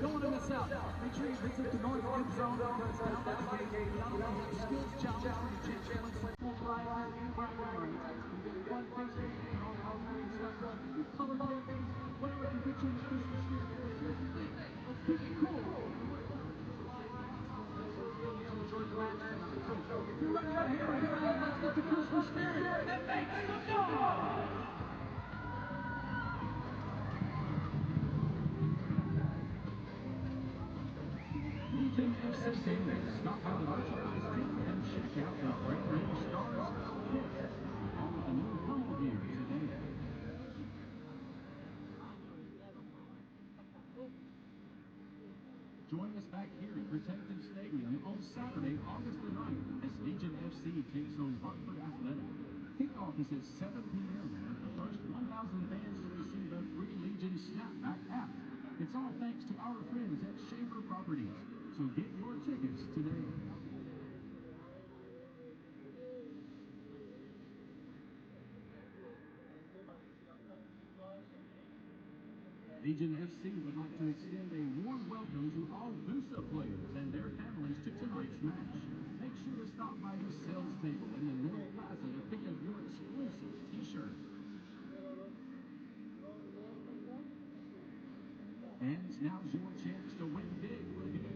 don't want to miss out. Make sure you visit the North End Zone because down at the gate, not only have skills challenge for the chance to win some full rides and bragging rights, you get fun face painting and all kinds of stuff. Color paintings, whatever can get you in the Christmas spirit. Let's keep it cool. Enjoy the match tonight. So if you're ready out here, let's get the Christmas spirit and make some noise! Legion FC fans, stop by the merchandise tent and check out the brand new Stars kit. All of the new home gear today. Join us back here at Protective Stadium on Saturday, August the 9th, as Legion FC takes on Hartford Athletic. Kickoff is at 7 p.m. with the first 1,000 fans to receive a free Legion Snapback app. It's all thanks to our friends at Schaefer Properties. So get your tickets today. Legion FC would like to extend a warm welcome to all Busa players and their families to tonight's match. Make sure to stop by the sales table in the middle plaza to pick up your exclusive t-shirt. And now's your chance to win big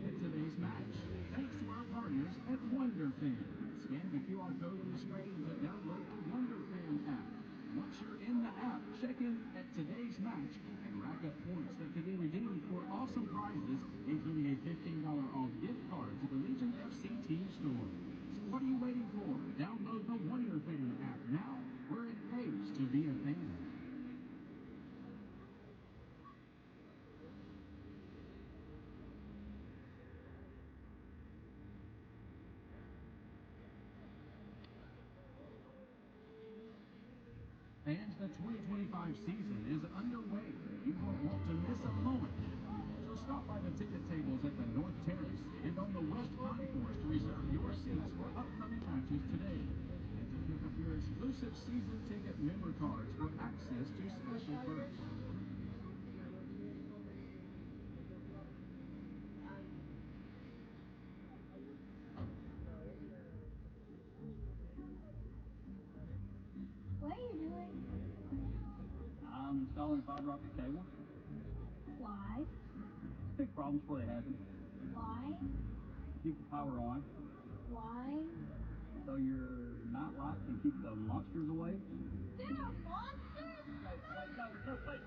at today's match. Thanks to our partners at WonderFan. Scan the QR code on the screen to download the WonderFan app. Once you're in the app, check in at today's match and rack up points that can be redeemed for awesome prizes, including a $15 off gift card to the Legion FC team store. So what are you waiting for? Download the WonderFan app now, where it pays to be a fan. And the 2025 season is underway. You won't want to miss a moment. So stop by the ticket tables at the North Terrace and on the West Concourse to reserve your seats for upcoming matches today. And to pick up your exclusive season ticket member cards for access to special perks. What are you doing? I'm installing fiber optic cable. Why? Fix problems before they happen. Why? Keep the power on. Why? So your night light can keep the monsters away. There are monsters? Wait.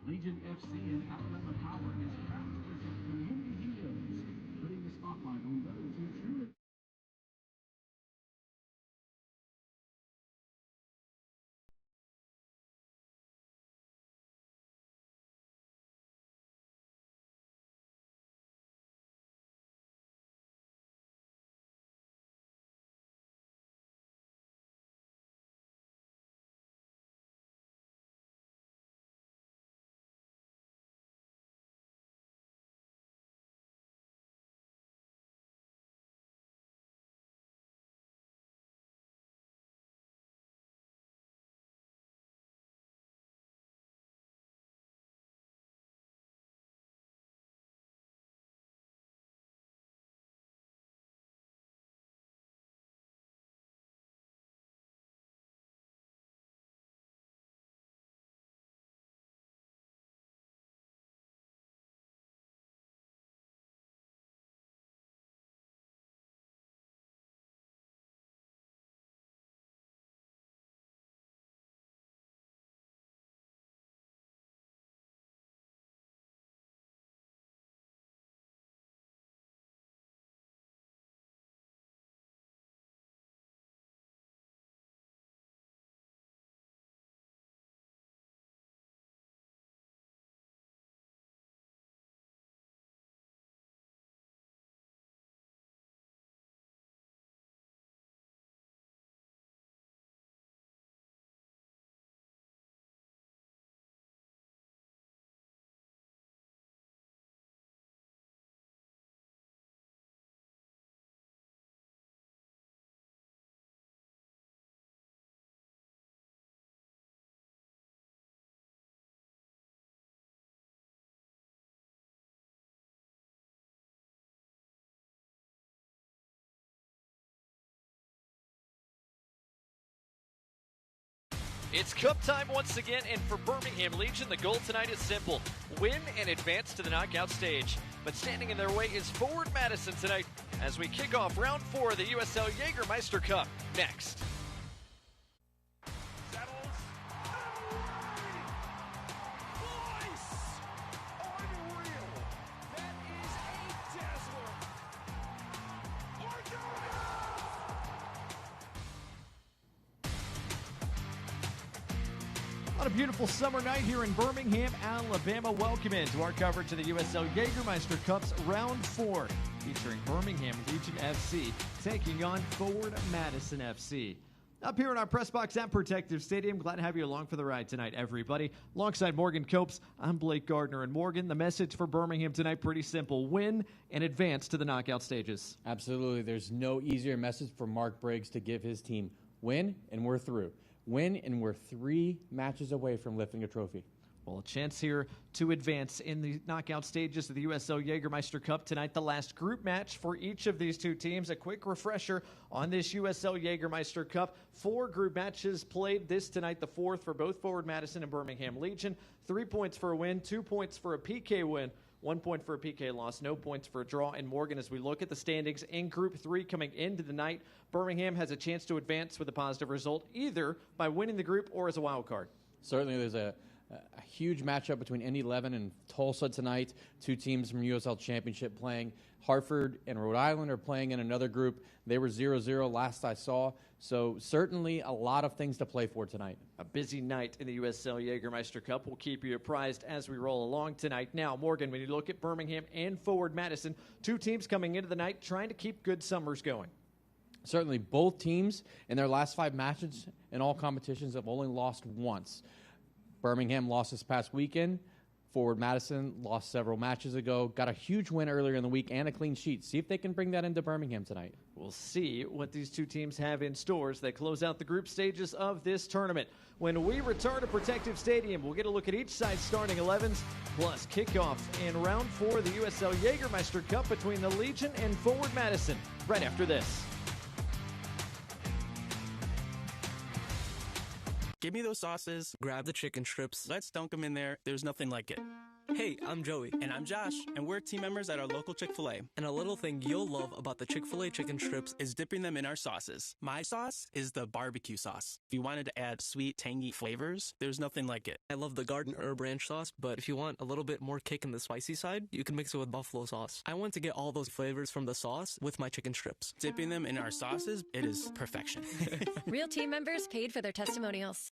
Legion FC and Alabama Power is proud to present Community Heroes, putting the spotlight on those who truly It's cup time once again, and for Birmingham Legion, the goal tonight is simple: win and advance to the knockout stage. But standing in their way is forward Madison tonight as we kick off round 4 of the USL Jägermeister Cup next. On a beautiful summer night here in Birmingham, Alabama, welcome into our coverage of the USL Jägermeister Cup's Round 4, featuring Birmingham Legion FC taking on Forward Madison FC. Up here in our press box at Protective Stadium, glad to have you along for the ride tonight, everybody. Alongside Morgan Copes, I'm Blake Gardner. And Morgan, the message for Birmingham tonight, pretty simple: win and advance to the knockout stages. Absolutely. There's no easier message for Mark Briggs to give his team. Win, and we're through. Win, and we're 3 matches away from lifting a trophy. Well, a chance here to advance in the knockout stages of the USL Jägermeister Cup tonight. The last group match for each of these two teams. A quick refresher on this USL Jägermeister Cup. 4 group matches played this tonight, the 4th for both Forward Madison and Birmingham Legion. 3 points for a win, 2 points for a PK win, 1 point for a PK loss, no points for a draw. And Morgan, as we look at the standings in Group 3 coming into the night, Birmingham has a chance to advance with a positive result, either by winning the group or as a wild card. Certainly there's a huge matchup between N11 and Tulsa tonight. 2 teams from USL Championship playing. Hartford and Rhode Island are playing in another group. They were 0-0 last I saw. So certainly a lot of things to play for tonight. A busy night in the USL Jägermeister Cup. We'll keep you apprised as we roll along tonight. Now, Morgan, when you look at Birmingham and Forward Madison, 2 teams coming into the night trying to keep good summers going. Certainly both teams in their last 5 matches in all competitions have only lost once. Birmingham lost this past weekend. Forward Madison lost several matches ago. Got a huge win earlier in the week and a clean sheet. See if they can bring that into Birmingham tonight. We'll see what these 2 teams have in store as they close out the group stages of this tournament. When we return to Protective Stadium, we'll get a look at each side's starting 11s, plus kickoff in round 4 of the USL Jägermeister Cup between the Legion and Forward Madison, right after this. Give me those sauces, grab the chicken strips, let's dunk them in there. There's nothing like it. Hey, I'm Joey. And I'm Josh, and we're team members at our local Chick-fil-A. And a little thing you'll love about the Chick-fil-A chicken strips is dipping them in our sauces. My sauce is the barbecue sauce. If you wanted to add sweet, tangy flavors, there's nothing like it. I love the garden herb ranch sauce, but if you want a little bit more kick in the spicy side, you can mix it with buffalo sauce. I want to get all those flavors from the sauce with my chicken strips. Dipping them in our sauces, it is perfection. Real team members paid for their testimonials.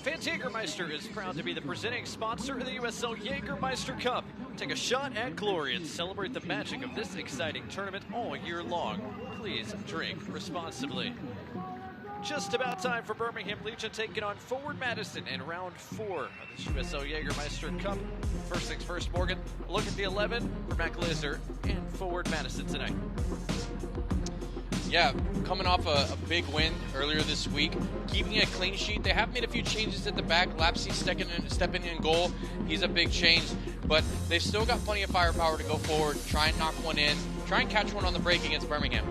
Fans Jägermeister is proud to be the presenting sponsor of the USL Jägermeister Cup. Take a shot at glory and celebrate the magic of this exciting tournament all year long. Please drink responsibly. Just about time for Birmingham Legion taking on Forward Madison in round 4 of this USL Jägermeister Cup. First things first, Morgan, a look at the 11 for Matt Glazer and Forward Madison tonight. Yeah, coming off a big win earlier this week, keeping a clean sheet. They have made a few changes at the back. Lapsy stepping in goal. He's a big change, but they've still got plenty of firepower to go forward, try and knock one in, try and catch one on the break against Birmingham.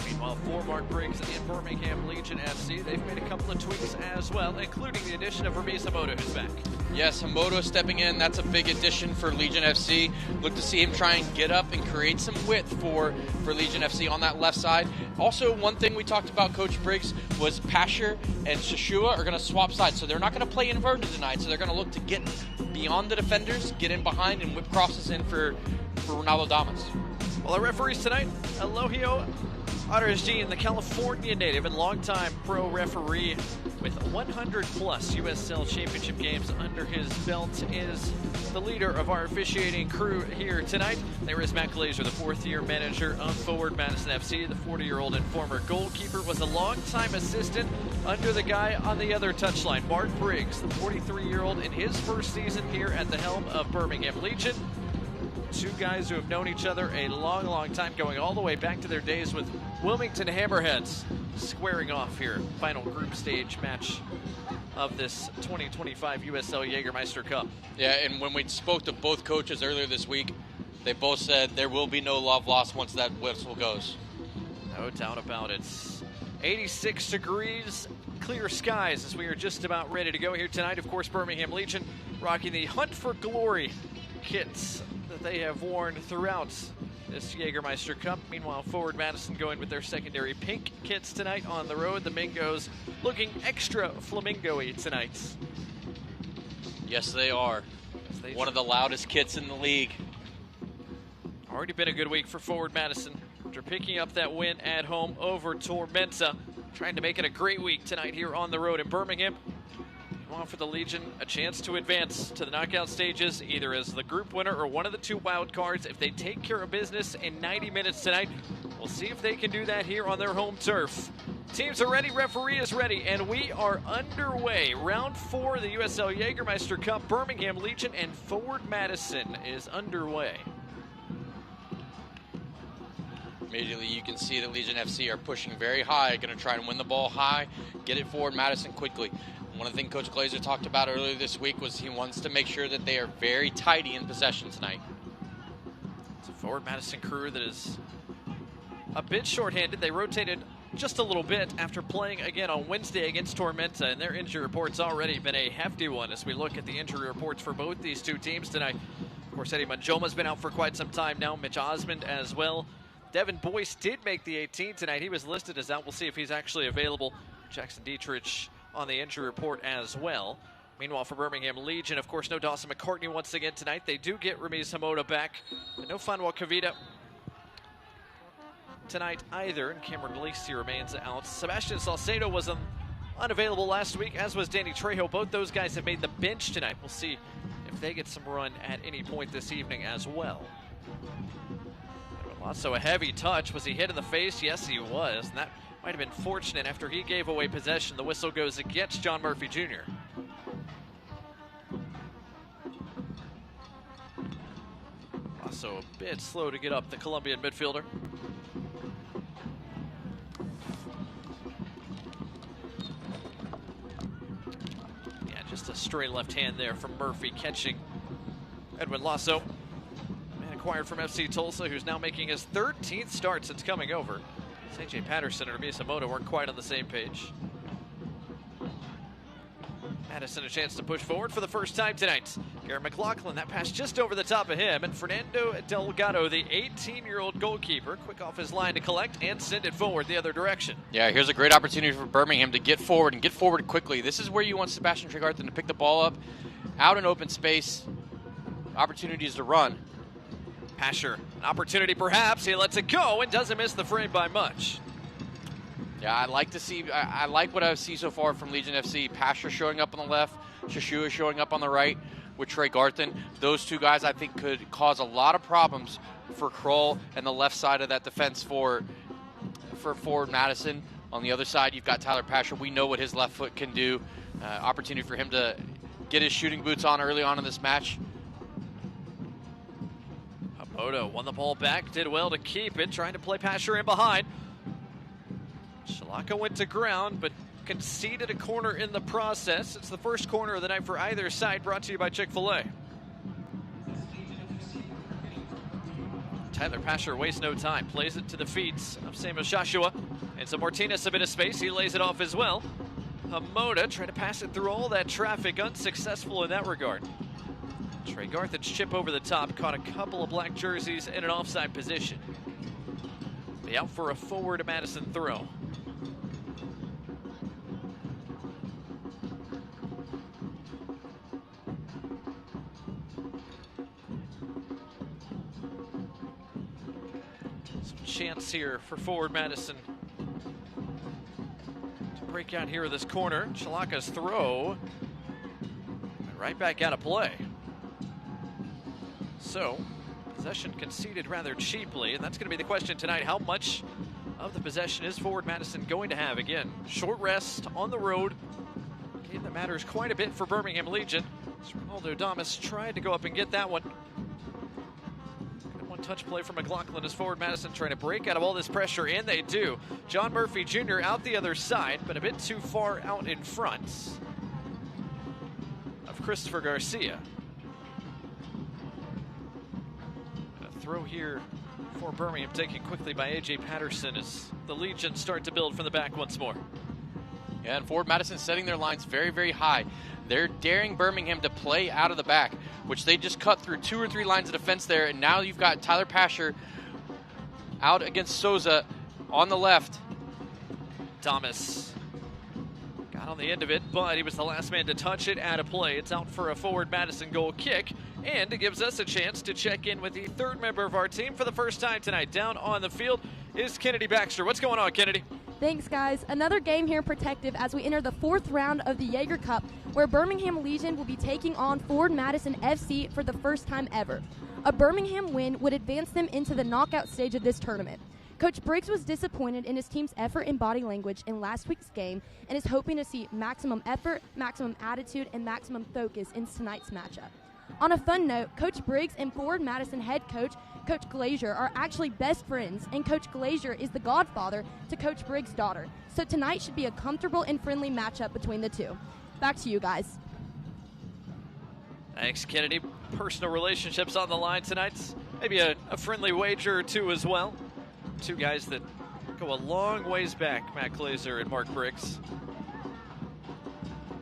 Meanwhile, for Mark Briggs in Birmingham Legion FC, they've made a couple of tweaks as well, including the addition of Ramiz Hamoda, who's back. Yes, Hamoda stepping in. That's a big addition for Legion FC. Look to see him try and get up and create some width for Legion FC on that left side. Also, one thing we talked about, Coach Briggs, was Pasher and Shashua are going to swap sides. So they're not going to play inverted tonight. So they're going to look to get beyond the defenders, get in behind, and whip crosses in for Ronaldo Damas. Well, our referees tonight, Elohio Adarjin, the California native and longtime pro referee with 100-plus USL Championship games under his belt, is the leader of our officiating crew here tonight. There is Matt Glazer, the fourth-year manager of Forward Madison FC. The 40-year-old and former goalkeeper was a longtime assistant under the guy on the other touchline, Mark Briggs, the 43-year-old in his first season here at the helm of Birmingham Legion. Two guys who have known each other a long, long time, going all the way back to their days with Wilmington Hammerheads, squaring off here. Final group stage match of this 2025 USL Jägermeister Cup. Yeah, and when we spoke to both coaches earlier this week, they both said there will be no love lost once that whistle goes. No doubt about it. 86 degrees, clear skies as we are just about ready to go here tonight. Of course, Birmingham Legion rocking the Hunt for Glory kits that they have worn throughout this Jägermeister Cup. Meanwhile, Forward Madison going with their secondary pink kits tonight on the road. The Mingos looking extra flamingo-y tonight. Yes, they are. One of the loudest kits in the league. Already been a good week for Forward Madison after picking up that win at home over Tormenta. Trying to make it a great week tonight here on the road in Birmingham. For the Legion, a chance to advance to the knockout stages, either as the group winner or one of the two wild cards. If they take care of business in 90 minutes tonight, we'll see if they can do that here on their home turf. Teams are ready, referee is ready, and we are underway. Round 4 of the USL Jägermeister Cup. Birmingham Legion and Forward Madison is underway. Immediately you can see that Legion FC are pushing very high, going to try and win the ball high, get it forward Madison quickly. One of the things Coach Glazer talked about earlier this week was he wants to make sure that they are very tidy in possession tonight. It's a Forward Madison crew that is a bit shorthanded. They rotated just a little bit after playing again on Wednesday against Tormenta, and their injury report's already been a hefty one as we look at the injury reports for both these two teams tonight. Of course, Eddie Manjoma's been out for quite some time now, Mitch Osmond as well. Devin Boyce did make the 18 tonight. He was listed as out. We'll see if he's actually available. Jackson Dietrich on the injury report as well. Meanwhile, for Birmingham Legion, of course, no Dawson McCartney once again tonight. They do get Ramiz Hamoda back, but no Fanwa Kavita tonight either, and Cameron Lacey remains out. Sebastian Salcedo was unavailable last week, as was Danny Trejo. Both those guys have made the bench tonight. We'll see if they get some run at any point this evening as well. Also a heavy touch. Was he hit in the face? Yes, he was. And that might have been fortunate after he gave away possession. The whistle goes against John Murphy Jr. Also a bit slow to get up, the Colombian midfielder. Yeah, just a straight left hand there from Murphy catching Edwin Lasso. Acquired from FC Tulsa, who's now making his 13th start since coming over. CJ Patterson and Ramiz Hamoda weren't quite on the same page. Madison a chance to push forward for the first time tonight. Garrett McLaughlin, that pass just over the top of him, and Fernando Delgado, the 18-year-old goalkeeper, quick off his line to collect and send it forward the other direction. Yeah, here's a great opportunity for Birmingham to get forward and get forward quickly. This is where you want Sebastian Tregarthen to pick the ball up, out in open space, opportunities to run. Pasher, an opportunity perhaps. He lets it go and doesn't miss the frame by much. Yeah, I like what I see so far from Legion FC. Pasher showing up on the left, Shashua showing up on the right with Tregarthen. Those two guys I think could cause a lot of problems for Kroll and the left side of that defense for Forward Madison. On the other side, you've got Tyler Pasher. We know what his left foot can do. Opportunity for him to get his shooting boots on early on in this match. Hamoda won the ball back, did well to keep it, trying to play Pasher in behind. Chalaka went to ground, but conceded a corner in the process. It's the first corner of the night for either side, brought to you by Chick-fil-A. Tyler Pasher wastes no time, plays it to the feet of Samuel Joshua. And so Martinez a bit of space, he lays it off as well. Hamoda trying to pass it through all that traffic, unsuccessful in that regard. Trey Garthin's chip over the top, caught a couple of black jerseys in an offside position. Be out for a forward Madison throw. Chance here for forward Madison to break out here of this corner. Chalaka's throw right back out of play. So possession conceded rather cheaply, and that's going to be the question tonight. How much of the possession is forward Madison going to have? Again, short rest on the road, a game that matters quite a bit for Birmingham Legion. Ronaldo Damas tried to go up and get that one. Touch play from McLaughlin as forward Madison trying to break out of all this pressure, and they do. John Murphy Jr. out the other side, but a bit too far out in front of Christopher Garcia. A throw here for Birmingham, taken quickly by A.J. Patterson as the Legion start to build from the back once more. Yeah, and forward Madison setting their lines very, very high. They're daring Birmingham to play out of the back, which they just cut through 2 or 3 lines of defense there. And now you've got Tyler Pasher out against Souza on the left. Thomas got on the end of it, but he was the last man to touch it out of play. It's out for a forward Madison goal kick, and it gives us a chance to check in with the third member of our team for the first time tonight. Down on the field is Kennedy Baxter. What's going on, Kennedy? Thanks, guys. Another game here in Protective as we enter the 4th round of the Jaeger Cup, where Birmingham Legion will be taking on Forward Madison FC for the first time ever. A Birmingham win would advance them into the knockout stage of this tournament. Coach Briggs was disappointed in his team's effort and body language in last week's game and is hoping to see maximum effort, maximum attitude, and maximum focus in tonight's matchup. On a fun note, Coach Briggs and Forward Madison head coach Coach Glazier are actually best friends, and Coach Glazier is the godfather to Coach Briggs' daughter. So tonight should be a comfortable and friendly matchup between the two. Back to you guys. Thanks, Kennedy. Personal relationships on the line tonight. Maybe a friendly wager or two as well. Two guys that go a long ways back, Matt Glazier and Mark Briggs.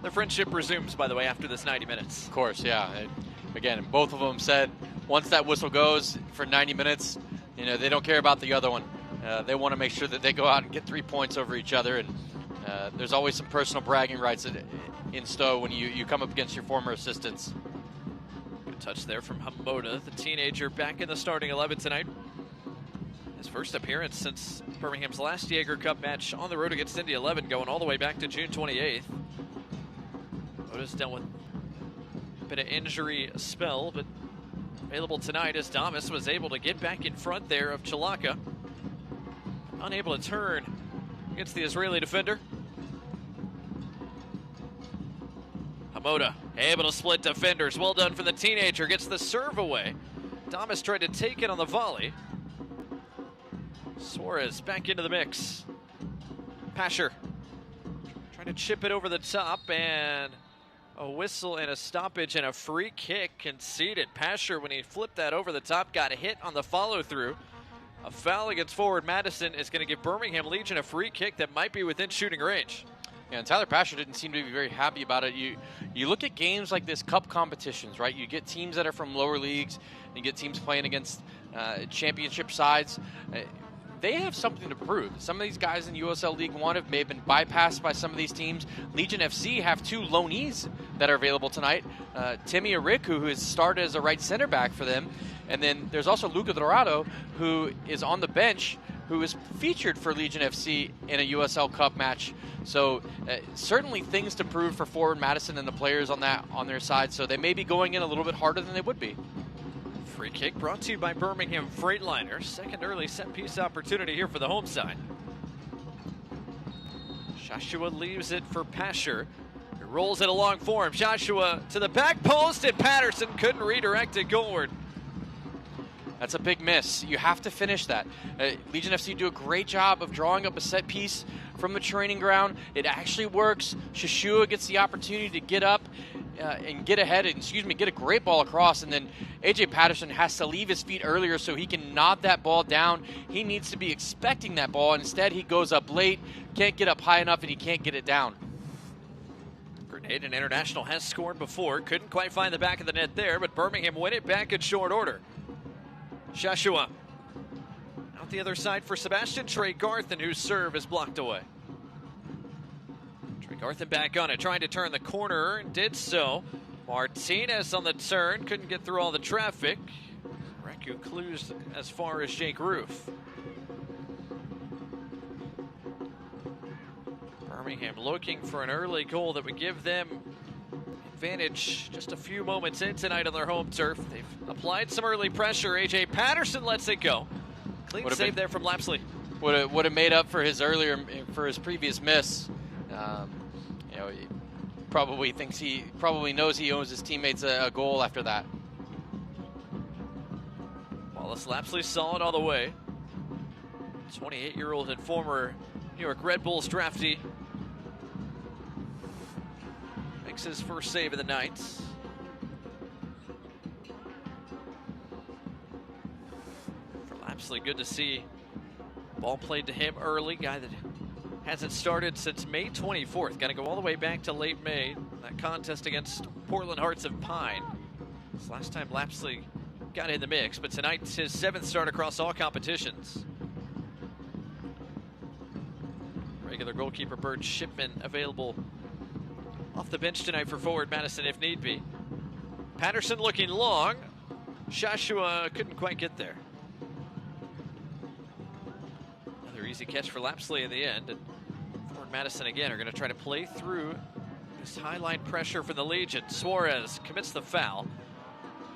Their friendship resumes, by the way, after this 90 minutes. Of course, yeah. Again, both of them said once that whistle goes for 90 minutes, you know, they don't care about the other one. They want to make sure that they go out and get 3 points over each other. And there's always some personal bragging rights in Stowe when you come up against your former assistants. Good touch there from Hamoda, the teenager, back in the starting 11 tonight. His first appearance since Birmingham's last Jaeger Cup match on the road against Indy 11, going all the way back to June 28th. Hamoda's dealt with a bit of injury spell, but available tonight as Damas was able to get back in front there of Chalaka. Unable to turn against the Israeli defender. Hamoda able to split defenders. Well done for the teenager. Gets the serve away. Damas tried to take it on the volley. Suarez back into the mix. Pasher trying to chip it over the top, and a whistle and a stoppage and a free kick conceded. Pasher, when he flipped that over the top, got hit on the follow-through. A foul against forward Madison is going to give Birmingham Legion a free kick that might be within shooting range. Yeah, and Tyler Pasher didn't seem to be very happy about it. You look at games like this, cup competitions, right? You get teams that are from lower leagues, and you get teams playing against championship sides. They have something to prove. Some of these guys in USL League One may have been bypassed by some of these teams. Legion FC have 2 loanees that are available tonight. Timmy Ariku, who has started as a right center back for them. And then there's also Luca Dorado, who is on the bench, who is featured for Legion FC in a USL Cup match. So certainly things to prove for forward Madison and the players on their side. So they may be going in a little bit harder than they would be. Free kick brought to you by Birmingham Freightliner. Second early set piece opportunity here for the home side. Joshua leaves it for Pasher. He rolls it along for him. Joshua to the back post, and Patterson couldn't redirect it goalward. That's a big miss. You have to finish that. Legion FC do a great job of drawing up a set piece from the training ground. It actually works. Shashua gets the opportunity to get up and get ahead, and get a great ball across, and then AJ Patterson has to leave his feet earlier so he can nod that ball down. He needs to be expecting that ball. Instead, he goes up late, can't get up high enough, and he can't get it down. Grenada International has scored before. Couldn't quite find the back of the net there, but Birmingham win it back in short order. Joshua out the other side for Sebastian Tregarthen, whose serve is blocked away. Tregarthen back on it, trying to turn the corner, and did so. Martinez on the turn, couldn't get through all the traffic. Reku clues as far as Jake Roof. Birmingham looking for an early goal that would give them advantage just a few moments in tonight on their home turf. They've applied some early pressure. AJ Patterson lets it go. Clean save there from Lapsley. Would have made up for his previous miss. He probably knows he owes his teammates a goal after that. Wallace Lapsley saw it all the way. 28-year-old and former New York Red Bulls draftee makes his first save of the night. For Lapsley, good to see. Ball played to him early. Guy that hasn't started since May 24th. Got to go all the way back to late May. That contest against Portland Hearts of Pine. This last time Lapsley got in the mix, but tonight's his 7th start across all competitions. Regular goalkeeper Bert Shipman available off the bench tonight for forward Madison if need be. Patterson looking long. Joshua couldn't quite get there. Another easy catch for Lapsley in the end. And forward Madison again are going to try to play through this high line pressure for the Legion. Suarez commits the foul.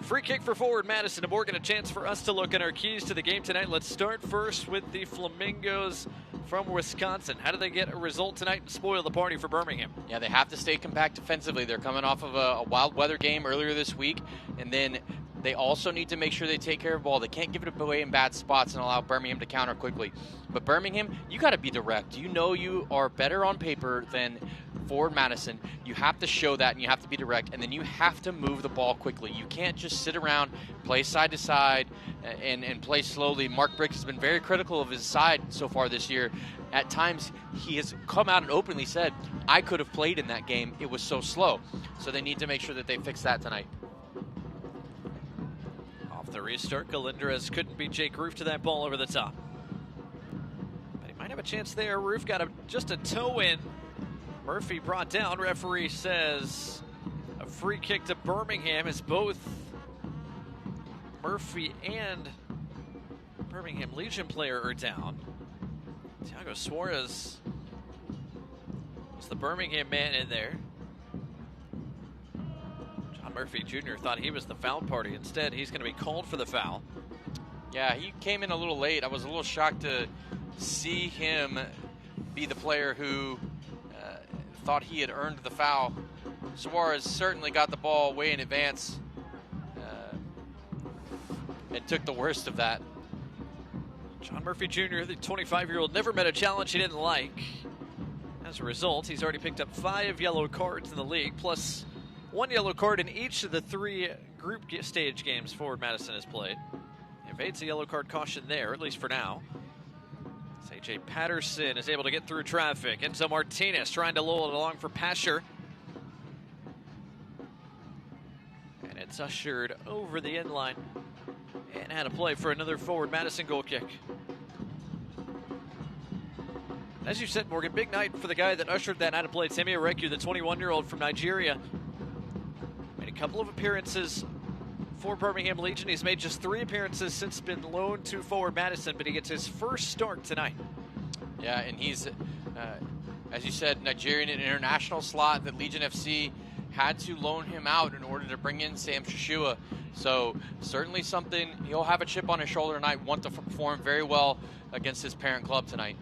Free kick for forward Madison. And Morgan, a chance for us to look at our keys to the game tonight. Let's start first with the Flamingos from Wisconsin. How do they get a result tonight and spoil the party for Birmingham? Yeah, they have to stay compact defensively. They're coming off of a wild weather game earlier this week, and then they also need to make sure they take care of the ball. They can't give it away in bad spots and allow Birmingham to counter quickly. But Birmingham, you got to be direct. You know you are better on paper than forward Madison. You have to show that, and you have to be direct, and then you have to move the ball quickly. You can't just sit around, play side to side, and play slowly. Mark Briggs has been very critical of his side so far this year. At times, he has come out and openly said, I could have played in that game. It was so slow. So they need to make sure that they fix that tonight. Off the restart, Galindrez couldn't beat Jake Roof to that ball over the top. But he might have a chance there. Roof got just a toe in. Murphy brought down. Referee says a free kick to Birmingham as both Murphy and Birmingham Legion player are down. Thiago Suarez was the Birmingham man in there. John Murphy Jr. thought he was the foul party. Instead, he's going to be called for the foul. Yeah, he came in a little late. I was a little shocked to see him be the player who thought he had earned the foul. Suarez certainly got the ball way in advance and took the worst of that. John Murphy Jr., the 25-year-old, never met a challenge he didn't like. As a result, he's already picked up 5 yellow cards in the league, plus 1 yellow card in each of the 3 group stage games forward Madison has played. Evades a yellow card caution there, at least for now. AJ Patterson is able to get through traffic. Enzo Martinez trying to lull it along for Pasher. And it's ushered over the end line. And had a play for another forward Madison goal kick. As you said, Morgan, big night for the guy that ushered that out of play, Semi Areku, the 21-year-old from Nigeria. Made a couple of appearances for Birmingham Legion. He's made just 3 appearances since been loaned to forward Madison, but he gets his first start tonight. Yeah, and he's, as you said, Nigerian international slot that Legion FC had to loan him out in order to bring in Sam Shashua. So certainly something, he'll have a chip on his shoulder tonight, want to perform very well against his parent club tonight.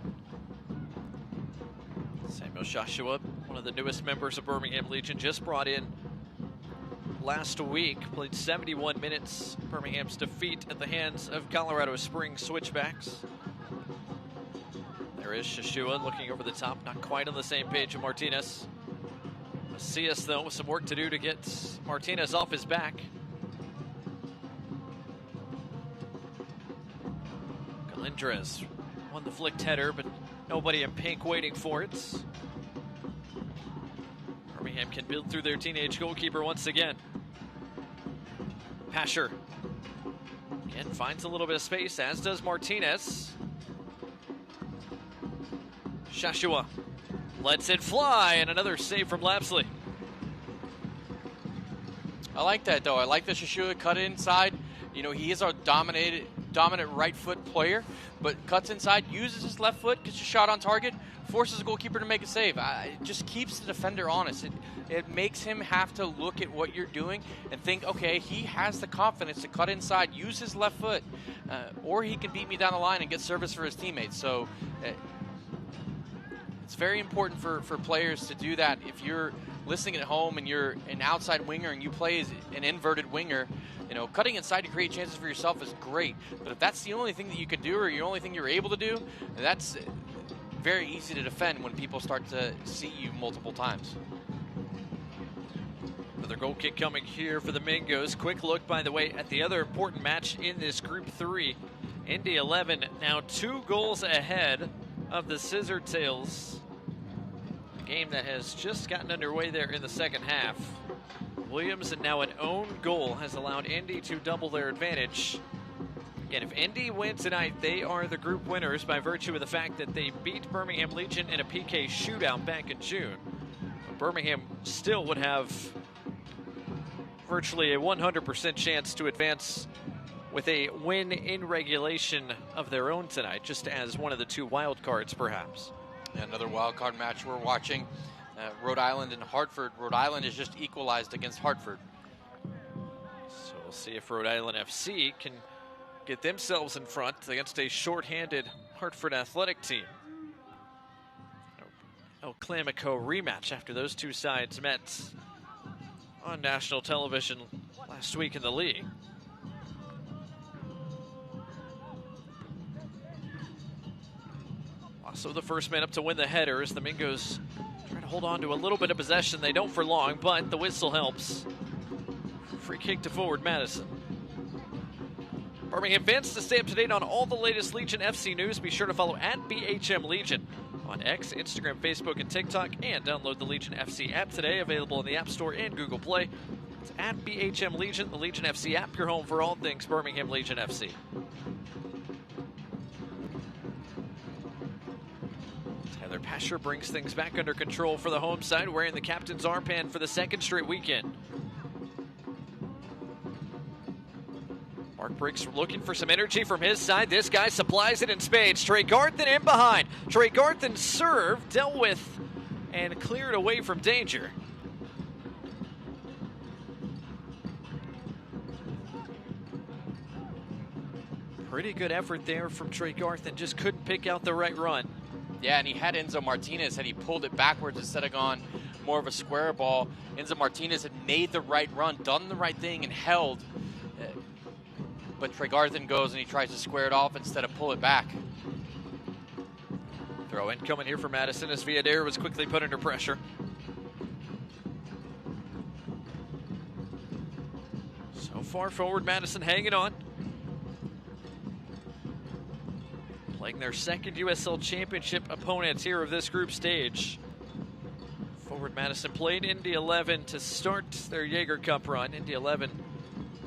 Samuel Joshua, one of the newest members of Birmingham Legion, just brought in last week, played 71 minutes. Birmingham's defeat at the hands of Colorado Springs Switchbacks. There is Shashua looking over the top, not quite on the same page with Martinez. Macias, though, with some work to do to get Martinez off his back. Galindrez won the flicked header, but nobody in pink waiting for it. Birmingham can build through their teenage goalkeeper once again. Pasher again finds a little bit of space, as does Martinez. Shashua lets it fly, and another save from Lapsley. I like that, though. I like the Shashua cut inside. You know, he is our dominant right foot player, but cuts inside, uses his left foot, gets a shot on target, forces the goalkeeper to make a save. It just keeps the defender honest. It makes him have to look at what you're doing and think, okay, he has the confidence to cut inside, use his left foot, or he can beat me down the line and get service for his teammates. So it's very important for players to do that. If you're listening at home and you're an outside winger and you play as an inverted winger, you know, cutting inside to create chances for yourself is great. But if that's the only thing that you can do, or the only thing you're able to do, that's very easy to defend when people start to see you multiple times. Another goal kick coming here for the Mingos. Quick look, by the way, at the other important match in this Group 3. Indy 11 now 2 goals ahead of the Scissor Tails. A game that has just gotten underway there in the second half. Williams, and now an own goal, has allowed Indy to double their advantage. Again, if Indy win tonight, they are the group winners by virtue of the fact that they beat Birmingham Legion in a PK shootout back in June. But Birmingham still would have virtually a 100% chance to advance with a win in regulation of their own tonight, just as one of the 2 wild cards, perhaps. Another wild card match we're watching. Rhode Island and Hartford. Rhode Island is just equalized against Hartford. So we'll see if Rhode Island FC can get themselves in front against a shorthanded Hartford athletic team. El Clamico rematch after those 2 sides met on national television last week in the league. Also the first man up to win the header as the Mingos try to hold on to a little bit of possession. They don't for long, but the whistle helps. Free kick to forward Madison. Birmingham fans, to stay up to date on all the latest Legion FC news, be sure to follow @BHM Legion on X, Instagram, Facebook, and TikTok, and download the Legion FC app today, available in the App Store and Google Play. It's @BHM Legion, the Legion FC app, your home for all things Birmingham Legion FC. Tyler Pasher brings things back under control for the home side, wearing the captain's armband for the 2nd straight weekend. Mark Briggs looking for some energy from his side. This guy supplies it in spades. Trey Garthen in behind. Trey Garthen served, dealt with, and cleared away from danger. Pretty good effort there from Trey Garthen, just couldn't pick out the right run. Yeah, and he had Enzo Martinez. Had he pulled it backwards instead of gone more of a square ball, Enzo Martinez had made the right run, done the right thing, and held. But Trey Garthen goes and he tries to square it off instead of pull it back. Throw in coming here for Madison as Villader was quickly put under pressure. So far forward, Madison hanging on. Playing their 2nd USL Championship opponents here of this group stage. Forward Madison played Indy 11 to start their Jaeger Cup run. Indy 11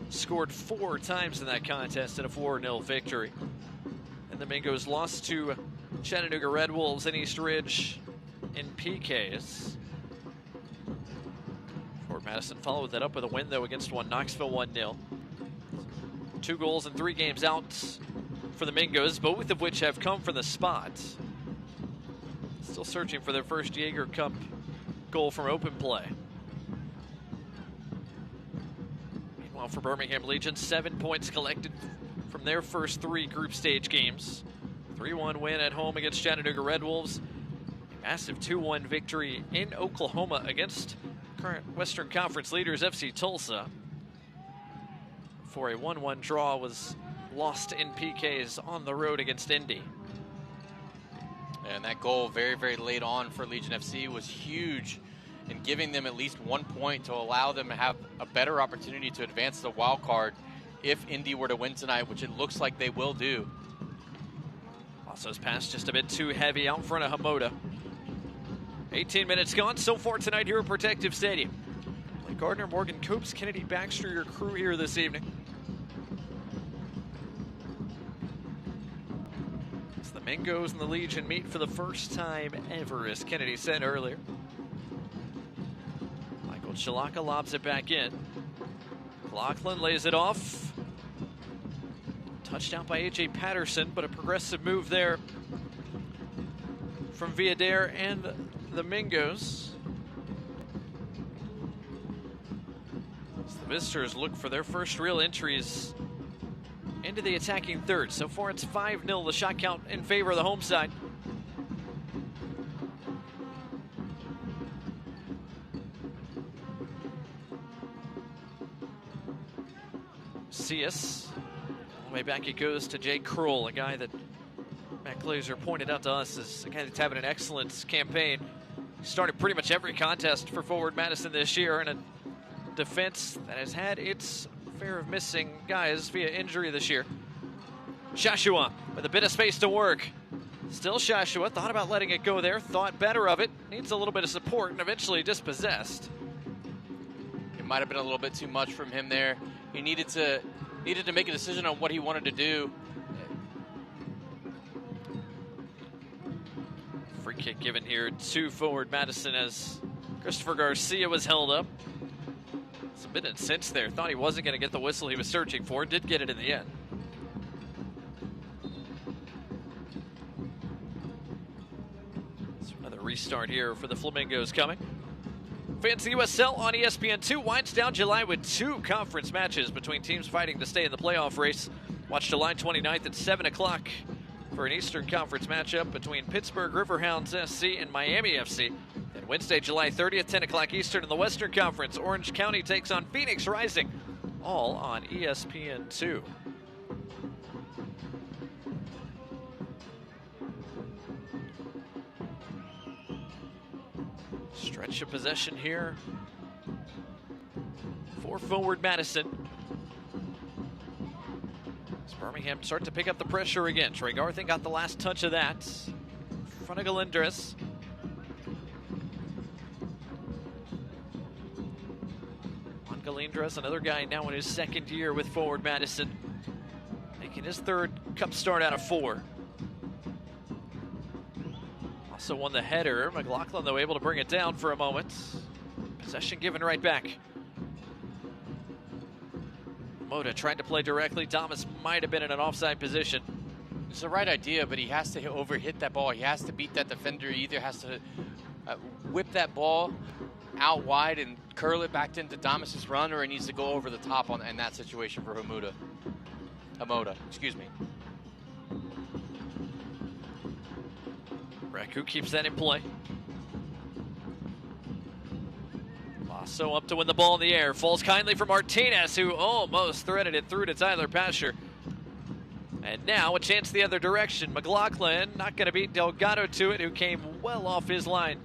scored 4 times in that contest in a 4-0 victory. And the Mingos lost to Chattanooga Red Wolves in East Ridge in PKs. Fort Madison followed that up with a win, though, against Knoxville 1-0. 2 goals in 3 games out for the Mingos, both of which have come from the spot. Still searching for their first Jaeger Cup goal from open play. Meanwhile, for Birmingham Legion, 7 points collected from their first 3 group stage games. 3-1 win at home against Chattanooga Red Wolves. A Massive 2-1 victory in Oklahoma against current Western Conference leaders FC Tulsa. For a 1-1 draw was lost in PKs on the road against Indy. And that goal very, very late on for Legion FC was huge in giving them at least 1 point to allow them to have a better opportunity to advance the wild card if Indy were to win tonight, which it looks like they will do. Lasso's pass just a bit too heavy out in front of Hamoda. 18 minutes gone so far tonight here at Protective Stadium. Blake Gardner, Morgan Copes, Kennedy Baxter, your crew here this evening. As the Mingos and the Legion meet for the first time ever, as Kennedy said earlier. Michael Chilaka lobs it back in. McLaughlin lays it off. Touchdown by A.J. Patterson, but a progressive move there from Villader and the Mingos. As the visitors look for their first real entries into the attacking third. So far it's 5-0, the shot count in favor of the home side. Cius. All the way back it goes to Jay Kroll, a guy that Matt Glazer pointed out to us as a guy that's having an excellent campaign. He started pretty much every contest for Forward Madison this year in a defense that has had its fair of missing guys via injury this year. Shashua with a bit of space to work. Still Shashua, thought about letting it go there, thought better of it. Needs a little bit of support and eventually dispossessed. It might have been a little bit too much from him there. He needed to make a decision on what he wanted to do. Free kick given here to Forward Madison as Christopher Garcia was held up. It's a bit incensed there. Thought he wasn't going to get the whistle he was searching for. Did get it in the end. So another restart here for the Flamingos coming. Fantasy USL on ESPN2 winds down July with 2 conference matches between teams fighting to stay in the playoff race. Watch July 29th at 7 o'clock for an Eastern Conference matchup between Pittsburgh Riverhounds SC and Miami FC. And Wednesday, July 30th, 10 o'clock Eastern in the Western Conference, Orange County takes on Phoenix Rising, all on ESPN2. Stretch of possession here for Forward Madison. As Birmingham start to pick up the pressure again. Trey Garthin got the last touch of that. In front of Galindres. On Galindres, another guy now in his second year with Forward Madison. Making his third cup start out of 4. Also won the header. McLaughlin, though, able to bring it down for a moment. Possession given right back. Moda tried to play directly. Thomas might have been in an offside position. It's the right idea, but he has to overhit that ball. He has to beat that defender. He either has to whip that ball out wide and curl it back into Damas's run, or he needs to go over the top in that situation for Hamoda, excuse me. Raku keeps that in play. Lasso up to win the ball in the air. Falls kindly for Martinez, who almost threaded it through to Tyler Pasher. And now a chance the other direction. McLaughlin not going to beat Delgado to it, who came well off his line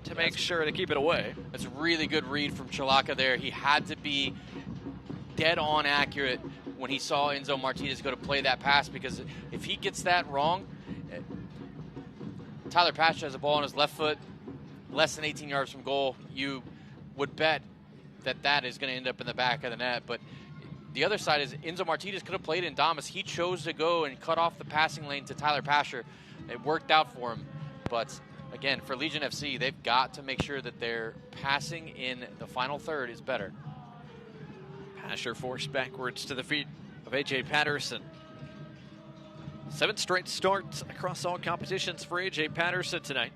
to make sure to keep it away. That's a really good read from Chilaka there. He had to be dead on accurate when he saw Enzo Martinez go to play that pass, because if he gets that wrong, Tyler Pasha has a ball on his left foot, less than 18 yards from goal. You would bet that is going to end up in the back of the net. But the other side is Enzo Martinez could have played in Damas. He chose to go and cut off the passing lane to Tyler Pasher. It worked out for him. But again, for Legion FC, they've got to make sure that their passing in the final third is better. Pasher forced backwards to the feet of A.J. Patterson. 7 straight starts across all competitions for A.J. Patterson tonight.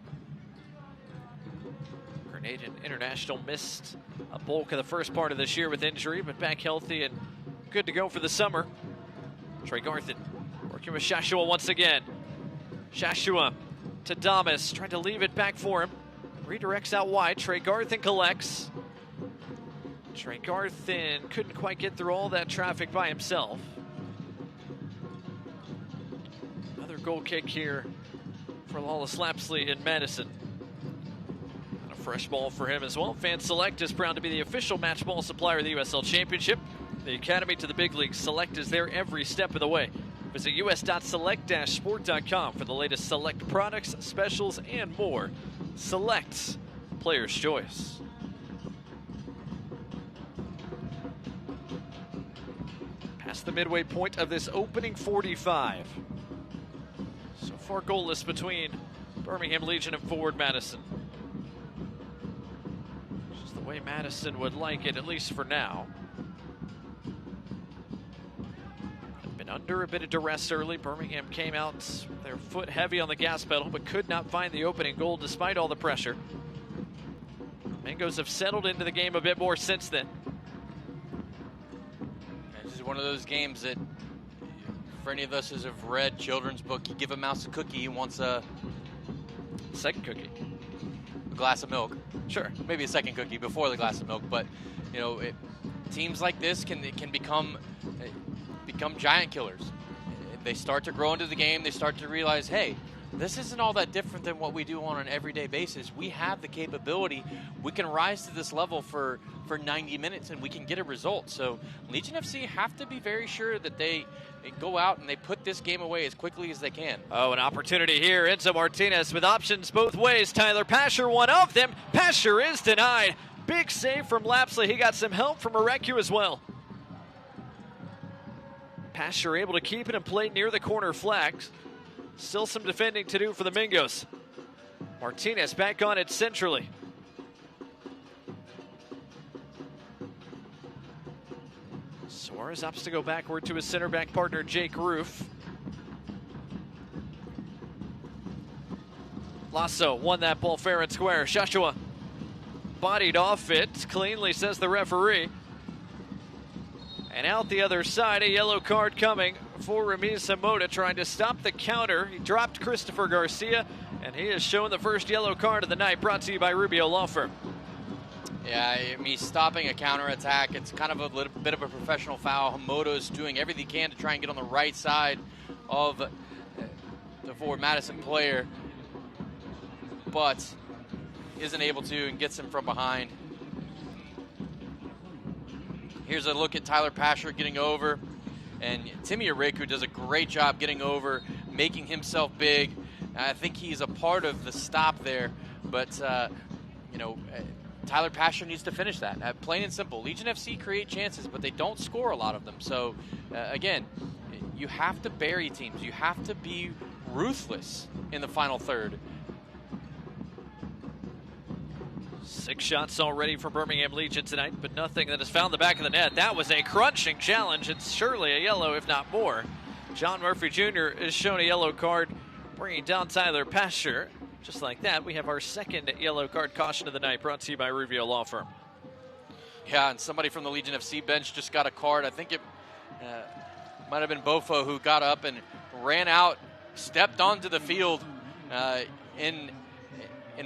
Grenadian International missed a bulk of the first part of this year with injury, but back healthy and good to go for the summer. Trey Garthin working with Shashua once again. Shashua to Damas, trying to leave it back for him. Redirects out wide. Trey Garthin collects. Trey Garthin couldn't quite get through all that traffic by himself. Another goal kick here for Lawless Lapsley in Madison. And a fresh ball for him as well. Fan Select is proud to be the official match ball supplier of the USL Championship. The Academy to the big leagues, Select is there every step of the way. Visit us.select-sport.com for the latest Select products, specials, and more. Select, player's choice. Past the midway point of this opening 45. So far goalless between Birmingham Legion and Forward Madison. Which is the way Madison would like it, at least for now. Been under a bit of duress early. Birmingham came out their foot heavy on the gas pedal, but could not find the opening goal despite all the pressure. Mingos have settled into the game a bit more since then. This is one of those games that, for any of us who have read children's book, you give a mouse a cookie, he wants a second cookie, a glass of milk. Sure, maybe a second cookie before the glass of milk. But you know, teams like this can become giant killers. They start to grow into the game. They start to realize, hey, this isn't all that different than what we do on an everyday basis. We have the capability. We can rise to this level for 90 minutes and we can get a result. So Legion FC have to be very sure that they go out and they put this game away as quickly as they can. Oh, an opportunity here. Enzo Martinez with options both ways. Tyler Pasher, one of them. Pasher is denied. Big save from Lapsley. He got some help from Arecu as well. Pasher able to keep it and play near the corner flags. Still some defending to do for the Mingos. Martinez back on it centrally. Suarez opts to go backward to his center back partner, Jake Roof. Lasso won that ball fair and square. Shashua bodied off it cleanly, says the referee. And out the other side, a yellow card coming for Ramiz Zamota, trying to stop the counter. He dropped Christopher Garcia, and he has shown the first yellow card of the night, brought to you by Rubio Law Firm. Yeah, I mean, stopping a counterattack, it's kind of a little bit of a professional foul. Hamoto's doing everything he can to try and get on the right side of the Forward Madison player, but isn't able to and gets him from behind. Here's a look at Tyler Pasher getting over, and Timmy Arecu does a great job getting over, making himself big. I think he's a part of the stop there, but you know, Tyler Pasher needs to finish that. Plain and simple. Legion FC create chances, but they don't score a lot of them. So again, you have to bury teams. You have to be ruthless in the final third. 6 shots already for Birmingham Legion tonight, but nothing that has found the back of the net. That was a crunching challenge. It's surely a yellow, if not more. John Murphy Jr. is shown a yellow card, bringing down Tyler Pasher. Just like that, we have our second yellow card caution of the night, brought to you by Rubio Law Firm. Yeah, and somebody from the Legion FC bench just got a card. I think it might have been Bofo who got up and ran out, stepped onto the field in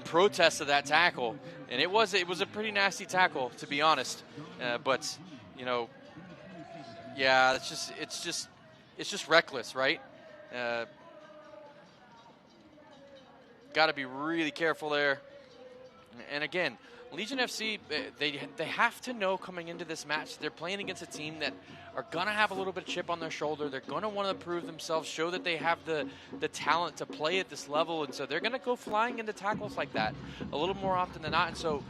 protest of that tackle. And it was a pretty nasty tackle, to be honest. But you know, yeah, it's just reckless, right? Got to be really careful there. And again, Legion FC, they have to know coming into this match they're playing against a team that are gonna have a little bit of chip on their shoulder. They're gonna want to prove themselves, show that they have the talent to play at this level, and so they're gonna go flying into tackles like that a little more often than not. And so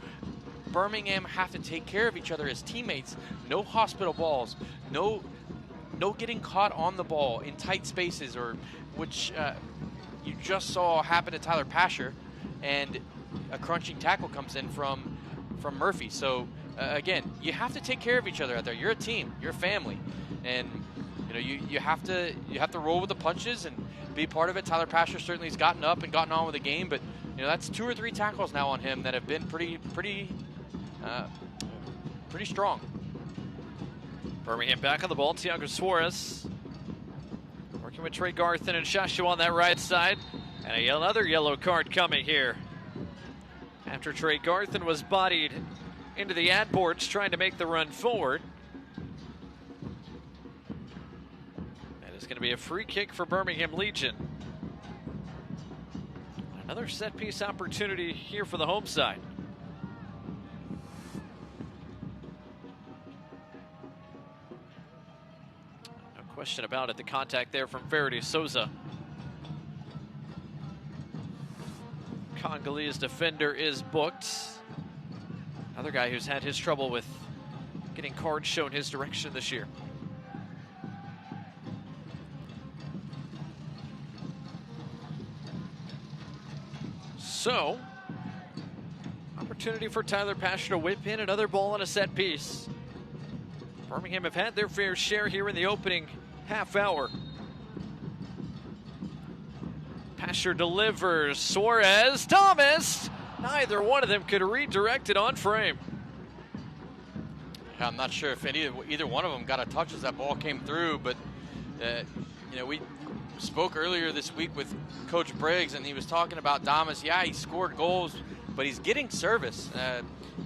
Birmingham have to take care of each other as teammates. No hospital balls, no getting caught on the ball in tight spaces, or which you just saw happen to Tyler Pasher, and a crunching tackle comes in from Murphy. So again, you have to take care of each other out there. You're a team, you're a family, and you know you have to roll with the punches and be part of it. Tyler Pasher certainly has gotten up and gotten on with the game, but you know that's 2 or 3 tackles now on him that have been pretty strong. Birmingham back on the ball. Thiago Suarez working with Trey Garthin and Shashu on that right side. And another yellow card coming here after Trey Garthen was bodied into the ad boards trying to make the run forward. And it's going to be a free kick for Birmingham Legion. Another set piece opportunity here for the home side. No question about it, the contact there from Faraday Souza. Congolese defender is booked. Another guy who's had his trouble with getting cards shown his direction this year. So, opportunity for Tyler Pasher to whip in another ball on a set piece. Birmingham have had their fair share here in the opening half hour. Pasher delivers. Suarez, Thomas. Neither one of them could redirect it on frame. Yeah, I'm not sure if either one of them got a touch as that ball came through, but we spoke earlier this week with Coach Briggs, and he was talking about Damas. Yeah, he scored goals, but he's getting service.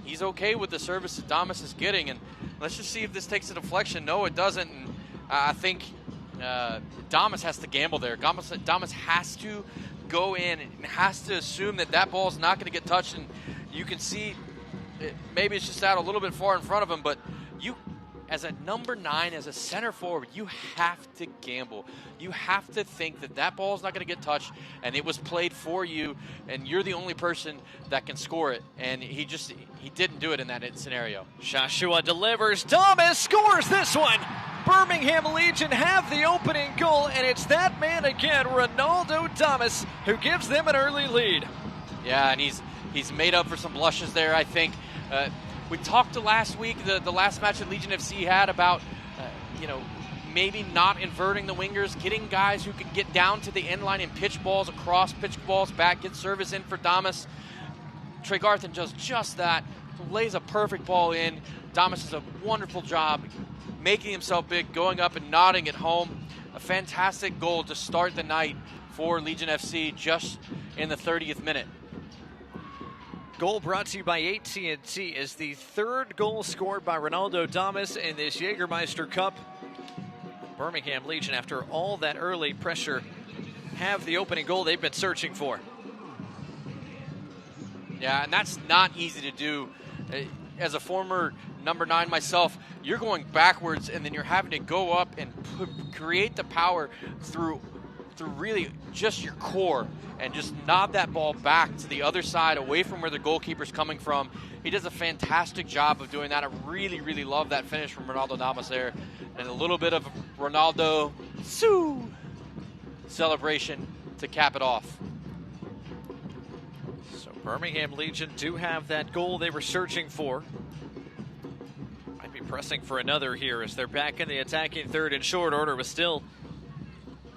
He's okay with the service that Damas is getting, and let's just see if this takes a deflection. No, it doesn't. And I think Damas has to gamble there. Damas has to go in and has to assume that ball is not going to get touched. And you can see maybe it's just out a little bit far in front of him, but you, as a number 9, as a center forward, you have to gamble. You have to think that ball is not going to get touched, and it was played for you, and you're the only person that can score it. And he didn't do it in that scenario. Joshua delivers. Thomas scores this one. Birmingham Legion have the opening goal, and it's that man again, Ronaldo Thomas, who gives them an early lead. Yeah, and he's made up for some blushes there, I think. We talked last week, the last match that Legion FC had about, maybe not inverting the wingers, getting guys who could get down to the end line and pitch balls across, pitch balls back, get service in for Damas. Trey Garthen does just that, lays a perfect ball in. Damas does a wonderful job making himself big, going up and nodding it home. A fantastic goal to start the night for Legion FC just in the 30th minute. Goal brought to you by AT&T is the third goal scored by Ronaldo Damas in this Jägermeister Cup. Birmingham Legion, after all that early pressure, have the opening goal they've been searching for. Yeah, and that's not easy to do. As a former number 9 myself, you're going backwards and then you're having to go up and create the power through really just your core and just knob that ball back to the other side away from where the goalkeeper's coming from. He does a fantastic job of doing that. I really, really love that finish from Ronaldo Damas there. And a little bit of Ronaldo celebration to cap it off. So Birmingham Legion do have that goal they were searching for. Might be pressing for another here as they're back in the attacking third in short order with still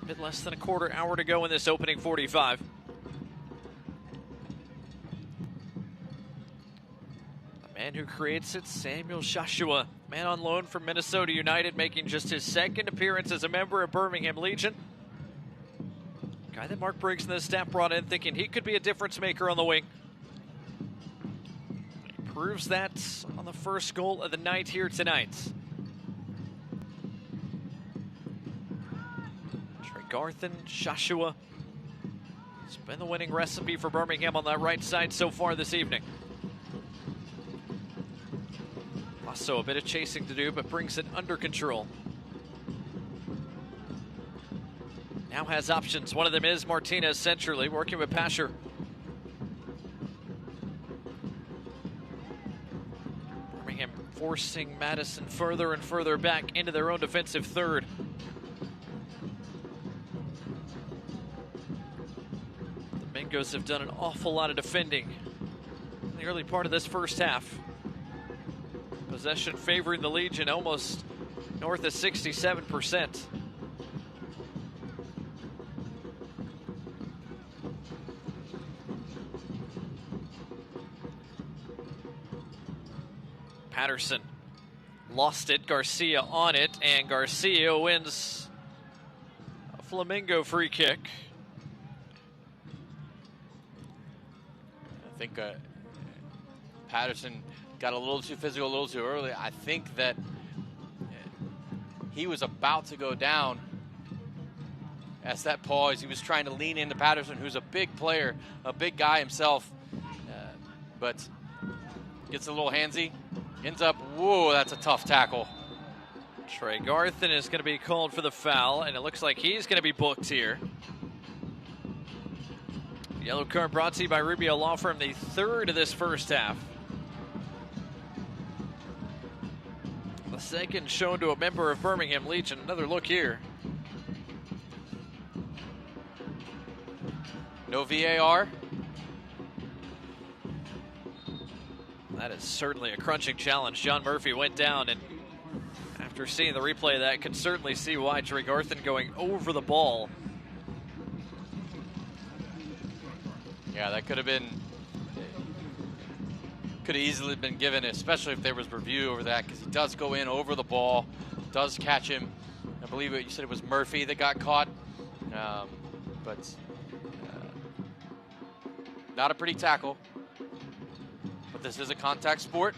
a bit less than a quarter hour to go in this opening 45. The man who creates it, Samuel Joshua, man on loan from Minnesota United, making just his second appearance as a member of Birmingham Legion. Guy that Mark Briggs and the staff brought in thinking he could be a difference maker on the wing. He proves that on the first goal of the night here tonight. Trey Garthen, Joshua. It's been the winning recipe for Birmingham on that right side so far this evening. Also a bit of chasing to do, but brings it under control. Now has options. One of them is Martinez centrally, working with Pasher. Birmingham forcing Madison further and further back into their own defensive third. The Mingos have done an awful lot of defending in the early part of this first half. Possession favoring the Legion, almost north of 67%. Patterson lost it, Garcia on it, and Garcia wins a Flamingo free kick. I think Patterson got a little too physical a little too early. I think that he was about to go down as that pause. He was trying to lean into Patterson, who's a big player, a big guy himself, but gets a little handsy. Ends up, whoa, that's a tough tackle. Trey Garthen is going to be called for the foul, and it looks like he's going to be booked here. Yellow card brought to you by Rubio Law Firm, the third of this first half. The second shown to a member of Birmingham Legion. Another look here. No VAR. That is certainly a crunching challenge. John Murphy went down, and after seeing the replay of that, can certainly see why Trey Garthen going over the ball. Yeah, that could have easily been given, especially if there was review over that, because he does go in over the ball, does catch him. I believe you said it was Murphy that got caught, but not a pretty tackle. But this is a contact sport,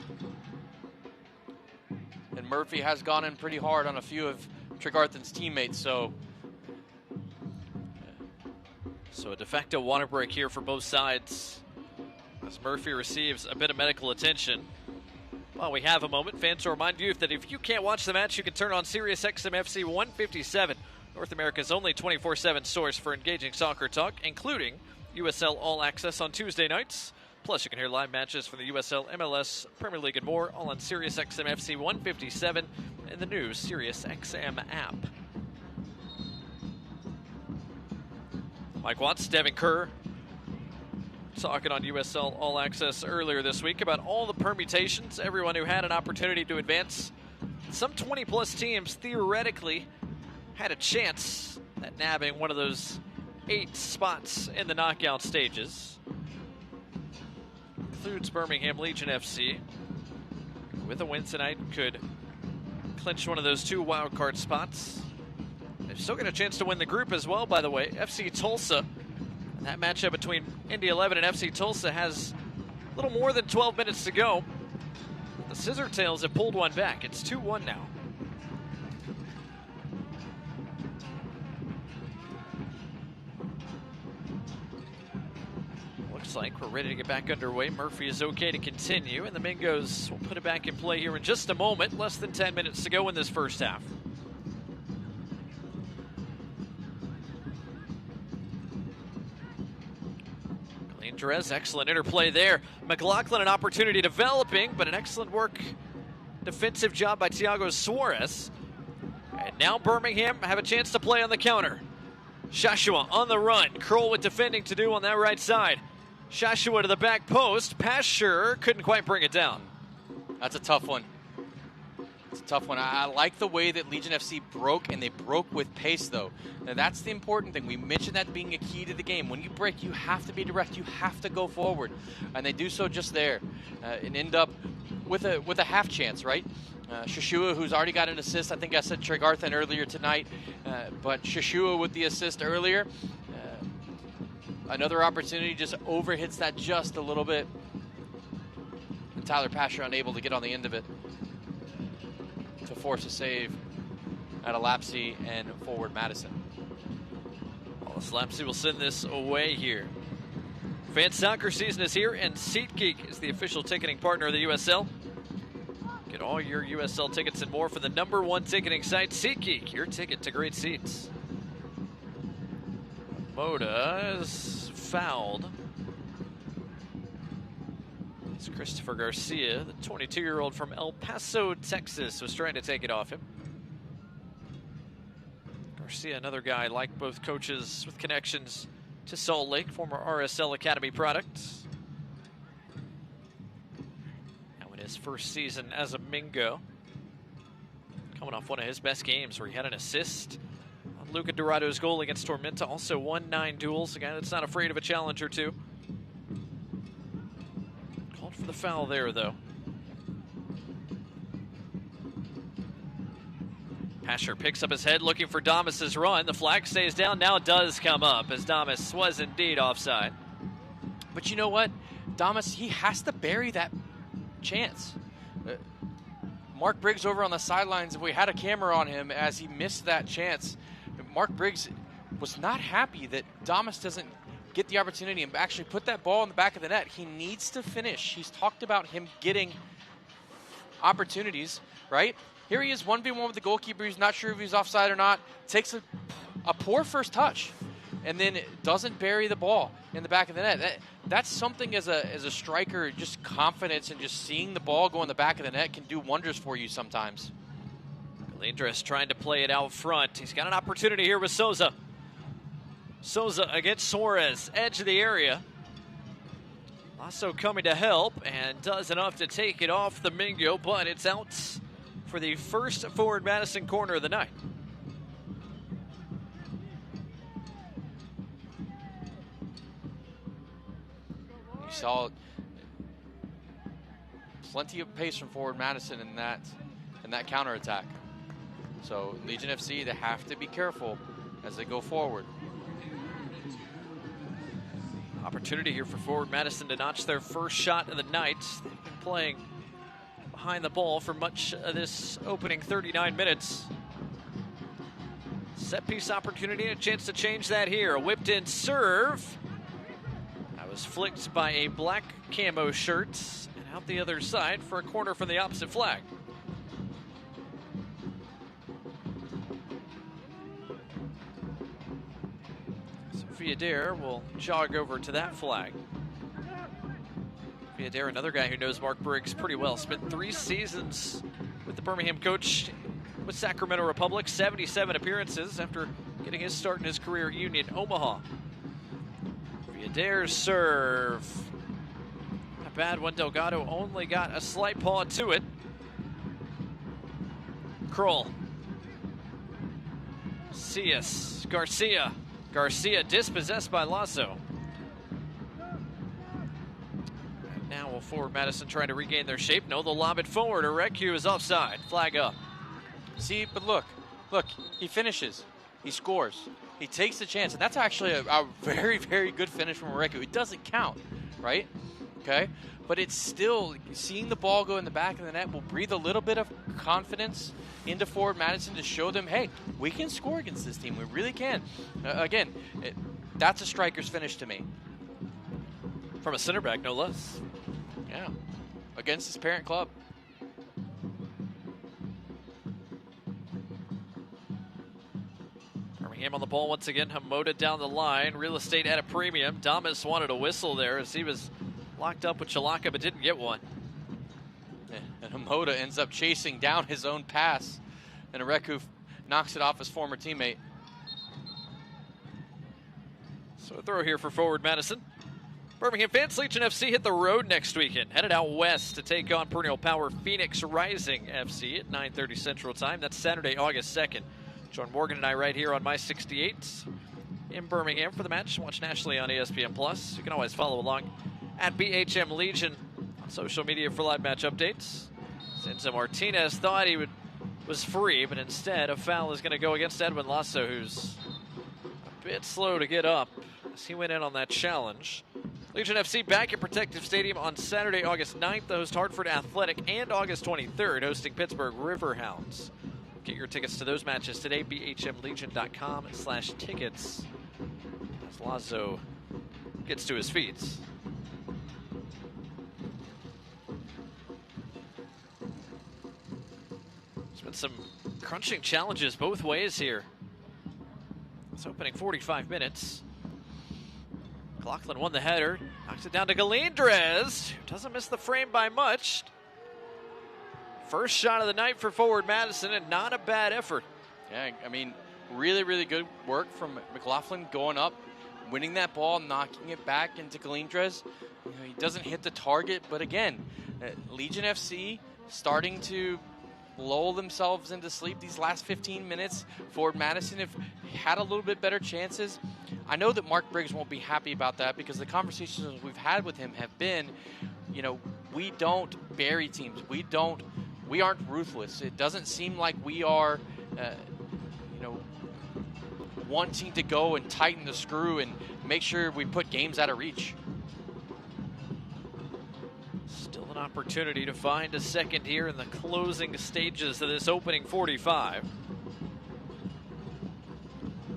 and Murphy has gone in pretty hard on a few of Trey Garthen's teammates, so a de facto water break here for both sides as Murphy receives a bit of medical attention. While we have a moment, fans, to remind you that if you can't watch the match, you can turn on Sirius XM FC 157, North America's only 24/7 source for engaging soccer talk, including USL All Access on Tuesday nights. Plus, you can hear live matches from the USL, MLS, Premier League, and more, all on Sirius XM FC 157 and the new Sirius XM app. Mike Watts, Devin Kerr, talking on USL All Access earlier this week about all the permutations, everyone who had an opportunity to advance. Some 20-plus teams theoretically had a chance at nabbing one of those 8 spots in the knockout stages. Includes Birmingham Legion FC. With a win tonight, could clinch one of those 2 wildcard spots. They've still got a chance to win the group as well, by the way. FC Tulsa, that matchup between Indy 11 and FC Tulsa has a little more than 12 minutes to go. The Scissor Tails have pulled one back. It's 2-1 now. Looks like we're ready to get back underway. Murphy is okay to continue, and the Mingos will put it back in play here in just a moment. Less than 10 minutes to go in this first half. Drez, excellent interplay there. McLaughlin, an opportunity developing, but an excellent work, defensive job by Thiago Suarez. And now Birmingham have a chance to play on the counter. Shashua on the run. Kroll with defending to do on that right side. Shashua to the back post. Pasher couldn't quite bring it down. That's a tough one. It's a tough one. I like the way that Legion FC broke, and they broke with pace, though. Now, that's the important thing. We mentioned that being a key to the game. When you break, you have to be direct. You have to go forward. And they do so just there and end up with a half chance, right? Shashua, who's already got an assist. I think I said Trey Garthen earlier tonight, but Shashua with the assist earlier. Another opportunity, just overhits that just a little bit. And Tyler Pasher unable to get on the end of it to force a save at Lapsey and forward Madison. Wallace Lapsey will send this away here. Fan soccer season is here, and SeatGeek is the official ticketing partner of the USL. Get all your USL tickets and more from the #1 ticketing site, SeatGeek, your ticket to great seats. Moda is fouled. It's Christopher Garcia, the 22-year-old from El Paso, Texas, was trying to take it off him. Garcia, another guy like both coaches with connections to Salt Lake, former RSL Academy product. Now in his first season as a Mingo, coming off one of his best games where he had an assist on Luca Dorado's goal against Tormenta. Also won 9 duels, a guy that's not afraid of a challenge or two. Called for the foul there, though. Pasher picks up his head looking for Damas's run. The flag stays down, now does come up as Damas was indeed offside. But you know what? Damas, he has to bury that chance. Mark Briggs over on the sidelines, if we had a camera on him as he missed that chance, Mark Briggs was not happy that Damas doesn't get the opportunity and actually put that ball in the back of the net. He needs to finish. He's talked about him getting opportunities, right? Here he is 1v1 with the goalkeeper. He's not sure if he's offside or not. Takes a poor first touch and then doesn't bury the ball in the back of the net. That's something as a striker, just confidence and just seeing the ball go in the back of the net can do wonders for you sometimes. Galindres trying to play it out front. He's got an opportunity here with Souza. Souza against Suarez, edge of the area. Lasso coming to help and does enough to take it off the Mingo, but it's out for the first Forward Madison corner of the night. You saw plenty of pace from Forward Madison in that counterattack. So Legion FC, they have to be careful as they go forward. Opportunity here for Forward Madison to notch their first shot of the night. They've been playing behind the ball for much of this opening 39 minutes. Set piece opportunity and a chance to change that here. A whipped in serve. That was flicked by a black camo shirt and out the other side for a corner from the opposite flag. Adair will jog over to that flag. Adair, another guy who knows Mark Briggs pretty well, spent 3 seasons with the Birmingham coach with Sacramento Republic, 77 appearances after getting his start in his career at Union Omaha. Adair's serve. Not a bad one. Delgado only got a slight paw to it. Kroll. Garcia. Garcia dispossessed by Lasso. And now will Forward Madison trying to regain their shape. No, they'll lob it forward. Oreku is offside. Flag up. See, but look, he finishes. He scores. He takes the chance. And that's actually a very, very good finish from Oreku. It doesn't count, right? Okay? But it's still, seeing the ball go in the back of the net will breathe a little bit of confidence into Forward Madison to show them, hey, we can score against this team. We really can. Again, that's a striker's finish to me. From a center back, no less. Yeah, against his parent club. Birmingham on the ball once again. Hamoda down the line. Real estate at a premium. Damas wanted a whistle there as he was locked up with Chalaka but didn't get one. Yeah, and Hamoda ends up chasing down his own pass, and Oreku knocks it off his former teammate. So a throw here for Forward Madison. Birmingham fans, Legion FC hit the road next weekend. Headed out west to take on perennial power Phoenix Rising FC at 9:30 Central Time. That's Saturday, August 2nd. Join Morgan and I right here on My 68 in Birmingham for the match. Watch nationally on ESPN+. You can always follow along at BHM Legion on social media for live match updates. Senzo Martinez thought he was free, but instead a foul is going to go against Edwin Lasso, who's a bit slow to get up as he went in on that challenge. Legion FC back at Protective Stadium on Saturday, August 9th. They host Hartford Athletic, and August 23rd hosting Pittsburgh Riverhounds. Get your tickets to those matches today, bhmlegion.com/tickets. As Lasso gets to his feet. There's been some crunching challenges both ways here. It's opening 45 minutes. McLaughlin won the header, knocks it down to Galindres, who doesn't miss the frame by much. First shot of the night for Forward Madison, and not a bad effort. Yeah, I mean, really, really good work from McLaughlin going up, winning that ball, knocking it back into Galindres. You know, he doesn't hit the target, but again, Legion FC starting to lull themselves into sleep these last 15 minutes. Forward Madison have had a little bit better chances. I know that Mark Briggs won't be happy about that because the conversations we've had with him have been, you know, we don't bury teams. We aren't ruthless. It doesn't seem like we are, you know, wanting to go and tighten the screw and make sure we put games out of reach. An opportunity to find a second here in the closing stages of this opening 45.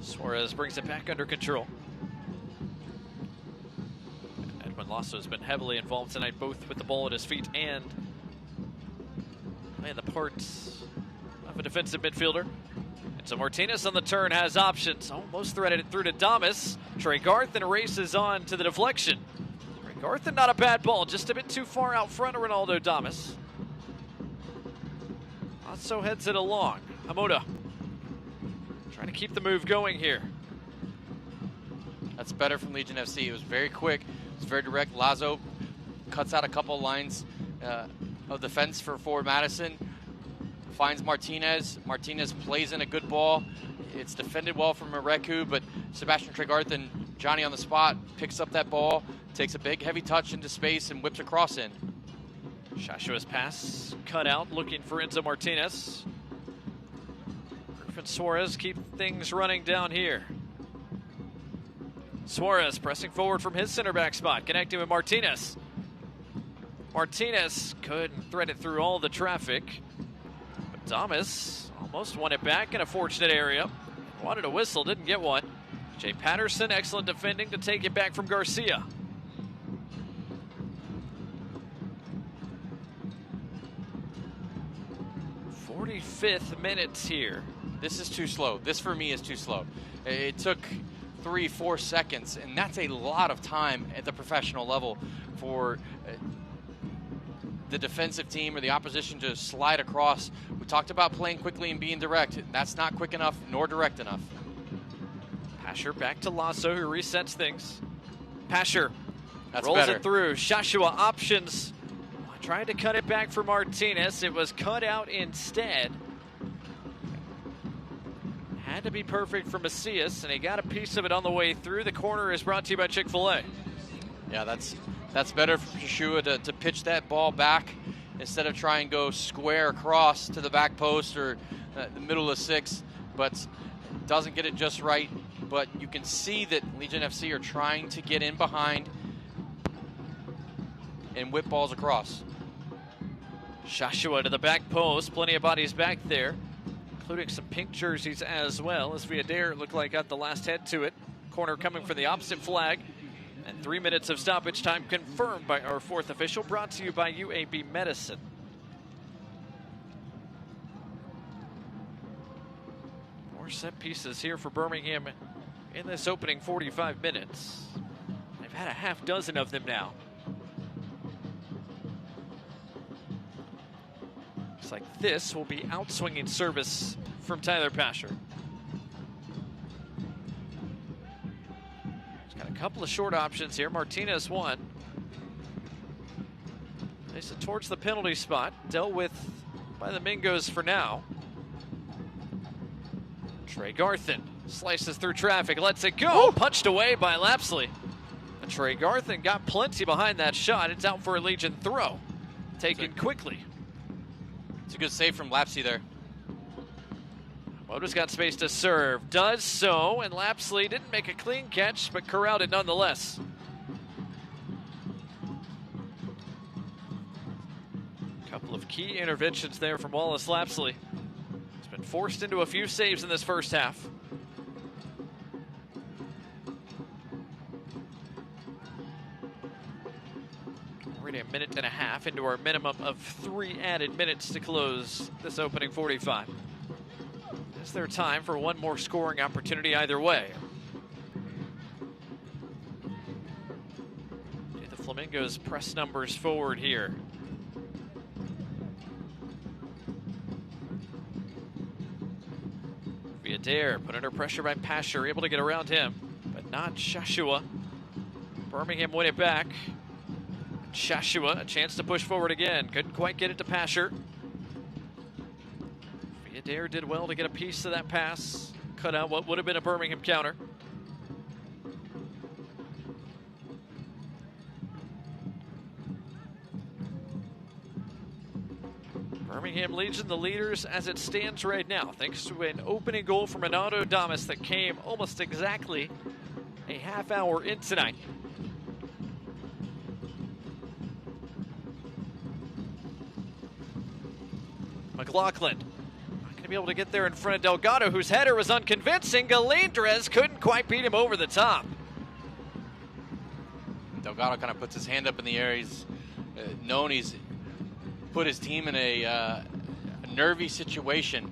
Suarez brings it back under control. Edwin Lasso has been heavily involved tonight, both with the ball at his feet and playing the parts of a defensive midfielder. And so Martinez on the turn has options. Almost threaded it through to Damas. Trey Garthen races on to the deflection. Trey Garthen, not a bad ball, just a bit too far out front of Ronaldo Damas. Lasso heads it along. Hamoda trying to keep the move going here. That's better from Legion FC. It was very quick. It was very direct. Lazo cuts out a couple lines of defense for forward Madison. Finds Martinez. Martinez plays in a good ball. It's defended well from Mareku, but Sebastian Tregarthen, Johnny on the spot, picks up that ball, takes a big heavy touch into space and whips a cross in. Shashua's pass cut out, looking for Enzo Martinez. Griffin Suarez keep things running down here. Suarez pressing forward from his center back spot, connecting with Martinez. Martinez couldn't thread it through all the traffic. But Damas almost won it back in a fortunate area. Wanted a whistle, didn't get one. Jay Patterson, excellent defending to take it back from Garcia. .45 minutes here. This is too slow. This for me is too slow. It took 3-4 seconds, and that's a lot of time at the professional level for the defensive team or the opposition to slide across. We talked about playing quickly and being direct. That's not quick enough nor direct enough. Pasher back to Lasso, who resets things. Pasher rolls better. it through. Shashua options. Trying to cut it back for Martinez. It was cut out instead. Had to be perfect for Macias, and he got a piece of it on the way through. The corner is brought to you by Chick-fil-A. Yeah, that's better for Shashua to pitch that ball back instead of try and go square across to the back post or the middle of six, but doesn't get it just right. But you can see that Legion FC are trying to get in behind and whip balls across. Shashua to the back post, plenty of bodies back there, including some pink jerseys as well, as Villader looked like got the last head to it. Corner coming from the opposite flag, and 3 minutes of stoppage time confirmed by our fourth official, brought to you by UAB Medicine. More set pieces here for Birmingham in this opening 45 minutes. They've had a half dozen of them now. Looks like this will be outswinging service from Tyler Pasher. He's got a couple of short options here. Martinez one. Plays it towards the penalty spot. Dealt with by the Mingos for now. Trey Garthen slices through traffic, lets it go. Ooh. Punched away by Lapsley. And Trey Garthen got plenty behind that shot. It's out for a Legion throw. Taken quickly. It's a good save from Lapsley there. Moda's got space to serve. Does so, and Lapsley didn't make a clean catch, but corralled it nonetheless. A couple of key interventions there from Wallace Lapsley. He's been forced into a few saves in this first half. Already a minute and a half into our minimum of 3 added minutes to close this opening 45. Is there time for one more scoring opportunity either way? The Flamingos press numbers forward here. Villader put under pressure by Pasher, able to get around him, but not Shashua. Birmingham win it back. Shashua, a chance to push forward again. Couldn't quite get it to Pasher. Villader did well to get a piece of that pass. Cut out what would have been a Birmingham counter. Birmingham Legion, the leaders as it stands right now, thanks to an opening goal from Ronaldo Damas that came almost exactly a half hour in tonight. McLaughlin not going to be able to get there in front of Delgado, whose header was unconvincing. Galindres couldn't quite beat him over the top. Delgado kind of puts his hand up in the air. He's known he's put his team in a nervy situation.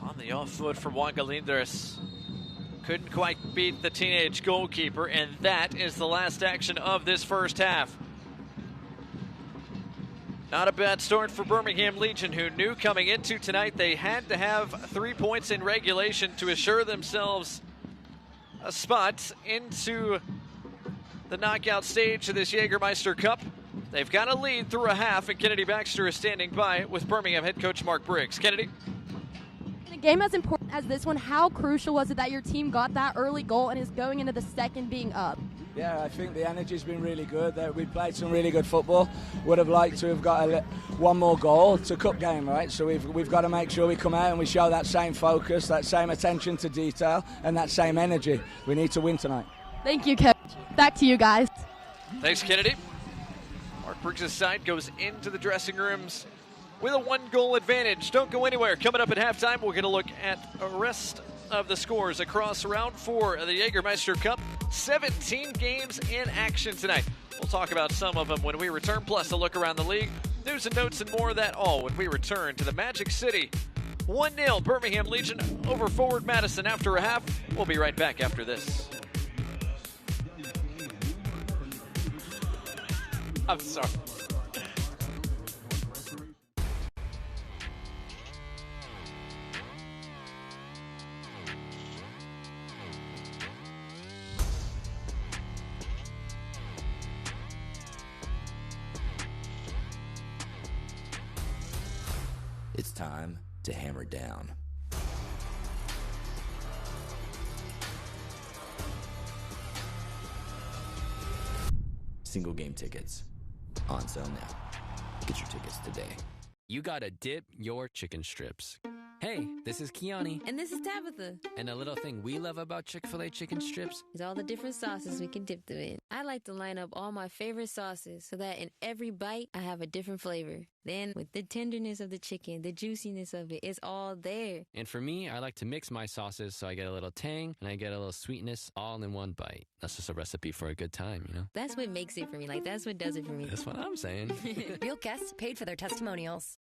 On the off foot from Juan Galindres. Couldn't quite beat the teenage goalkeeper, and that is the last action of this first half. Not a bad start for Birmingham Legion, who knew coming into tonight they had to have 3 points in regulation to assure themselves a spot into the knockout stage of this Jägermeister Cup. They've got a lead through a half, and Kennedy Baxter is standing by with Birmingham head coach Mark Briggs. Kennedy? In a game as important as this one, how crucial was it that your team got that early goal and is going into the second being up? Yeah, I think the energy's been really good. We played some really good football. Would have liked to have got one more goal. It's a cup game, right? So we've got to make sure we come out and we show that same focus, that same attention to detail, and that same energy. We need to win tonight. Thank you, Coach. Back to you guys. Thanks, Kennedy. Mark Briggs' side goes into the dressing rooms with a 1-goal advantage. Don't go anywhere. Coming up at halftime, we're going to look at the rest of the scores across round 4 of the Jägermeister Cup. 17 games in action tonight. We'll talk about some of them when we return, plus a look around the league, news and notes, and more of that all when we return to the Magic City. 1-0 Birmingham Legion over Forward Madison after a half. We'll be right back after this. I'm sorry. It's time to hammer down. Single game tickets on sale now. Get your tickets today. You gotta dip your chicken strips. Hey, this is Kiani. And this is Tabitha. And a little thing we love about Chick-fil-A chicken strips is all the different sauces we can dip them in. I like to line up all my favorite sauces so that in every bite, I have a different flavor. Then, with the tenderness of the chicken, the juiciness of it, it's all there. And for me, I like to mix my sauces so I get a little tang and I get a little sweetness all in one bite. That's just a recipe for a good time, you know? That's what makes it for me. Like, that's what does it for me. That's what I'm saying. Real guests paid for their testimonials.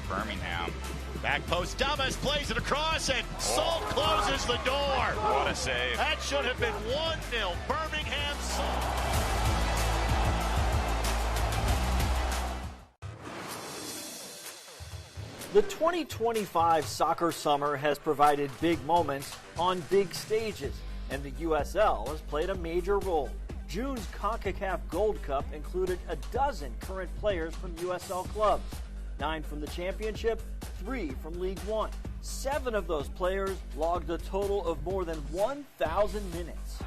Birmingham. Back post, Damas plays it across, and Salt closes the door. What a save. That should have been 1-0. Birmingham Salt. The 2025 soccer summer has provided big moments on big stages, and the USL has played a major role. June's CONCACAF Gold Cup included a dozen current players from USL clubs. 9 from the championship, 3 from League One. 7 of those players logged a total of more than 1,000 minutes.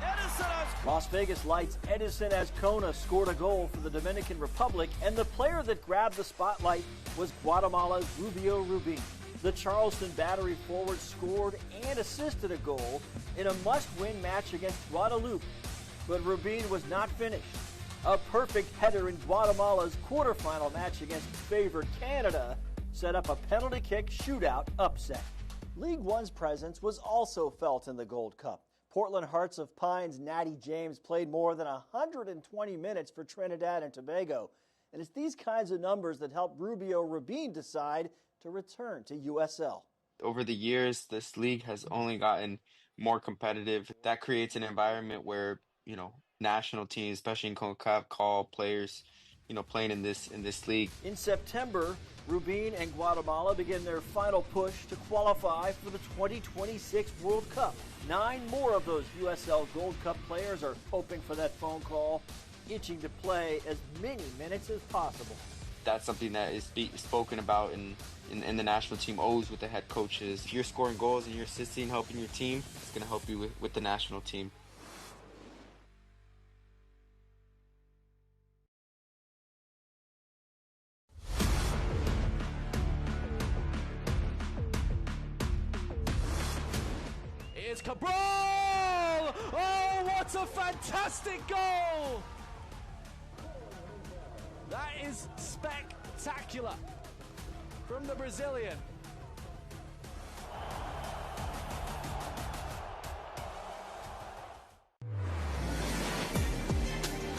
Las Vegas Lights' Edison Azcona scored a goal for the Dominican Republic, and the player that grabbed the spotlight was Guatemala's Rubio Rubin. The Charleston Battery forward scored and assisted a goal in a must-win match against Guadalupe, but Rubin was not finished. A perfect header in Guatemala's quarterfinal match against favored Canada set up a penalty kick shootout upset. League One's presence was also felt in the Gold Cup. Portland Hearts of Pine's Natty James played more than 120 minutes for Trinidad and Tobago. And it's these kinds of numbers that helped Rubio Rabin decide to return to USL. Over the years, this league has only gotten more competitive. That creates an environment where, national teams, especially in CONCACAF, call players, playing in this league. In September, Rubin and Guatemala begin their final push to qualify for the 2026 World Cup. 9 more of those USL Gold Cup players are hoping for that phone call, itching to play as many minutes as possible. That's something that is spoken about in the national team always with the head coaches. If you're scoring goals and you're assisting, helping your team, it's going to help you with the national team. It's Cabral! Oh, what a fantastic goal! That is spectacular from the Brazilian.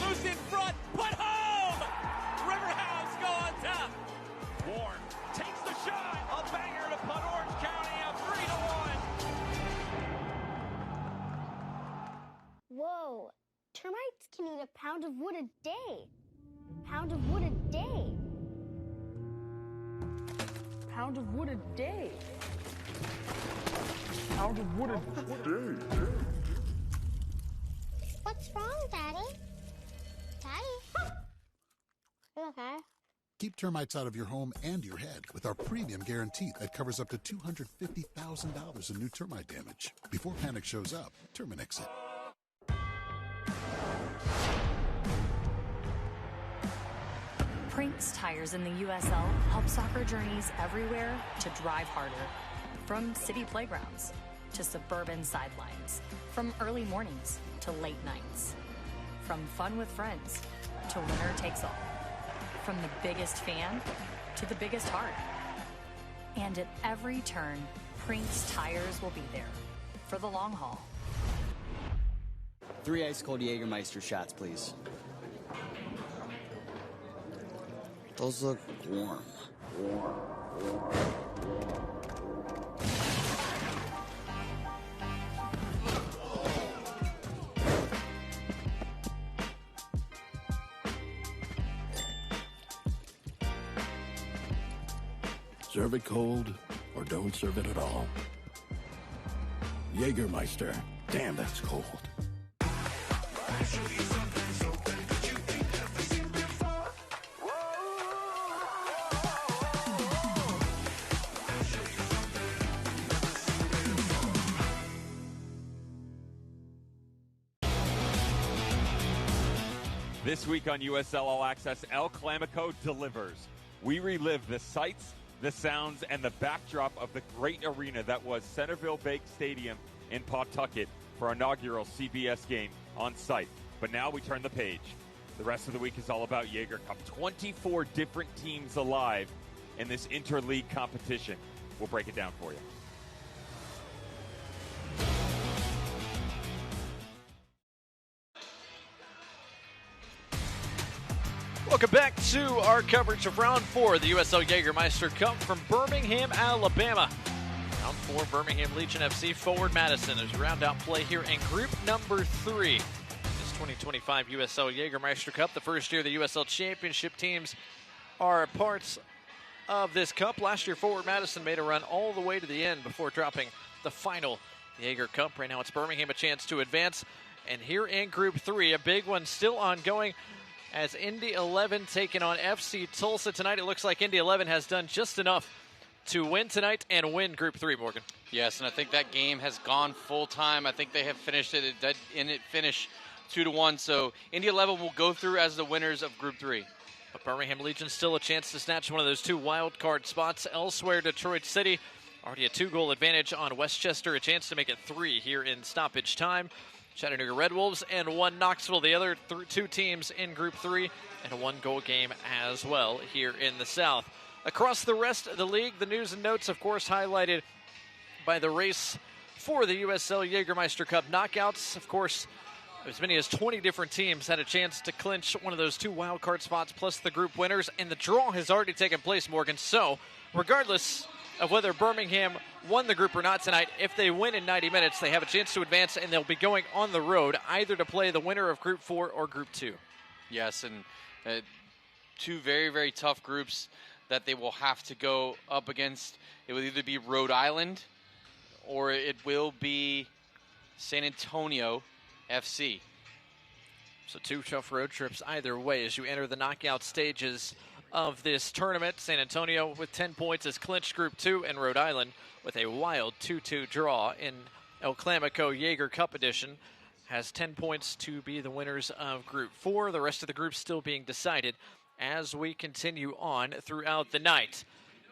Loose in front, put home! Riverhounds go on top. Warren takes the shot. A banger to put Orange County up 3-1. Whoa, termites can eat a pound of wood a day. Pound of wood a day. Pound of wood a day. Pound of wood a day. What's wrong, Daddy? Daddy? You okay? Keep termites out of your home and your head with our premium guarantee that covers up to $250,000 in new termite damage. Before panic shows up, Terminix it. Prinks Tires in the USL help soccer journeys everywhere to drive harder. From city playgrounds to suburban sidelines. From early mornings to late nights. From fun with friends to winner takes all. From the biggest fan to the biggest heart. And at every turn, Prinks Tires will be there for the long haul. 3 ice-cold Jägermeister shots, please. Those look warm. Serve it cold or don't serve it at all. Jägermeister. Damn, that's cold. This week on USL All Access, El Clamico delivers. We relive the sights, the sounds, and the backdrop of the great arena that was Centerville Bank Stadium in Pawtucket for our inaugural CBS game on site. But now we turn the page. The rest of the week is all about Jaeger Cup. 24 different teams alive in this interleague competition. We'll break it down for you. Welcome back to our coverage of Round 4 of the USL Jägermeister Cup from Birmingham, Alabama. Round 4, Birmingham Legion FC forward Madison as we round out play here in Group number 3. This 2025 USL Jägermeister Cup, the first year the USL Championship teams are parts of this cup. Last year, forward Madison made a run all the way to the end before dropping the final Jaeger Cup. Right now it's Birmingham a chance to advance. And here in Group 3, a big one still ongoing, as Indy 11 taking on FC Tulsa tonight. It looks like Indy 11 has done just enough to win tonight and win Group 3, Morgan. Yes, and I think that game has gone full time. I think they have finished it in it finish 2-1. So Indy 11 will go through as the winners of Group 3. But Birmingham Legion still a chance to snatch one of those 2 wild card spots. Elsewhere, Detroit City already a 2-goal advantage on Westchester, a chance to make it 3 here in stoppage time. Chattanooga Red Wolves and 1 Knoxville, the other 2 teams in Group 3, and a 1-goal game as well here in the South. Across the rest of the league, the news and notes, of course, highlighted by the race for the USL Jägermeister Cup knockouts. Of course, As many as 20 different teams had a chance to clinch one of those 2 wild card spots plus the group winners, and the draw has already taken place, Morgan. So, regardless of whether Birmingham won the group or not tonight, if they win in 90 minutes, they have a chance to advance, and they'll be going on the road either to play the winner of Group 4 or Group 2. Yes, and 2 very, very tough groups that they will have to go up against. It will either be Rhode Island or it will be San Antonio FC. So 2 tough road trips either way as you enter the knockout stages of this tournament. San Antonio with 10 points has clinched Group 2, and Rhode Island with a wild 2-2 draw in El Clamico Jaeger Cup Edition has 10 points to be the winners of Group 4. The rest of the groups still being decided as we continue on throughout the night.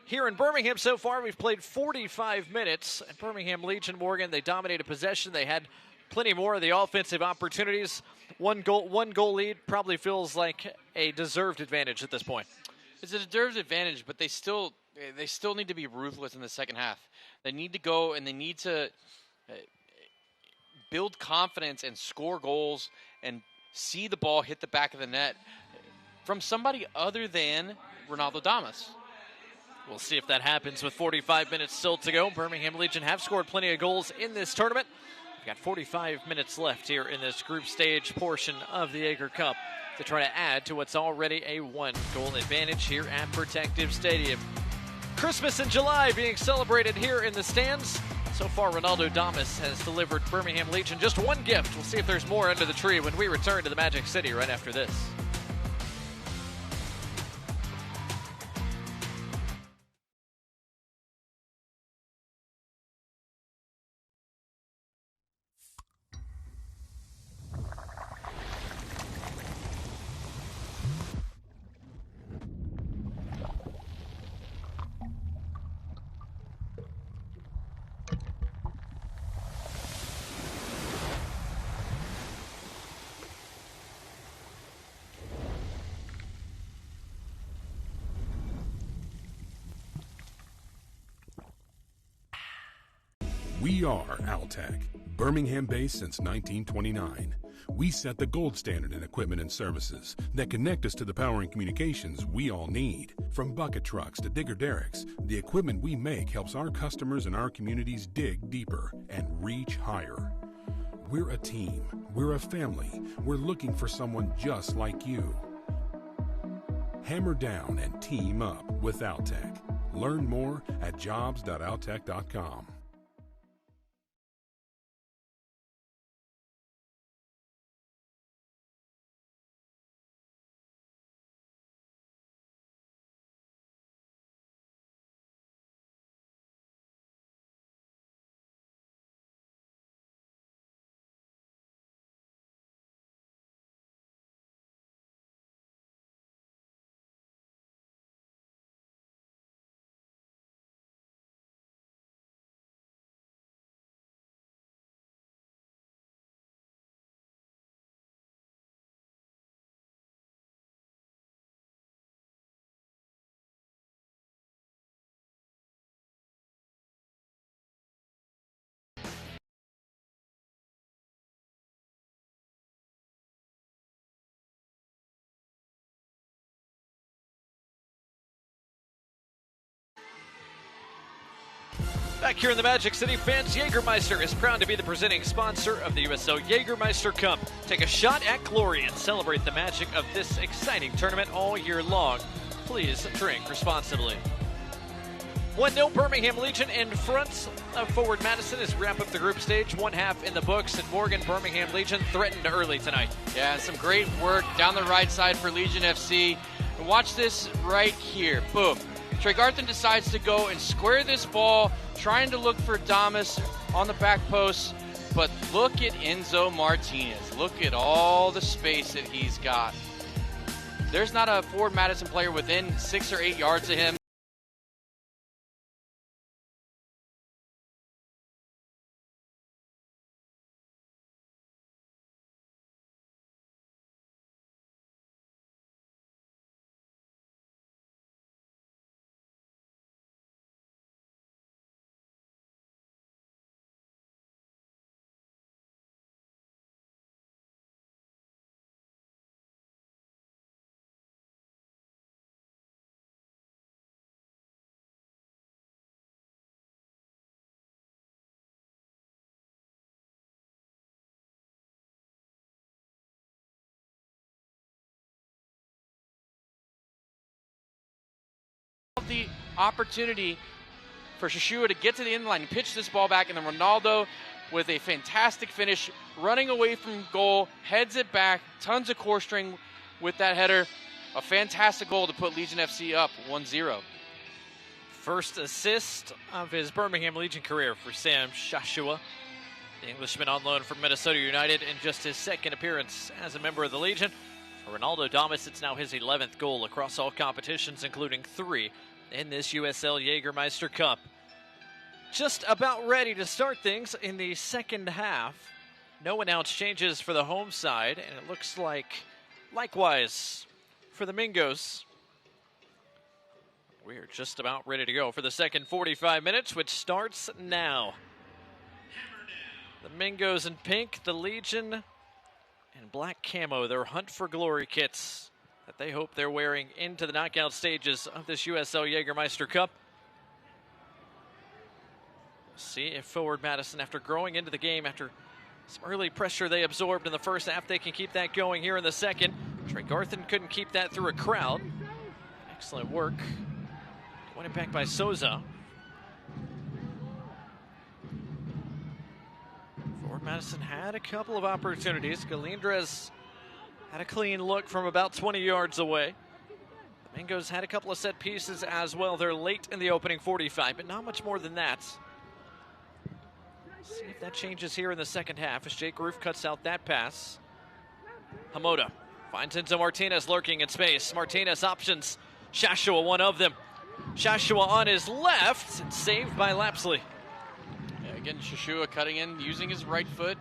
Here in Birmingham so far, we've played 45 minutes. At Birmingham Legion, Morgan, they dominated possession. They had plenty more of the offensive opportunities. One goal lead probably feels like a deserved advantage at this point. It's a deserved advantage, but they still need to be ruthless in the second half. They need to go and they need to build confidence and score goals and see the ball hit the back of the net from somebody other than Ronaldo Damas. We'll see if that happens with 45 minutes still to go. Birmingham Legion have scored plenty of goals in this tournament. We've got 45 minutes left here in this group stage portion of the Jaeger Cup to try to add to what's already a 1-goal advantage here at Protective Stadium. Christmas in July being celebrated here in the stands. So far, Ronaldo Damas has delivered Birmingham Legion just 1 gift. We'll see if there's more under the tree when we return to the Magic City right after this. We are Altec, Birmingham-based since 1929. We set the gold standard in equipment and services that connect us to the power and communications we all need. From bucket trucks to digger derricks, the equipment we make helps our customers and our communities dig deeper and reach higher. We're a team. We're a family. We're looking for someone just like you. Hammer down and team up with Altec. Learn more at jobs.altec.com. Back here in the Magic City, fans, Jägermeister is proud to be the presenting sponsor of the USL Jägermeister Cup. Take a shot at glory and celebrate the magic of this exciting tournament all year long. Please drink responsibly. 1-0 Birmingham Legion in front of forward Madison as we wrap up the group stage. 1 half in the books, and Morgan, Birmingham Legion threatened early tonight. Yeah, some great work down the right side for Legion FC. And watch this right here. Boom. Tregarthen decides to go and square this ball, trying to look for Damas on the back post. But look at Enzo Martinez. Look at all the space that he's got. There's not a forward Madison player within 6 or 8 yards of him. opportunity for Shashua to get to the end line and pitch this ball back, and then Ronaldo with a fantastic finish, running away from goal, heads it back, tons of core string with that header. A fantastic goal to put Legion FC up 1-0. First assist of his Birmingham Legion career for Sam Shashua, the Englishman on loan from Minnesota United, in just his second appearance as a member of the Legion. For Ronaldo Damas, it's now his 11th goal across all competitions, including 3 in this USL Jägermeister Cup. Just about ready to start things in the second half. No announced changes for the home side, and it looks like likewise for the Mingos. We're just about ready to go for the second 45 minutes, which starts now. The Mingos in pink, the Legion in black camo, their Hunt for Glory kits that they hope they're wearing into the knockout stages of this USL Jägermeister Cup. See if Forward Madison, after growing into the game, after some early pressure they absorbed in the first half, they can keep that going here in the second. Trey Garthen couldn't keep that through a crowd. Excellent work. Won it back by Souza. Forward Madison had a couple of opportunities. Galindres had a clean look from about 20 yards away. The Mingos had a couple of set pieces as well. They're late in the opening 45, but not much more than that. See if that changes here in the second half as Jake Roof cuts out that pass. Hamoda finds Enzo Martinez lurking in space. Martinez options. Shashua, one of them. Shashua on his left, and saved by Lapsley. Yeah, again, Shashua cutting in, using his right foot.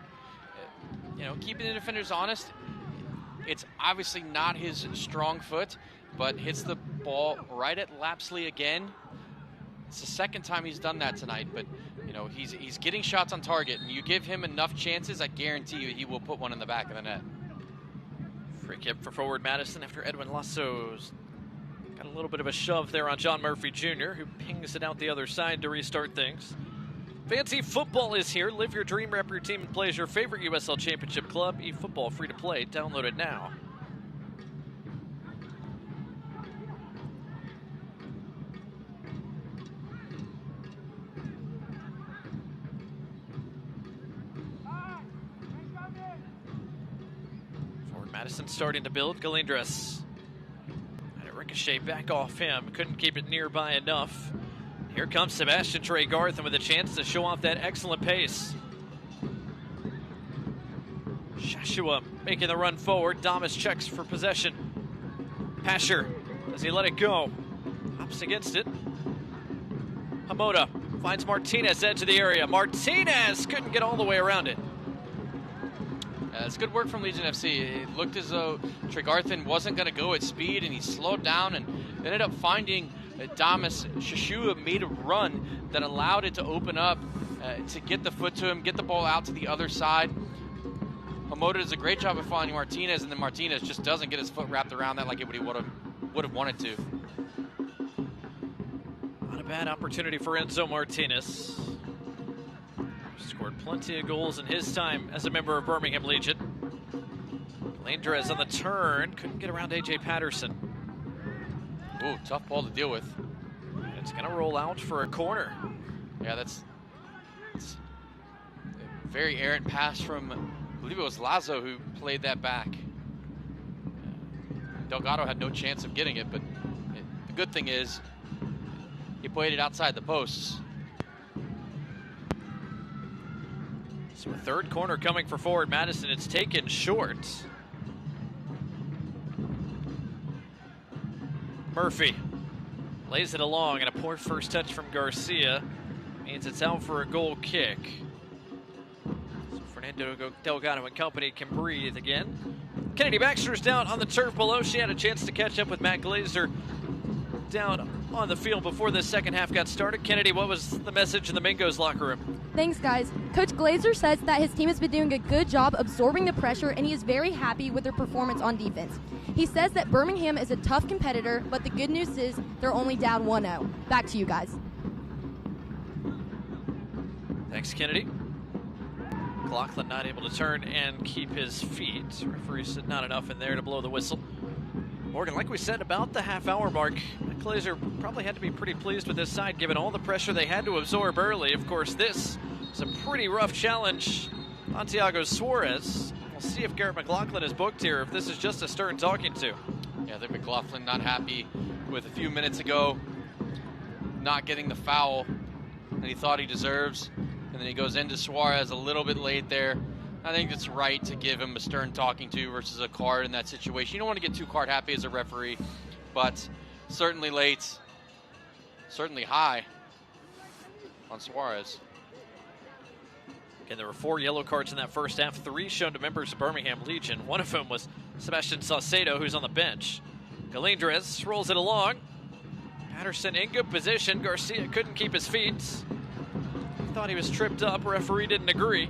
You know, keeping the defenders honest. It's obviously not his strong foot, but hits the ball right at Lapsley again. It's the second time he's done that tonight, but you know, he's getting shots on target, and you give him enough chances, I guarantee you he will put one in the back of the net. Free kick for Forward Madison after Edwin Lasso's got a little bit of a shove there on John Murphy Jr., who pings it out the other side to restart things. Fancy football is here. Live your dream, rep your team, and play as your favorite USL Championship club. eFootball, free to play. Download it now. Forward Madison starting to build. Galindres. Had a ricochet back off him. Couldn't keep it nearby enough. Here comes Sebastian Trey Garthen with a chance to show off that excellent pace. Shashua making the run forward. Damas checks for possession. Pasher, does he let it go? Hops against it. Hamoda finds Martinez, edge of the area. Martinez couldn't get all the way around it. It's good work from Legion FC. It looked as though Trey Garthen wasn't going to go at speed, and he slowed down and ended up finding Damas. Shashua made a run that allowed it to open up to get the foot to him, get the ball out to the other side. Hamoda does a great job of finding Martinez, and then Martinez just doesn't get his foot wrapped around that like he would have wanted to. Not a bad opportunity for Enzo Martinez. Scored plenty of goals in his time as a member of Birmingham Legion. Galindres on the turn, couldn't get around AJ Patterson. Ooh, tough ball to deal with. It's going to roll out for a corner. Yeah, that's a very errant pass from, I believe it was Lazo who played that back. Delgado had no chance of getting it, but the good thing is he played it outside the posts. So a third corner coming for Forward Madison. It's taken short. Murphy lays it along, and a poor first touch from Garcia means it's out for a goal kick. So Fernando Delgado and company can breathe again. Kennedy Baxter's down on the turf below. She had a chance to catch up with Matt Glazer down on the field before the second half got started. Kennedy, what was the message in the Mingos locker room? Thanks, guys. Coach Glazer says that his team has been doing a good job absorbing the pressure, and he is very happy with their performance on defense. He says that Birmingham is a tough competitor, but the good news is they're only down 1-0. Back to you guys. Thanks, Kennedy. McLaughlin not able to turn and keep his feet. Referee said not enough in there to blow the whistle. Morgan, like we said, about the half-hour mark, Glazer probably had to be pretty pleased with this side given all the pressure they had to absorb early. Of course, this is a pretty rough challenge on Thiago Suarez. We'll see if Garrett McLaughlin is booked here, if this is just a stern talking to. Yeah, I think McLaughlin not happy with a few minutes ago not getting the foul that he thought he deserves. And then he goes into Suarez a little bit late there. I think it's right to give him a stern talking to versus a card in that situation. You don't want to get too card happy as a referee, but certainly late, certainly high on Suarez. And there were 4 yellow cards in that first half, 3 shown to members of Birmingham Legion. One of them was Sebastian Saucedo, who's on the bench. Galindres rolls it along. Patterson in good position. Garcia couldn't keep his feet. He thought he was tripped up. Referee didn't agree.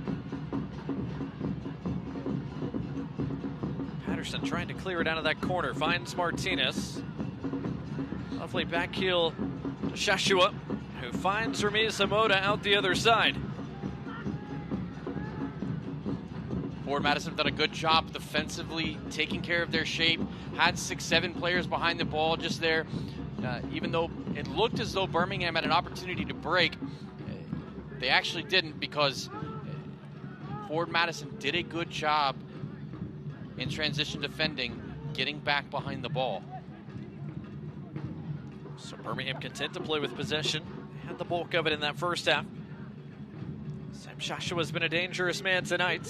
Patterson trying to clear it out of that corner. Finds Martinez. Lovely back heel to Shashua, who finds Ramiz Hamoda out the other side. Forward Madison done a good job defensively, taking care of their shape. Had 6-7 players behind the ball just there. Even though it looked as though Birmingham had an opportunity to break, they actually didn't, because Forward Madison did a good job in transition defending, getting back behind the ball. So Birmingham content to play with possession. Had the bulk of it in that first half. Sam Shashua's been a dangerous man tonight.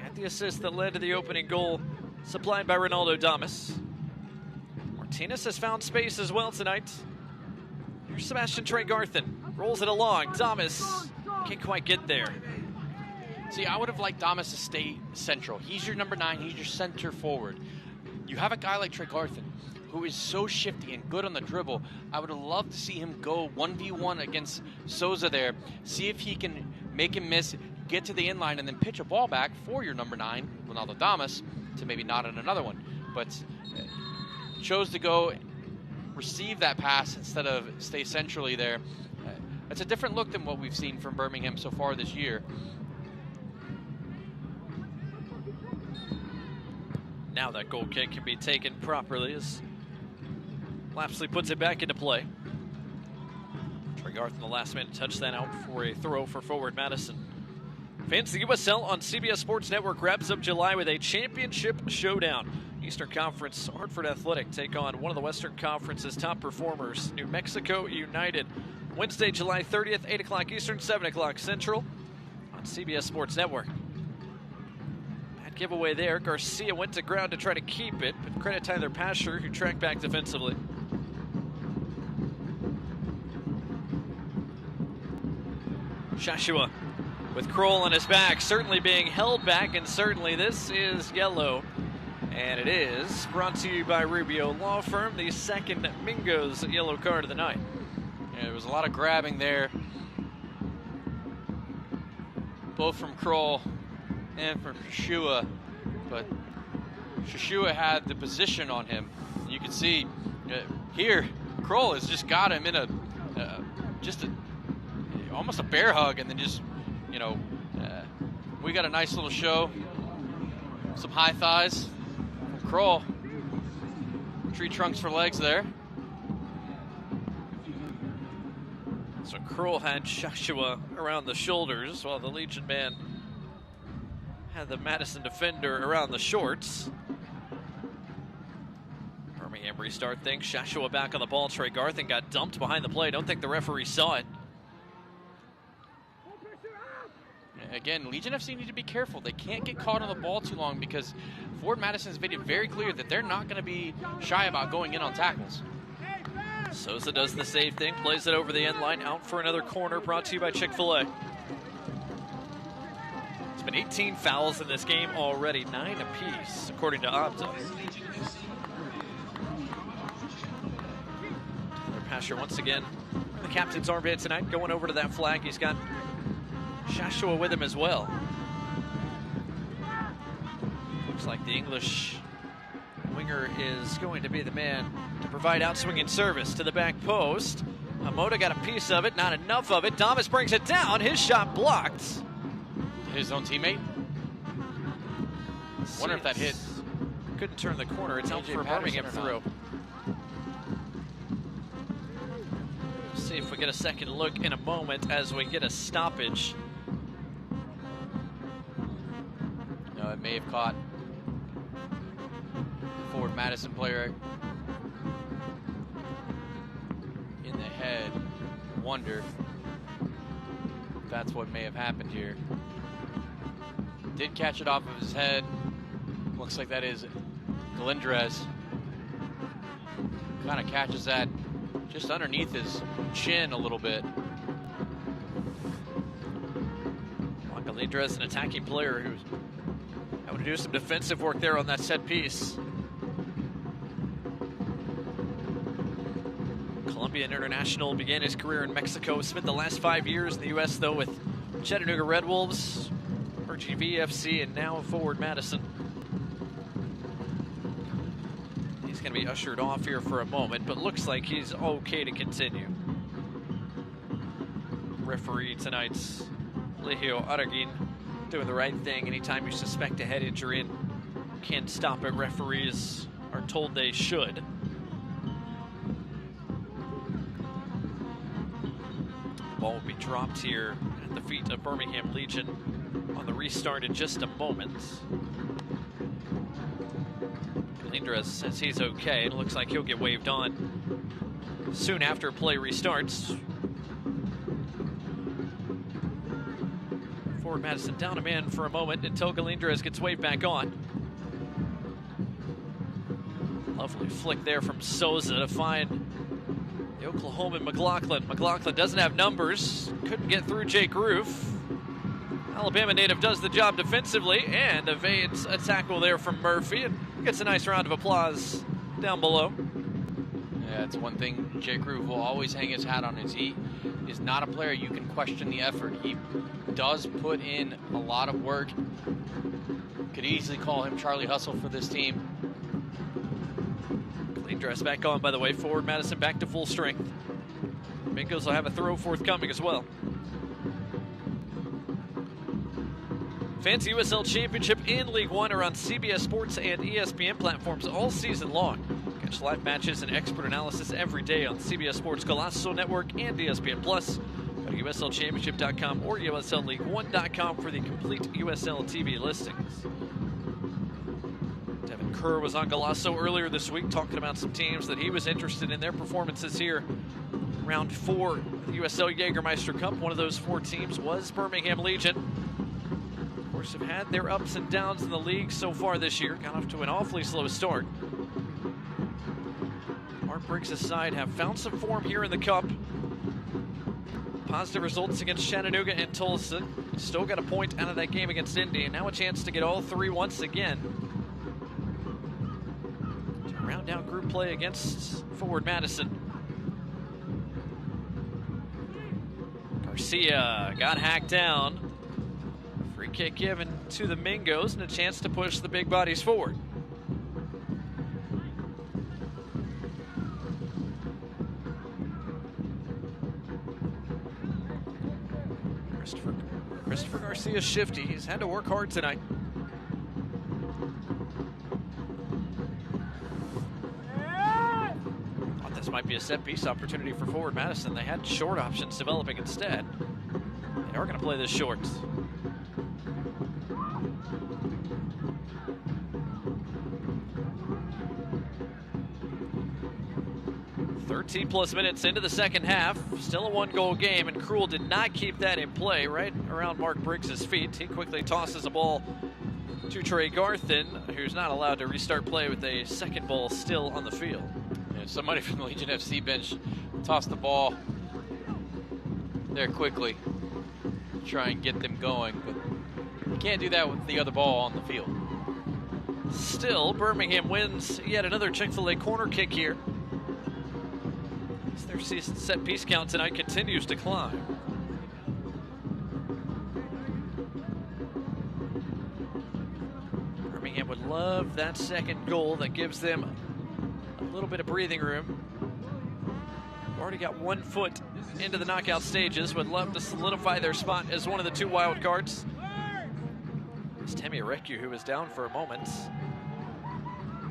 Had the assist that led to the opening goal, supplied by Ronaldo Damas. Martinez has found space as well tonight. Here's Sebastian Tregarthen. Rolls it along. Damas can't quite get there. See, I would have liked Damas to stay central. He's your number 9. He's your center forward. You have a guy like Tregarthen who is so shifty and good on the dribble. I would have loved to see him go 1v1 against Souza there. See if he can make him miss, get to the inline, and then pitch a ball back for your number 9, Ronaldo Damas, to maybe not in another one. But chose to go receive that pass instead of stay centrally there. It's a different look than what we've seen from Birmingham so far this year. Now that goal kick can be taken properly as Lapsley puts it back into play. Tregarthen, the last man to touch that out for a throw for Forward Madison. Fans, the USL on CBS Sports Network wraps up July with a championship showdown. Eastern Conference Hartford Athletic take on one of the Western Conference's top performers, New Mexico United. Wednesday, July 30th, 8 o'clock Eastern, 7 o'clock Central on CBS Sports Network. Bad giveaway there. Garcia went to ground to try to keep it, but credit Tyler Pasher, who tracked back defensively. Shashua with Kroll on his back, certainly being held back, and certainly this is yellow. And it is brought to you by Rubio Law Firm, the second Mingo's yellow card of the night. Yeah, there was a lot of grabbing there, both from Kroll and from Shashua, but Shashua had the position on him. You can see here, Kroll has just got him in almost a bear hug, and then just, we got a nice little show, some high thighs from Kroll. Tree trunks for legs there. So Kroll had Shashua around the shoulders, while the Legion man had the Madison defender around the shorts. Birmingham restart things. Shashua back on the ball. Tregarthen got dumped behind the play. Don't think the referee saw it. Again, Legion FC need to be careful. They can't get caught on the ball too long, because Forward Madison's made it very clear that they're not going to be shy about going in on tackles. Souza does the same thing, plays it over the end line, out for another corner, brought to you by Chick-fil-A. It's been 18 fouls in this game already, 9 apiece, according to Opta. Pasher once again, the captain's armband tonight, going over to that flag. He's got Shashua with him as well. Looks like the English winger is going to be the man to provide outswinging service to the back post. Hamoda got a piece of it, not enough of it. Damas brings it down, his shot blocked. His own teammate. Wonder if that hit. Couldn't turn the corner, it's out for a Birmingham throw. see if we get a second look in a moment as we get a stoppage. No, it may have caught forward Madison player in the head. Wonder if that's what may have happened here. Did catch it off of his head. Looks like that is Galindrez. Kind of catches that just underneath his chin a little bit. Galindrez, an attacking player who's having to do some defensive work there on that set piece. Colombian international, began his career in Mexico, spent the last 5 years in the U.S. though with Chattanooga Red Wolves, RGV FC, and now forward Madison. He's going to be ushered off here for a moment, but looks like he's okay to continue. Referee tonight's Legio Araguin doing the right thing. Anytime you suspect a head injury and can't stop it, referees are told they should. The ball will be dropped here at the feet of Birmingham Legion on the restart in just a moment. Galindrez says he's okay. It looks like he'll get waved on soon after play restarts. Forward Madison down a man for a moment until Galindrez gets waved back on. Lovely flick there from Souza to find the Oklahoman McLaughlin. McLaughlin doesn't have numbers, couldn't get through Jake Roof. Alabama native does the job defensively and evades a tackle there from Murphy and gets a nice round of applause down below. Yeah, it's one thing Jake Roof will always hang his hat on is he is not a player you can question the effort. He does put in a lot of work. Could easily call him Charlie Hustle for this team. Clean dress back on, by the way. Forward Madison back to full strength. Mingos will have a throw forthcoming as well. Fans, USL Championship and League One are on CBS Sports and ESPN platforms all season long. Catch live matches and expert analysis every day on CBS Sports Golazo Network and ESPN Plus. Go to USLChampionship.com or USLLeague1.com for the complete USL TV listings. Devin Kerr was on Golazo earlier this week talking about some teams that he was interested in their performances here. Round 4 of the USL Jägermeister Cup. One of those 4 teams was Birmingham Legion. Of course, have had their ups and downs in the league so far this year. Got off to an awfully slow start. Mark Briggs' side have found some form here in the Cup. Positive results against Chattanooga and Tulsa. Still got a point out of that game against Indy, and now a chance to get all 3 once again. To round out group play against forward Madison. Garcia got hacked down. Free kick given to the Mingos and a chance to push the big bodies forward. Christopher Garcia's shifty. He's had to work hard tonight. Thought this might be a set-piece opportunity for forward Madison. They had short options developing instead. They are going to play this short. 13+ minutes into the second half. Still a 1-goal game, and Krul did not keep that in play right around Mark Briggs' feet. He quickly tosses a ball to Trey Garthen, who's not allowed to restart play with a second ball still on the field. Yeah, somebody from the Legion FC bench tossed the ball there quickly to try and get them going, but you can't do that with the other ball on the field. Still, Birmingham wins yet another Chick-fil-A corner kick here. Their season set piece count tonight continues to climb. Birmingham would love that second goal that gives them a little bit of breathing room. Already got 1 foot into the knockout stages. Would love to solidify their spot as one of the 2 wild cards. It's Temi Areku, who was down for a moment.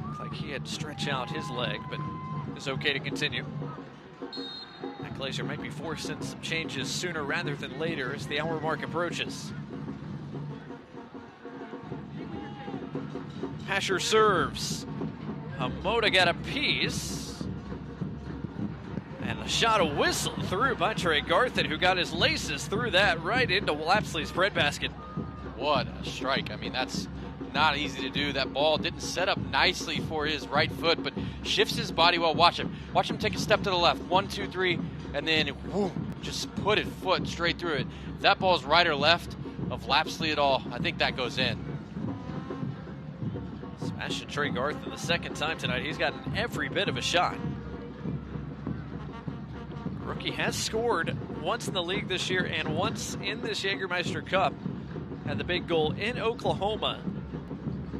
Looks like he had to stretch out his leg, but is okay to continue. Back Matt Glazer might be forcing some changes sooner rather than later as the hour mark approaches. Asher serves. Hamoda got a piece. And the shot a whistle through by Trey Garthen, who got his laces through that right into Lapsley's breadbasket. What a strike. I mean, that's not easy to do. That ball didn't set up nicely for his right foot, but shifts his body well. Watch him. Watch him take a step to the left. 1, 2, 3, and then whoo, just put his foot straight through it. If that ball's right or left of Lapsley at all, I think that goes in. Smashing Trey Garthen the second time tonight. He's gotten every bit of a shot. Rookie has scored once in the league this year and once in this Jägermeister Cup. Had the big goal in Oklahoma.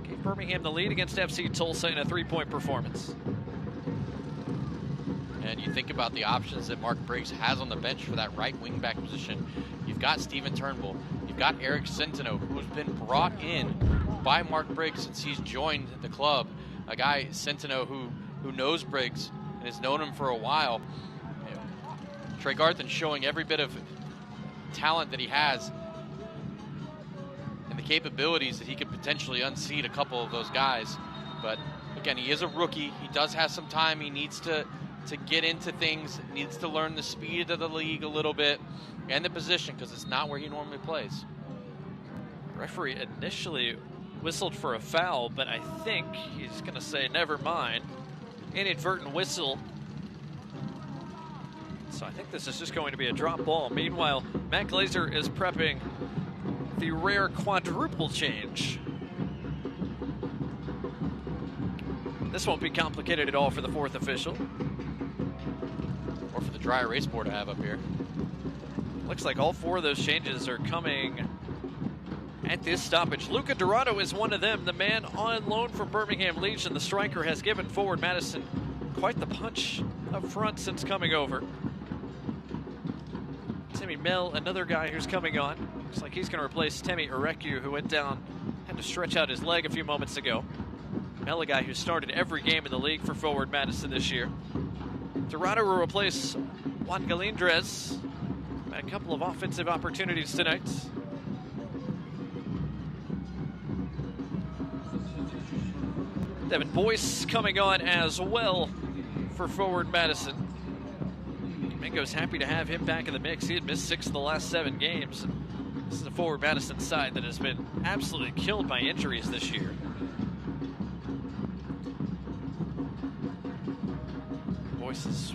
Gave Birmingham the lead against FC Tulsa in a 3-point performance. And you think about the options that Mark Briggs has on the bench for that right wing back position. You've got Steven Turnbull. You've got Eric Centeno, who's been brought in by Mark Briggs since he's joined the club. A guy, Centeno, who knows Briggs and has known him for a while. You know, Trey Garthen showing every bit of talent that he has and the capabilities that he could potentially unseat a couple of those guys. But again, he is a rookie. He does have some time. He needs to get into things, needs to learn the speed of the league a little bit and the position, because it's not where he normally plays. The referee initially whistled for a foul, but I think he's going to say never mind. Inadvertent whistle. So I think this is just going to be a drop ball. Meanwhile, Matt Glazer is prepping the rare quadruple change. This won't be complicated at all for the fourth official. Or for the dry erase board I have up here. Looks like all 4 of those changes are coming at this stoppage. Luca Dorado is one of them, the man on loan from Birmingham Legion. The striker has given forward Madison quite the punch up front since coming over. Timmy Mell, another guy who's coming on. Looks like he's going to replace Temi Areku, who went down, had to stretch out his leg a few moments ago. Mell, a guy who started every game in the league for forward Madison this year. Dorado will replace Juan Galindrez. Had a couple of offensive opportunities tonight. Devin Boyce coming on as well for forward Madison. Domingo's happy to have him back in the mix. He had missed 6 of the last 7 games. This is a forward Madison side that has been absolutely killed by injuries this year. Boyce is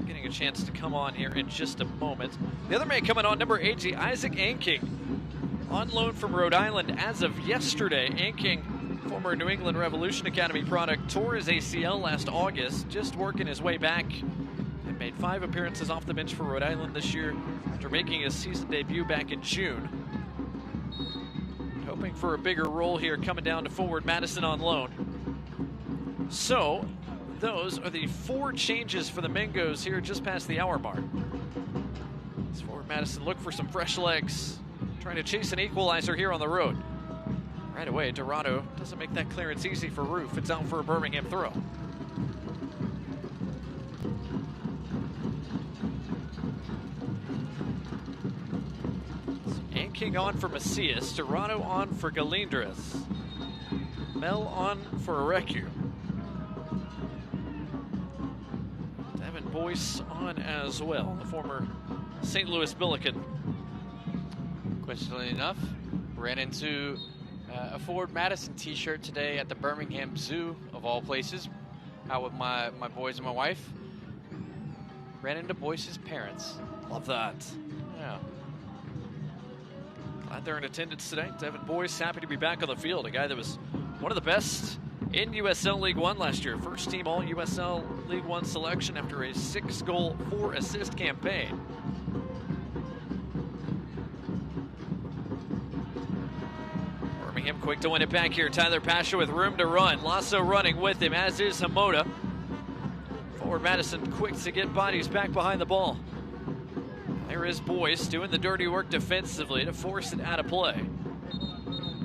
getting a chance to come on here in just a moment. The other man coming on, number 80, Isaac Anking, on loan from Rhode Island as of yesterday. Anking, former New England Revolution Academy product, tore his ACL last August, just working his way back, and made 5 appearances off the bench for Rhode Island this year after making his season debut back in June. Hoping for a bigger role here, coming down to forward Madison on loan. So, those are the 4 changes for the Mingos here just past the hour mark. As forward Madison look for some fresh legs, trying to chase an equalizer here on the road. Right away, Dorado doesn't make that clearance easy for Roof. It's out for a Birmingham throw. Anking on for Macias, Dorado on for Galindrez, Mell on for Areku. Devin Boyce on as well, the former St. Louis Billiken. Coincidentally enough, ran into a forward Madison t-shirt today at the Birmingham Zoo, of all places, out with my boys and my wife. Ran into Boyce's parents. Love that. Yeah. Glad they're in attendance today. Devin Boyce, happy to be back on the field. A guy that was one of the best in USL League One last year. First team all USL League One selection after a 6-goal, 4-assist campaign. Birmingham quick to win it back here. Tyler Pasha with room to run. Lasso running with him, as is Hamoda. Forward Madison quick to get bodies back behind the ball. There is Boyce doing the dirty work defensively to force it out of play.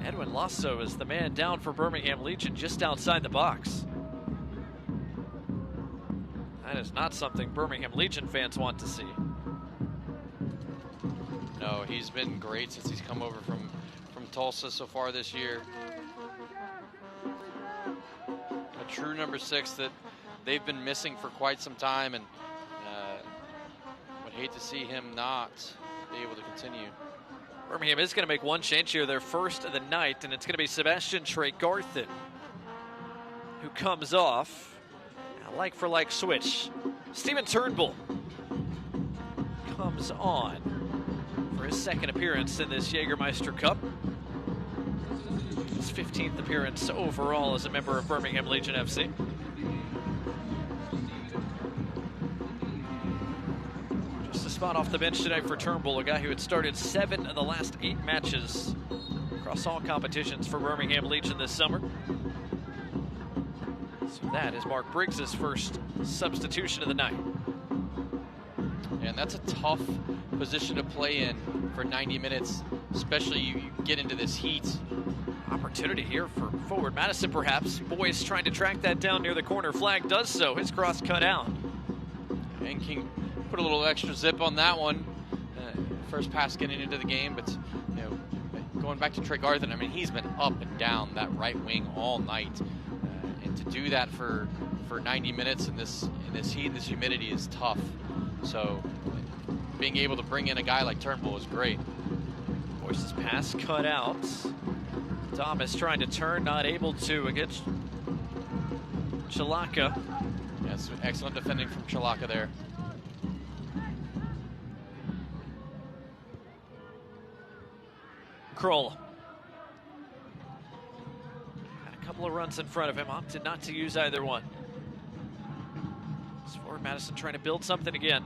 Edwin Lasso is the man down for Birmingham Legion just outside the box. That is not something Birmingham Legion fans want to see. No, he's been great since he's come over from Tulsa so far this year. A true number 6 that they've been missing for quite some time, and would hate to see him not be able to continue. Birmingham is going to make one change here, their first of the night, and it's going to be Sebastian Tregarthen, who comes off. A like-for-like switch. Steven Turnbull comes on for his second appearance in this Jägermeister Cup. His 15th appearance overall as a member of Birmingham Legion FC. Just a spot off the bench tonight for Turnbull, a guy who had started 7 of the last 8 matches across all competitions for Birmingham Legion this summer. So that is Mark Briggs' first substitution of the night. And that's a tough position to play in for 90 minutes, especially you get into this heat. Opportunity here for forward Madison, perhaps. Boyce trying to track that down near the corner flag, does so. His cross cut out. And King put a little extra zip on that one. First pass getting into the game, but you know, going back to Tregarthen, I mean, he's been up and down that right wing all night. And to do that for 90 minutes in this heat, this humidity is tough. So being able to bring in a guy like Turnbull is great. Boyce's pass cut out. Thomas trying to turn, not able to against Chalaka. Yes, excellent defending from Chalaka there. Kroll. Had a couple of runs in front of him, opted not to use either one. It's forward Madison trying to build something again.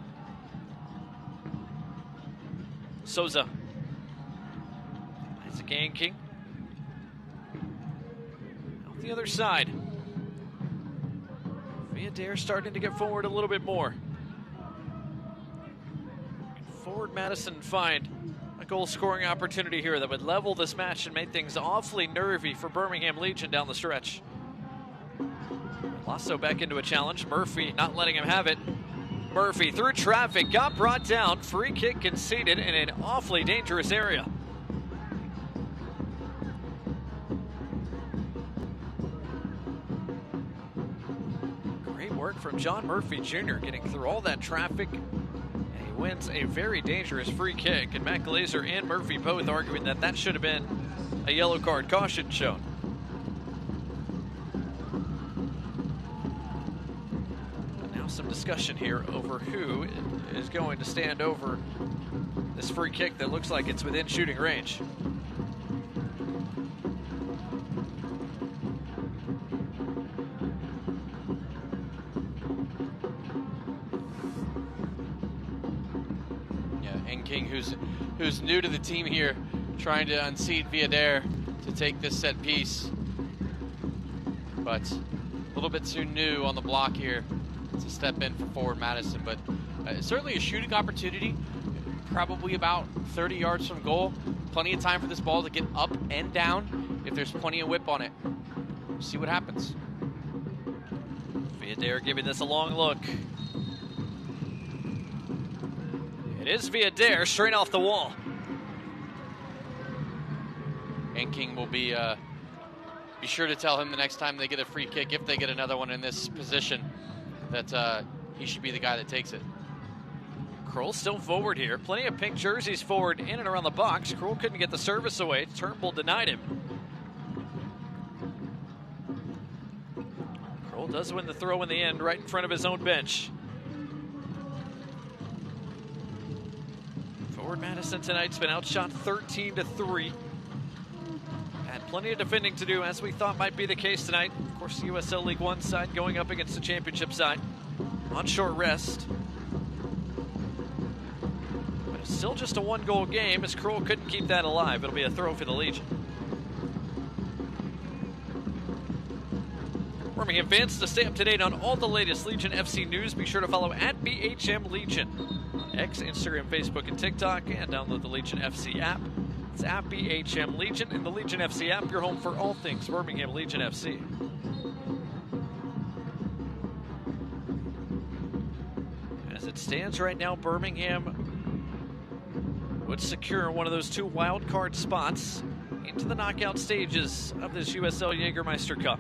Souza. It's a King. Out the other side. Viadair starting to get forward a little bit more. Forward Madison find a goal-scoring opportunity here that would level this match and make things awfully nervy for Birmingham Legion down the stretch. Lasso back into a challenge. Murphy not letting him have it. Murphy through traffic, got brought down. Free kick conceded in an awfully dangerous area. Great work from John Murphy Jr. getting through all that traffic. And he wins a very dangerous free kick. And Matt Glazer and Murphy both arguing that that should have been a yellow card caution shown. Some discussion here over who is going to stand over this free kick that looks like it's within shooting range. Yeah, and King, who's new to the team here, trying to unseat Viadair to take this set piece, but a little bit too new on the block here to step in for forward Madison, but certainly a shooting opportunity, probably about 30 yards from goal. Plenty of time for this ball to get up and down if there's plenty of whip on it. We'll see what happens. Viadair giving this a long look. It is Viadair straight off the wall. And King will be sure to tell him the next time they get a free kick, if they get another one in this position, that he should be the guy that takes it. Kroll still forward here. Plenty of pink jerseys forward in and around the box. Kroll couldn't get the service away. Turnbull denied him. Kroll does win the throw in the end, right in front of his own bench. Forward Madison tonight's been outshot 13-3. Had plenty of defending to do, as we thought might be the case tonight. Of course, the USL League One side going up against the championship side on short rest. But it's still just a one-goal game, as Kroll couldn't keep that alive. It'll be a throw for the Legion. Birmingham fans, to stay up to date on all the latest Legion FC news, be sure to follow @BHM Legion on X, Instagram, Facebook, and TikTok, and download the Legion FC app. It's @BHM Legion and the Legion FC app, your home for all things Birmingham Legion FC. it stands right now, Birmingham would secure one of those 2 wild card spots into the knockout stages of this USL Jägermeister Cup.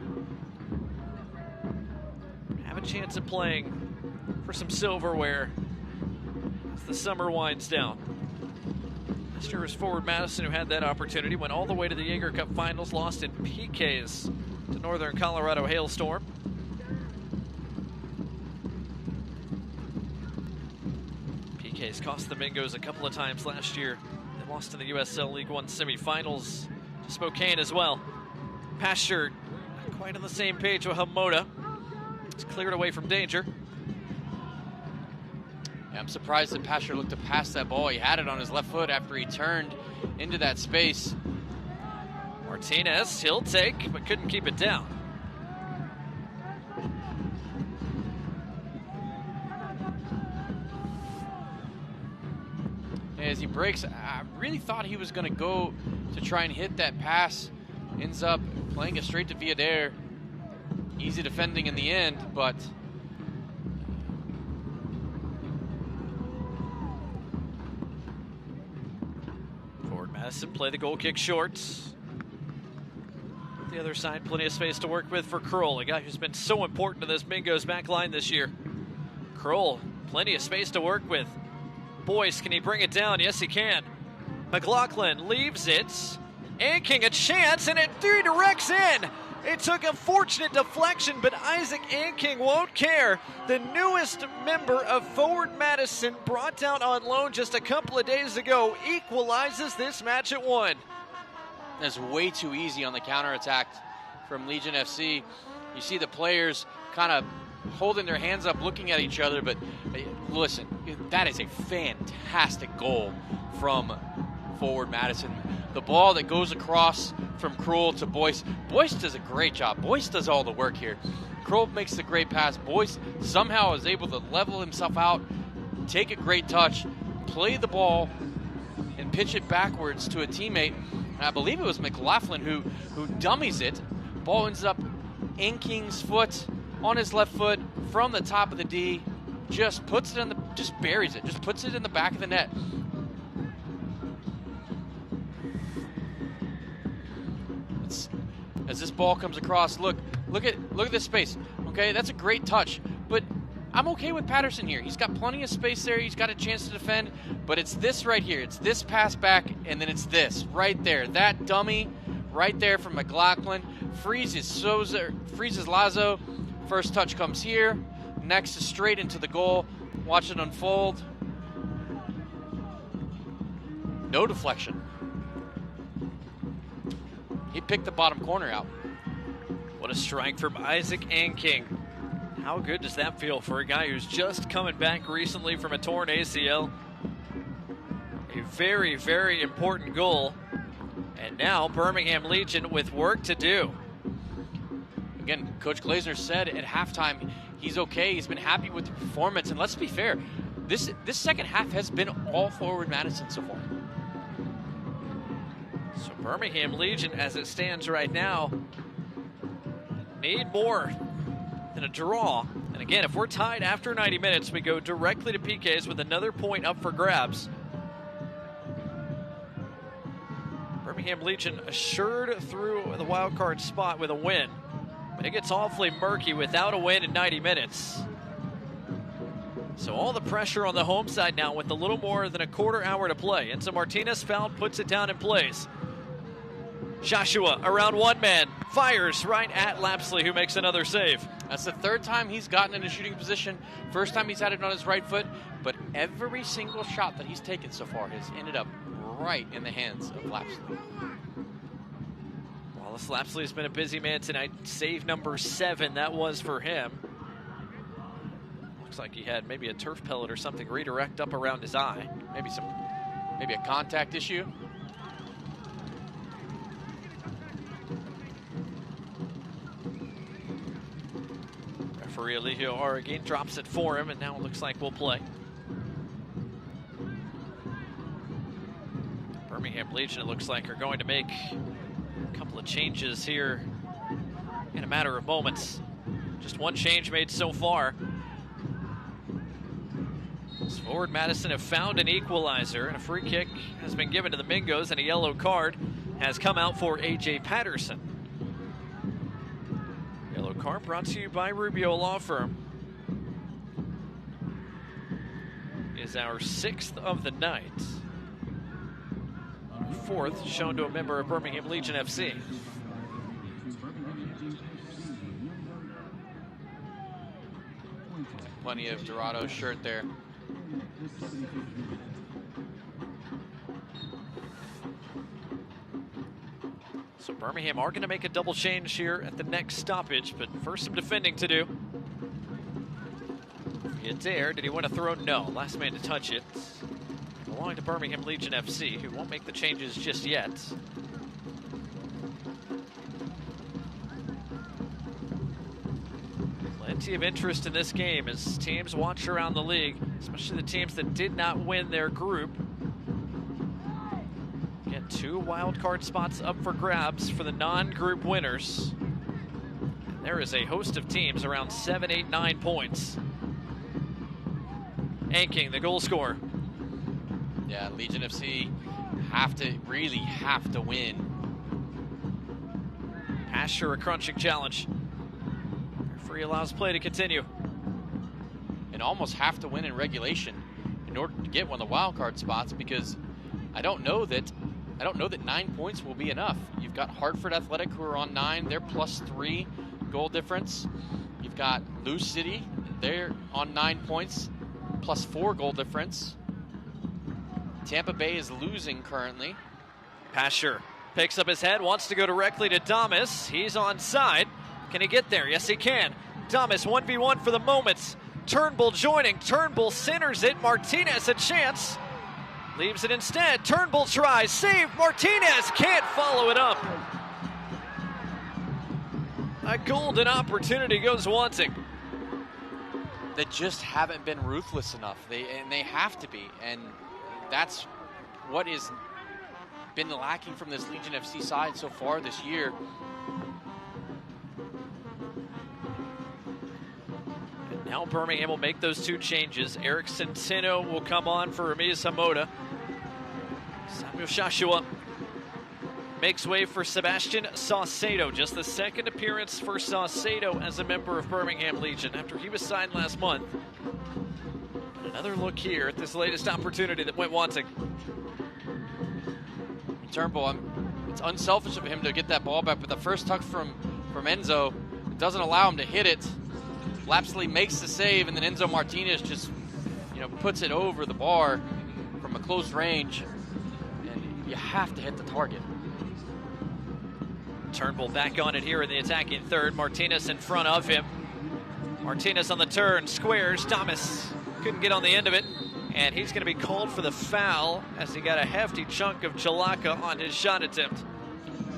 Have a chance at playing for some silverware as the summer winds down. Last year was forward Madison who had that opportunity, went all the way to the Jaeger Cup finals, lost in PKs to Northern Colorado Hailstorm. PKs cost the Mingos a couple of times last year. They lost in the USL League One semifinals to Spokane as well. Pasture not quite on the same page with Hamoda. It's cleared away from danger. Yeah, I'm surprised that Pasture looked to pass that ball. He had it on his left foot after he turned into that space. Martinez, he'll take, but couldn't keep it down. As he breaks, I really thought he was going to go to try and hit that pass. Ends up playing it straight to Villader. Easy defending in the end, but forward Madison play the goal kick short. The other side, plenty of space to work with for Kroll, a guy who's been so important to this Mingos back line this year. Kroll, plenty of space to work with. Boyce, can he bring it down? Yes, he can. McLaughlin leaves it. Anking a chance, and it redirects in. It took a fortunate deflection, but Isaac Anking won't care. The newest member of Forward Madison, brought down on loan just a couple of days ago, equalizes this match at 1. That's way too easy on the counterattack from Legion FC. You see the players kind of holding their hands up, looking at each other, but listen, that is a fantastic goal from Forward Madison. The ball that goes across from Kroll to Boyce. Boyce does a great job. Boyce does all the work here. Kroll makes the great pass. Boyce somehow is able to level himself out, take a great touch, play the ball, and pitch it backwards to a teammate. And I believe it was McLaughlin who dummies it. Ball ends up in King's foot, on his left foot, from the top of the D. Just puts it in just buries it. Just puts it in the back of the net. As this ball comes across, look at this space. Okay, that's a great touch, but I'm okay with Patterson here. He's got plenty of space there. He's got a chance to defend, but it's this right here. It's this pass back, and then it's this right there. That dummy right there from McLaughlin freezes Lazo. First touch comes here. Next is straight into the goal. Watch it unfold. No deflection. He picked the bottom corner out. What a strike from Isaac Anking. How good does that feel for a guy who's just coming back recently from a torn ACL? A very, very important goal. And now Birmingham Legion with work to do. Again, Coach Glazner said at halftime he's okay. He's been happy with the performance. And let's be fair, this second half has been all Forward Madison so far. So Birmingham Legion, as it stands right now, need more than a draw. And again, if we're tied after 90 minutes, we go directly to PKs with another point up for grabs. Birmingham Legion assured through the wild card spot with a win, but it gets awfully murky without a win in 90 minutes. So all the pressure on the home side now with a little more than a quarter hour to play. And so Martinez fouled, puts it down and plays. Joshua around one man, fires right at Lapsley, who makes another save. That's the third time he's gotten in a shooting position. First time he's had it on his right foot, but every single shot that he's taken so far has ended up right in the hands of Lapsley. Wallace Lapsley has been a busy man tonight. Save number 7, that was for him. Looks like he had maybe a turf pellet or something redirect up around his eye. Maybe a contact issue. Referee Eligio Arreguin drops it for him, and now it looks like we'll play. Birmingham Legion, it looks like, are going to make a couple of changes here in a matter of moments. Just one change made so far. As Forward Madison have found an equalizer, and a free kick has been given to the Mingos, and a yellow card has come out for A.J. Patterson. Yellow card brought to you by Rubio Law Firm. Is our 6th of the night. Our 4th shown to a member of Birmingham Legion FC. Plenty of Dorado shirt there. So Birmingham are going to make a double change here at the next stoppage, but first some defending to do. He dared. Did he want to throw? No. Last man to touch it. Belonging to Birmingham Legion FC, who won't make the changes just yet. Plenty of interest in this game as teams watch around the league, especially the teams that did not win their group. Again, 2 wild card spots up for grabs for the non-group winners. And there is a host of teams around 7, 8, 9 points. Anking, the goal scorer. Yeah, Legion FC really have to win. Asher, a crunching challenge. Referee allows play to continue. And almost have to win in regulation in order to get one of the wild card spots, because I don't know that 9 points will be enough. You've got Hartford Athletic, who are on 9, they're +3 goal difference. You've got Lou City, they're on 9 points, +4 goal difference. Tampa Bay is losing currently. Pasher picks up his head, wants to go directly to Damas. He's onside. Can he get there? Yes, he can. Damas 1v1 for the moment. Turnbull joining. Turnbull centers it. Martinez a chance. Leaves it instead. Turnbull tries. Save. Martinez can't follow it up. A golden opportunity goes wanting. They just haven't been ruthless enough. They have to be. And that's what has been lacking from this Legion FC side so far this year. And now Birmingham will make those 2 changes. Eric Centeno will come on for Ramiz Hamoda. Samuel Shashua makes way for Sebastian Saucedo. Just the 2nd appearance for Saucedo as a member of Birmingham Legion after he was signed last month. Another look here at this latest opportunity that went wanting. Turnbull, it's unselfish of him to get that ball back, but the first touch from Enzo doesn't allow him to hit it. Lapsley makes the save, and then Enzo Martinez just, puts it over the bar from a close range, and you have to hit the target. Turnbull back on it here in the attacking third. Martinez in front of him. Martinez on the turn, squares. Damas couldn't get on the end of it, and he's going to be called for the foul as he got a hefty chunk of Chalaka on his shot attempt.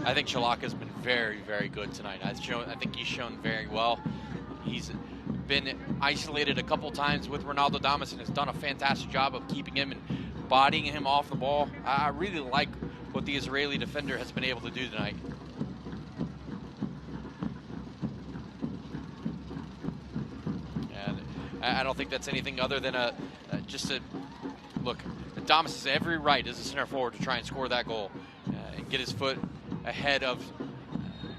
I think Chalaka's been very, very good tonight. I think he's shown very well. He's been isolated a couple times with Ronaldo Damas and has done a fantastic job of keeping him and bodying him off the ball. I really like what the Israeli defender has been able to do tonight. And I don't think that's anything other than look. Damas has every right as a center forward to try and score that goal and get his foot ahead of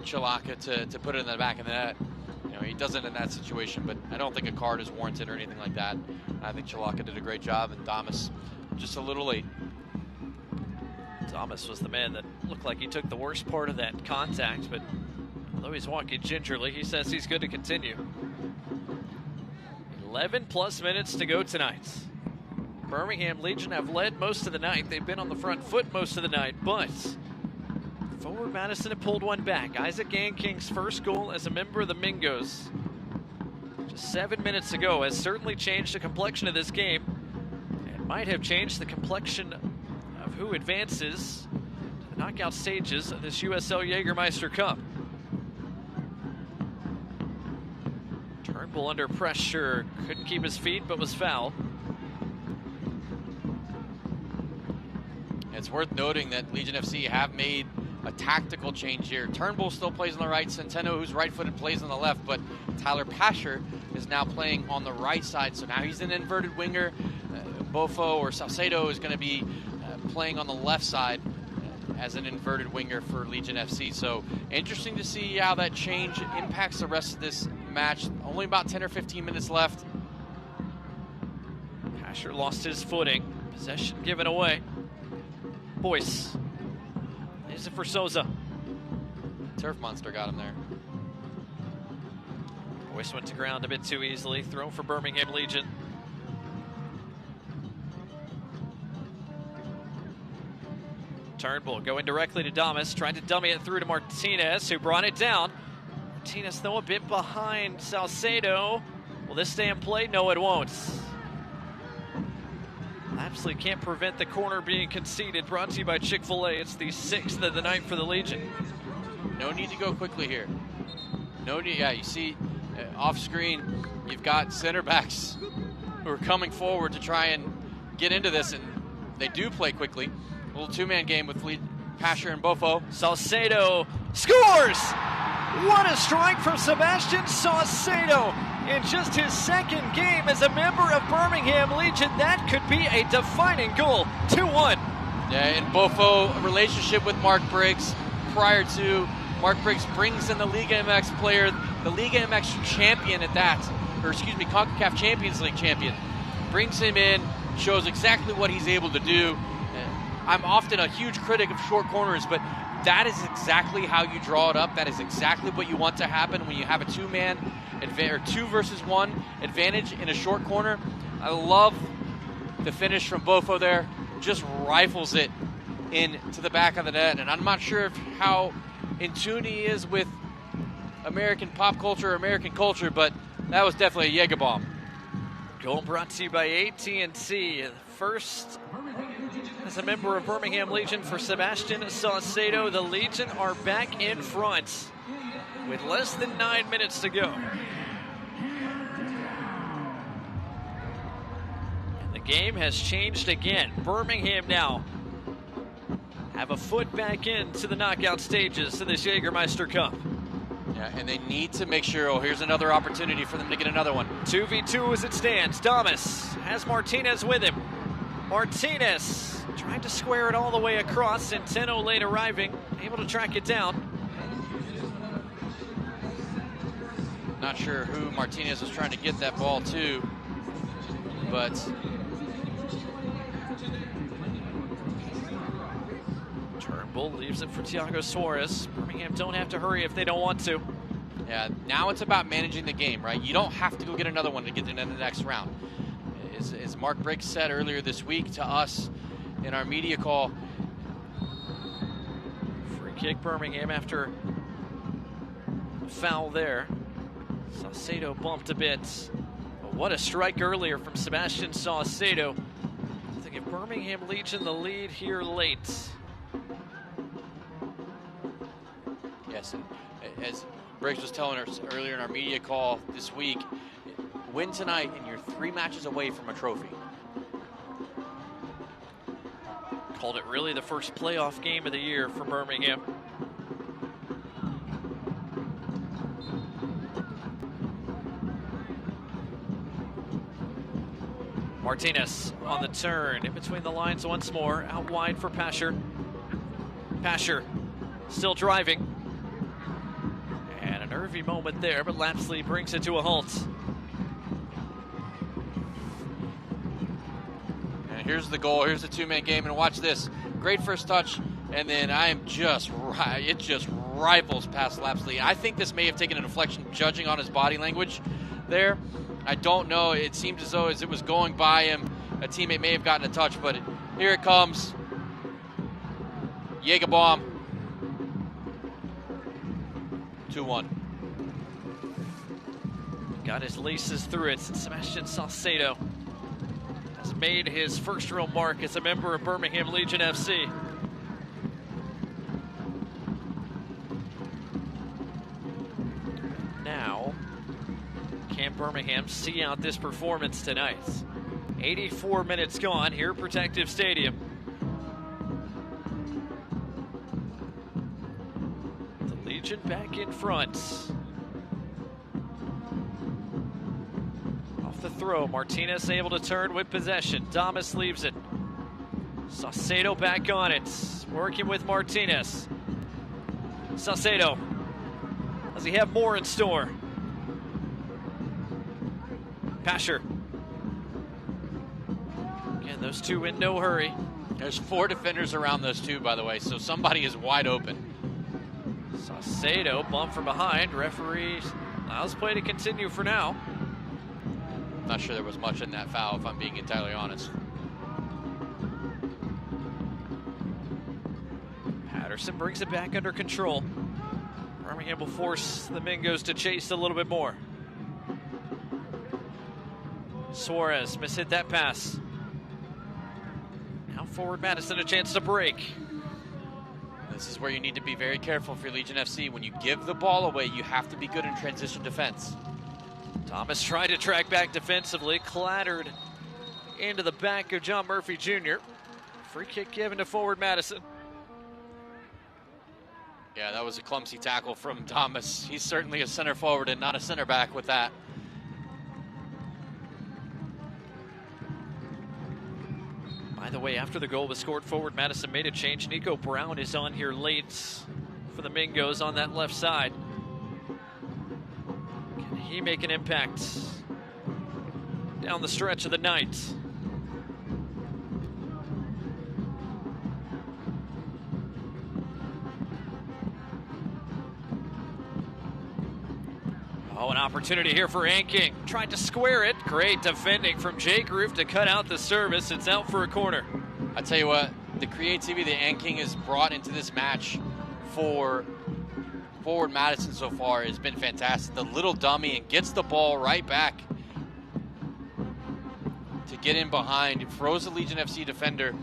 Chalaka to put it in the back of the net. He doesn't in that situation, but I don't think a card is warranted or anything like that. I think Chalaka did a great job, and Damas just a little late. Damas was the man that looked like he took the worst part of that contact, but although he's walking gingerly, he says he's good to continue. 11 plus minutes to go tonight. Birmingham Legion have led most of the night. They've been on the front foot most of the night, but Forward Madison have pulled one back. Isaac Anking's first goal as a member of the Mingos just 7 minutes ago has certainly changed the complexion of this game and might have changed the complexion of who advances to the knockout stages of this USL Jägermeister Cup. Turnbull under pressure, couldn't keep his feet but was fouled. It's worth noting that Legion FC have made a tactical change here. Turnbull still plays on the right. Centeno, who's right-footed, plays on the left, but Tyler Pasher is now playing on the right side. So now he's an inverted winger. Bofo or Salcedo is going to be playing on the left side as an inverted winger for Legion FC. So interesting to see how that change impacts the rest of this match. Only about 10 or 15 minutes left. Pasher lost his footing. Possession given away. Boyce. Is it for Souza? Turf monster got him there. Boyce went to ground a bit too easily. Throw for Birmingham Legion. Turnbull going directly to Damas, trying to dummy it through to Martinez, who brought it down. Martinez, though, a bit behind Salcedo. Will this stay in play? No, it won't. Lapsley can't prevent the corner being conceded. Brought to you by Chick-fil-A. It's the 6th of the night for the Legion. No need to go quickly here. No need. Yeah, you see off screen, you've got center backs who are coming forward to try and get into this, and they do play quickly. A little two-man game with Pasher and Bofo. Salcedo scores! What a strike from Sebastian Salcedo in just his second game as a member of Birmingham Legion. That could be a defining goal. 2-1. Yeah, and Bofo, a relationship with Mark Briggs prior to Mark Briggs brings in the Liga MX player, the Liga MX champion at that, or excuse me, CONCACAF Champions League champion. Brings him in, shows exactly what he's able to do. I'm often a huge critic of short corners, but that is exactly how you draw it up. That is exactly what you want to happen when you have a two-man or 2 versus 1 advantage in a short corner. I love the finish from Bofo there. Just rifles it into the back of the net, and I'm not sure how in tune he is with American pop culture or American culture, but that was definitely a Jägerbomb. Goal brought to you by AT&T. First, as a member of Birmingham Legion for Sebastian Salcedo, the Legion are back in front with less than 9 minutes to go. And the game has changed again. Birmingham now have a foot back into the knockout stages of this Jägermeister Cup. Yeah, and they need to make sure, oh, here's another opportunity for them to get another one. 2v2 as it stands. Damas has Martinez with him. Martinez trying to square it all the way across, and Centeno late arriving, able to track it down. Not sure who Martinez was trying to get that ball to, but Turnbull leaves it for Thiago Suarez. Birmingham don't have to hurry if they don't want to. Yeah, now it's about managing the game, right? You don't have to go get another one to get into the next round. As Mark Briggs said earlier this week to us in our media call. Free kick Birmingham after a foul there. Salcedo bumped a bit. But what a strike earlier from Sebastian Salcedo to give Birmingham Legion the lead here late. Yes, and as Briggs was telling us earlier in our media call this week, win tonight and you're 3 matches away from a trophy. Called it really the first playoff game of the year for Birmingham. Martinez on the turn, in between the lines once more, out wide for Pasher. Pasher still driving. And a nervy moment there, but Lapsley brings it to a halt. And here's the goal, here's the 2-man game, and watch this. Great first touch, and then it just rifles past Lapsley. I think this may have taken a deflection, judging on his body language there. I don't know, it seemed as though as it was going by him, a teammate may have gotten a touch, but here it comes. Jägerbomb. 2-1. Got his laces through it. Sebastian Salcedo has made his first real mark as a member of Birmingham Legion FC. Now, can Birmingham see out this performance tonight? 84 minutes gone here at Protective Stadium. The Legion back in front. A Off the throw, Martinez able to turn with possession. Damas leaves it. Saucedo back on it, working with Martinez. Saucedo, does he have more in store? Pasher. Again, those two in no hurry. There's 4 defenders around those two, by the way, so somebody is wide open. Saucedo bumped from behind. Referee allows play to continue for now. Not sure there was much in that foul, if I'm being entirely honest. Patterson brings it back under control. Birmingham will force the Mingos to chase a little bit more. Suarez mishit that pass. Now forward Madison a chance to break. This is where you need to be very careful for Legion FC. When you give the ball away, you have to be good in transition defense. Thomas tried to track back defensively, clattered into the back of John Murphy Jr. Free kick given to forward Madison. Yeah, that was a clumsy tackle from Thomas. He's certainly a center forward and not a center back with that. By the way, after the goal was scored, forward Madison made a change. Nico Brown is on here late for the Mingos on that left side. Can he make an impact down the stretch of the night? Oh, an opportunity here for Anking. Tried to square it. Great defending from Jake Roof to cut out the service. It's out for a corner. I tell you what, the creativity that Anking has brought into this match for forward Madison so far has been fantastic. The little dummy and gets the ball right back to get in behind. It throws the Legion FC defender.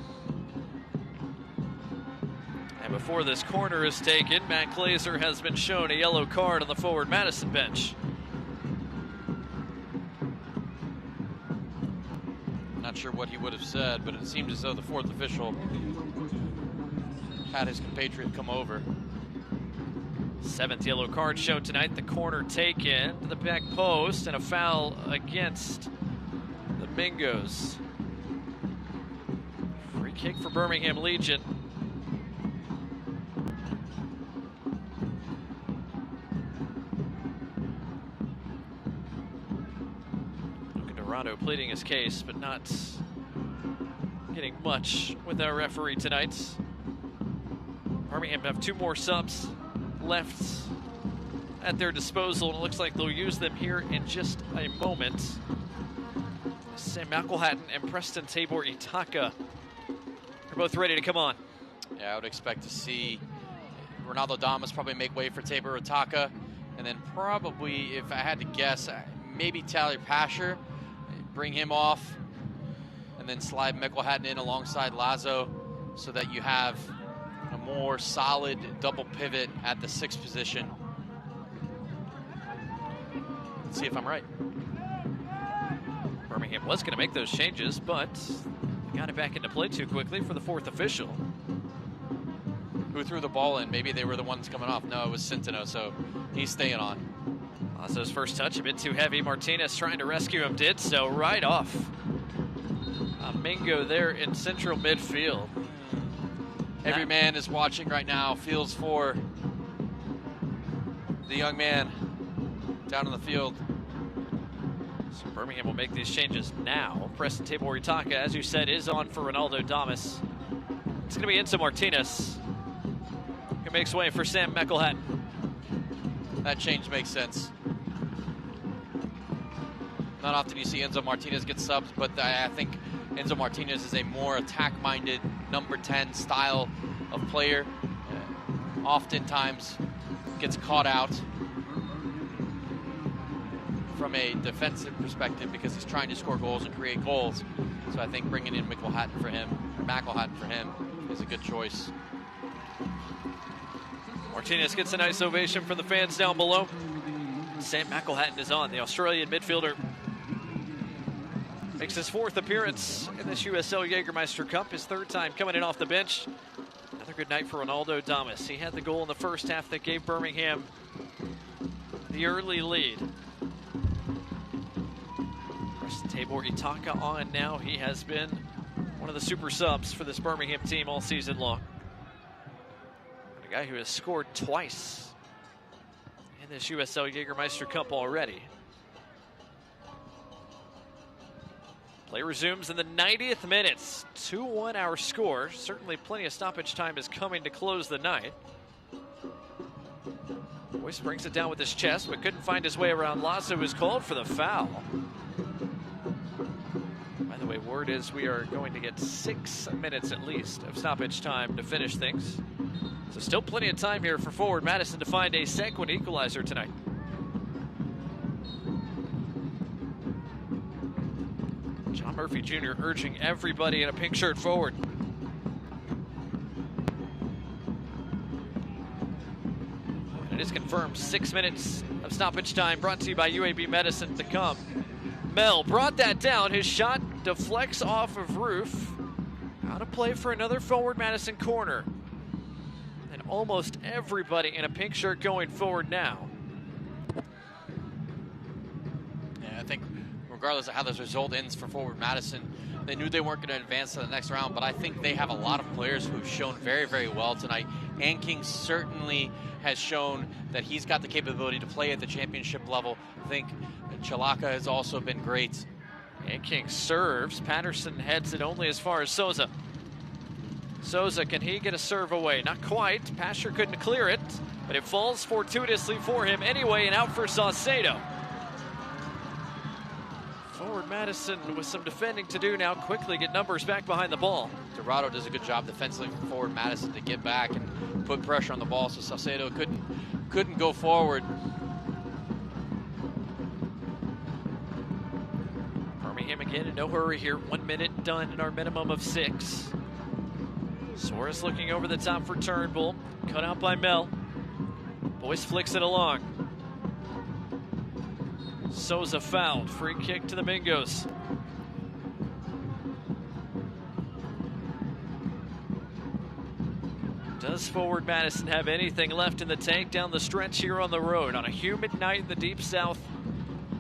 And before this corner is taken, Matt Glazer has been shown a yellow card on the forward Madison bench. Not sure what he would have said, but it seemed as though the fourth official had his compatriot come over. 7th yellow card shown tonight. The corner taken to the back post and a foul against the Mingos. Free kick for Birmingham Legion. Dorado pleading his case, but not getting much with our referee tonight. Birmingham have 2 more subs left at their disposal, and it looks like they'll use them here in just a moment. Sam McElhatton and Preston Tabor Itaka are both ready to come on. Yeah, I would expect to see Ronaldo Damas probably make way for Tabor Itaka, and then probably, if I had to guess, maybe Tyler Pasher, bring him off, and then slide McElhatton in alongside Lazo so that you have a more solid double pivot at the 6th position. Let's see if I'm right. Birmingham was going to make those changes, but got it back into play too quickly for the 4th official. Who threw the ball in? Maybe they were the ones coming off. No, it was Centeno, so he's staying on. Lazo's first touch a bit too heavy. Martinez trying to rescue him, did so right off. Mingo there in central midfield. Every man is watching right now, feels for the young man down in the field. So Birmingham will make these changes now. Preston Tabor Itaka, as you said, is on for Ronaldo Damas. It's going to be Enzo Martinez, who makes way for Sam McElhatton. That change makes sense. Not often you see Enzo Martinez get subs, but I think Enzo Martinez is a more attack-minded number 10 style of player. Oftentimes gets caught out from a defensive perspective because he's trying to score goals and create goals. So I think bringing in McElhatton for him is a good choice. Martinez gets a nice ovation from the fans down below. Sam McElhatton is on, the Australian midfielder. Makes his 4th appearance in this USL Jägermeister Cup, his 3rd time coming in off the bench. Another good night for Ronaldo Damas. He had the goal in the first half that gave Birmingham the early lead. Tabor Itaka on now. He has been one of the super subs for this Birmingham team all season long. A guy who has scored twice in this USL Jägermeister Cup already. Play resumes in the 90th minute. 2-1 our score. Certainly plenty of stoppage time is coming to close the night. Boyce brings it down with his chest, but couldn't find his way around Lasso, who's called for the foul. By the way, word is we are going to get 6 minutes at least of stoppage time to finish things. So still plenty of time here for forward Madison to find a second equalizer tonight. John Murphy Jr. urging everybody in a pink shirt forward. And it is confirmed 6 minutes of stoppage time brought to you by UAB Medicine to come. Mel brought that down. His shot deflects off of Roof. Out of play for another forward Madison corner. And almost everybody in a pink shirt going forward now. Yeah, I think regardless of how this result ends for forward Madison, they knew they weren't going to advance to the next round, but I think they have a lot of players who've shown very, very well tonight. And King certainly has shown that he's got the capability to play at the championship level. I think Chalaka has also been great. And King serves. Patterson heads it only as far as Souza. Souza, can he get a serve away? Not quite. Pasher couldn't clear it, but it falls fortuitously for him anyway, and out for Saucedo. Forward Madison with some defending to do now. Quickly get numbers back behind the ball. Dorado does a good job defensively for forward Madison to get back and put pressure on the ball, so Saucedo couldn't go forward. Birmingham again in no hurry here. 1 minute done in our minimum of 6. Soares looking over the top for Turnbull. Cut out by Mel. Boyce flicks it along. Souza fouled. Free kick to the Mingos. Does forward Madison have anything left in the tank down the stretch here on the road on a humid night in the Deep South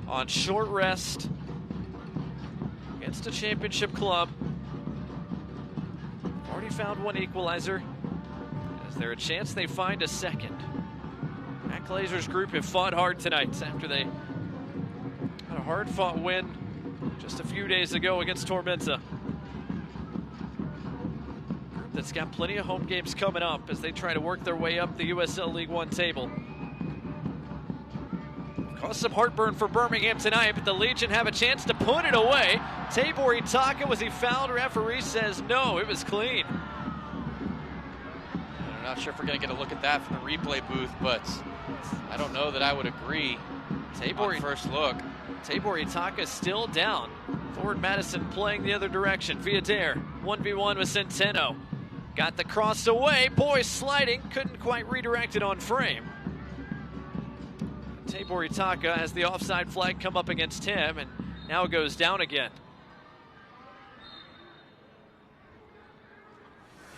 on short rest against a championship club? Already found one equalizer. Is there a chance they find a second? Matt Glazer's group have fought hard tonight after they had a hard-fought win just a few days ago against Tormenta. Group that's got plenty of home games coming up as they try to work their way up the USL League One table. Caused some heartburn for Birmingham tonight, but the Legion have a chance to put it away. Tabor Itaka, was he fouled? Referee says no, it was clean. I'm not sure if we're going to get a look at that from the replay booth, but I don't know that I would agree. Tabor first look. Tabor Itaka still down. Forward Madison playing the other direction. Viadair 1v1 with Centeno. Got the cross away. Boyce sliding. Couldn't quite redirect it on frame. Tabor Itaka has the offside flag come up against him, and now it goes down again.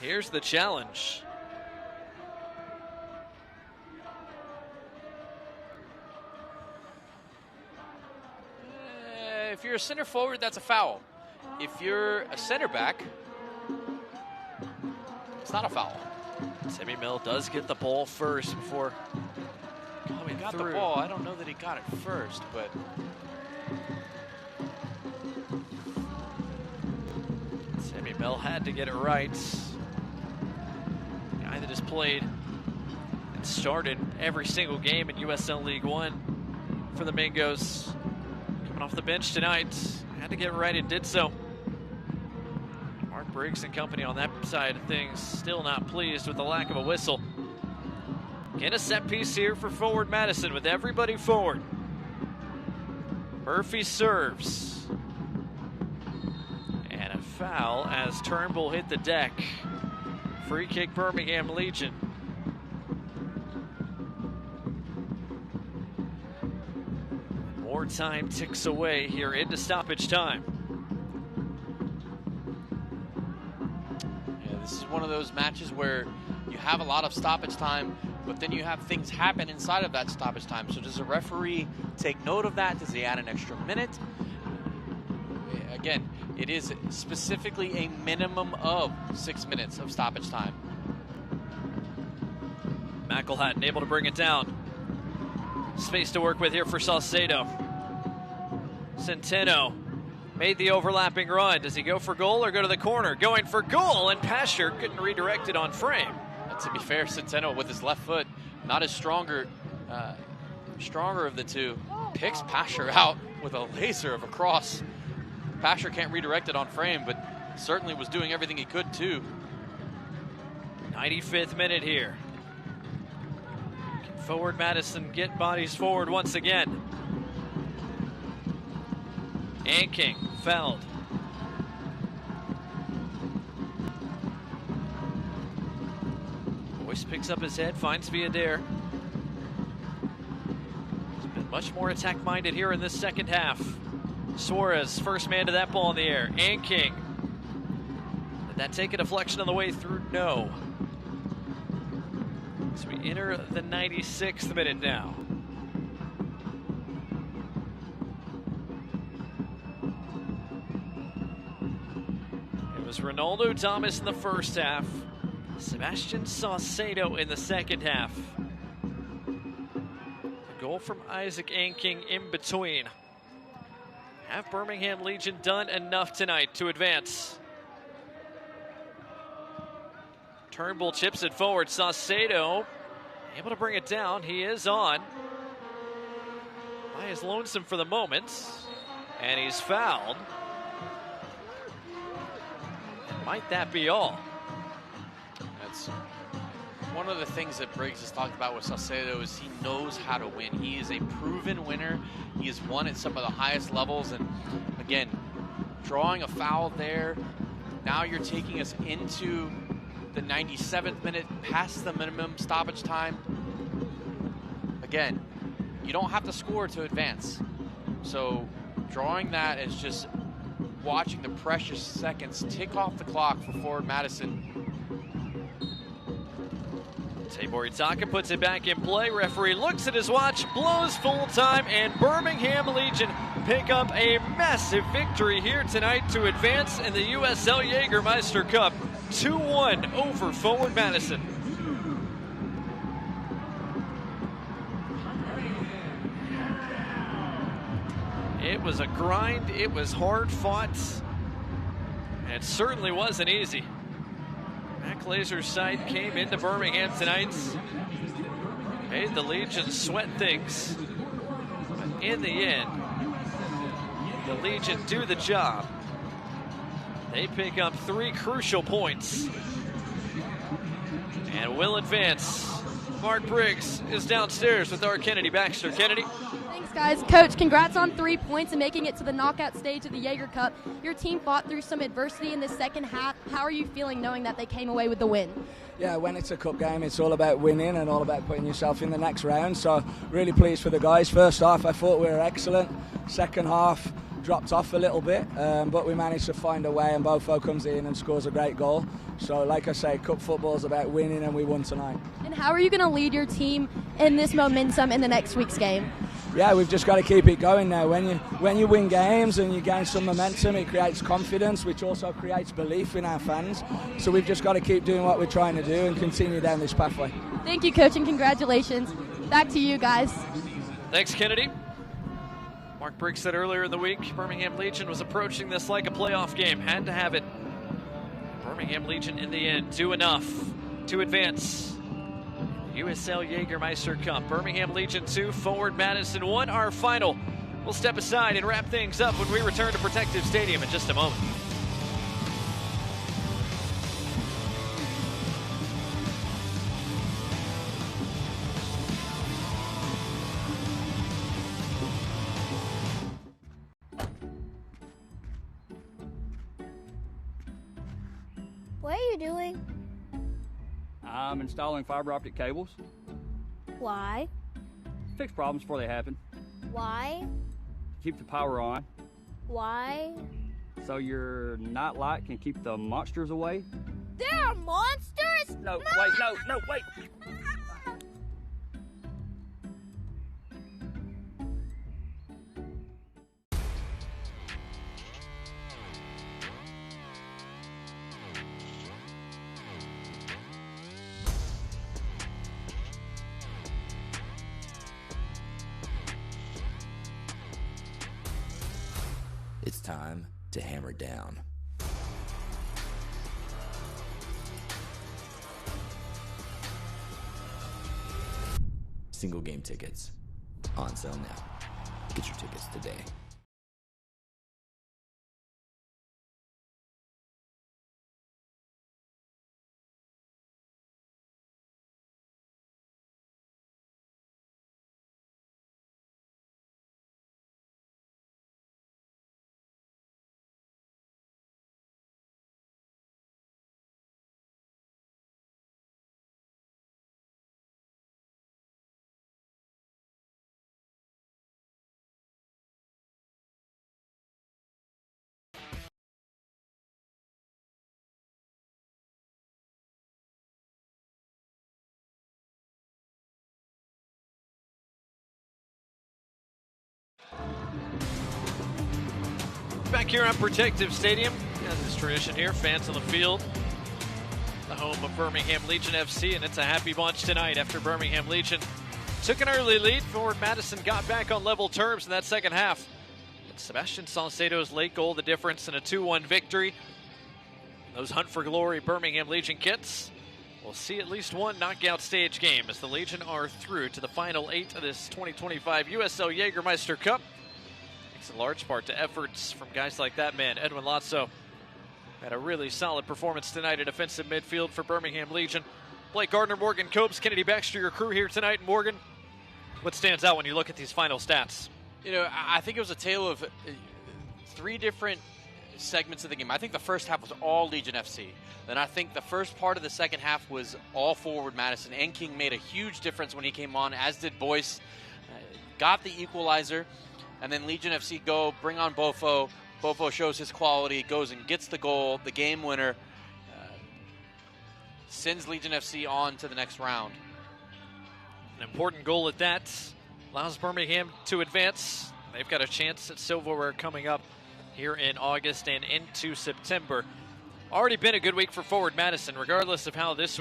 Here's the challenge. If you're a center forward, that's a foul. If you're a center back, it's not a foul. Timmy Mill does get the ball first before coming he got through. the ball. I don't know that he got it first, but Timmy Mill had to get it right. The guy that has played and started every single game in USL League One for the Mingos. Coming off the bench tonight, had to get right and did so. Mark Briggs and company on that side of things still not pleased with the lack of a whistle. Get a set piece here for forward Madison with everybody forward. Murphy serves. And a foul as Turnbull hit the deck. Free kick Birmingham Legion. More time ticks away here into stoppage time. yeah, this is one of those matches where you have a lot of stoppage time, but then you have things happen inside of that stoppage time. So does the referee take note of that? Does he add an extra minute? again, it is specifically a minimum of 6 minutes of stoppage time. McElhatton able to bring it down. Space to work with here for Saucedo. Centeno made the overlapping run. Does he go for goal or go to the corner? Going for goal, and Pasher couldn't redirect it on frame. And to be fair, Centeno with his left foot, not as stronger of the two, picks Pasher out with a laser of a cross. Pasher can't redirect it on frame, but certainly was doing everything he could too. 95th minute here. Can forward Madison get bodies forward once again? Anking, fouled. Boyce picks up his head, finds Villader. He's been much more attack-minded here in this second half. Suarez, first man to that ball in the air. Anking. Did that take a deflection on the way through? No. So we enter the 96th minute now. It was Ronaldo Thomas in the first half. Sebastian Saucedo in the second half. A goal from Isaac Anking in between. Have Birmingham Legion done enough tonight to advance? Turnbull chips it forward. Saucedo able to bring it down. He is on. By his lonesome for the moment. And he's fouled. And might that be all? That's one of the things that Briggs has talked about with Saucedo is he knows how to win. He is a proven winner. He has won at some of the highest levels. And again, drawing a foul there. Now you're taking us into the 97th minute, past the minimum stoppage time. Again, you don't have to score to advance. So drawing that is just watching the precious seconds tick off the clock for forward Madison. Tabor Itaka puts it back in play. Referee looks at his watch, blows full time, and Birmingham Legion pick up a massive victory here tonight to advance in the USL Jägermeister Cup. 2-1 over forward Madison. It was a grind, it was hard fought, and it certainly wasn't easy. Matt Glazer's side came into Birmingham tonight, made the Legion sweat things, but in the end, the Legion do the job. They pick up 3 crucial points and will advance. Mark Briggs is downstairs with our Kennedy Baxter. Kennedy. Thanks, guys. Coach, congrats on 3 points and making it to the knockout stage of the Jaeger Cup. Your team fought through some adversity in the second half. How are you feeling knowing that they came away with the win? Yeah, when it's a cup game, it's all about winning and all about putting yourself in the next round. So really pleased for the guys. First half, I thought we were excellent. Second half, dropped off a little bit, but we managed to find a way, and Bofo comes in and scores a great goal. So like I say, cup football is about winning, and we won tonight. And how are you going to lead your team in this momentum in the next week's game? Yeah, we've just got to keep it going now. When you win games and you gain some momentum, it creates confidence, which also creates belief in our fans. So we've just got to keep doing what we're trying to do and continue down this pathway. Thank you, Coach, and congratulations. Back to you guys. Thanks, Kennedy. Mark Briggs said earlier in the week, Birmingham Legion was approaching this like a playoff game. Had to have it. Birmingham Legion, in the end, do enough to advance. USL Jägermeister Cup. Birmingham Legion 2, forward Madison 1. Our final. We'll step aside and wrap things up when we return to Protective Stadium in just a moment. What are you doing? I'm installing fiber optic cables. Why? Fix problems before they happen. Why? Keep the power on. Why? So your nightlight can keep the monsters away. There are monsters? No, wait, no, wait. time to hammer down. Single game tickets on sale now. Get your tickets today. Back here on Protective Stadium, as is tradition here, fans on the field, the home of Birmingham Legion FC, and it's a happy bunch tonight after Birmingham Legion took an early lead. Forward Madison got back on level terms in that second half. But Sebastian Salcedo's late goal, the difference in a 2-1 victory. Those Hunt for Glory Birmingham Legion kits will see at least one knockout stage game as the Legion are through to the final 8 of this 2025 USL Jägermeister Cup. Thanks in large part to efforts from guys like that man, Edwin Lotso. Had a really solid performance tonight in defensive midfield for Birmingham Legion. Blake Gardner, Morgan Copes, Kennedy Baxter, your crew here tonight. Morgan, what stands out when you look at these final stats? You know, I think it was a tale of 3 different segments of the game. I think the first half was all Legion FC. Then I think the first part of the second half was all Forward Madison. And King made a huge difference when he came on, as did Boyce. Got the equalizer. And then Legion FC go, bring on Bofo. Bofo shows his quality, goes and gets the goal, the game winner. Sends Legion FC on to the next round. An important goal at that. Allows Birmingham to advance. They've got a chance at silverware coming up here in August and into September. Already been a good week for Forward Madison, regardless of how this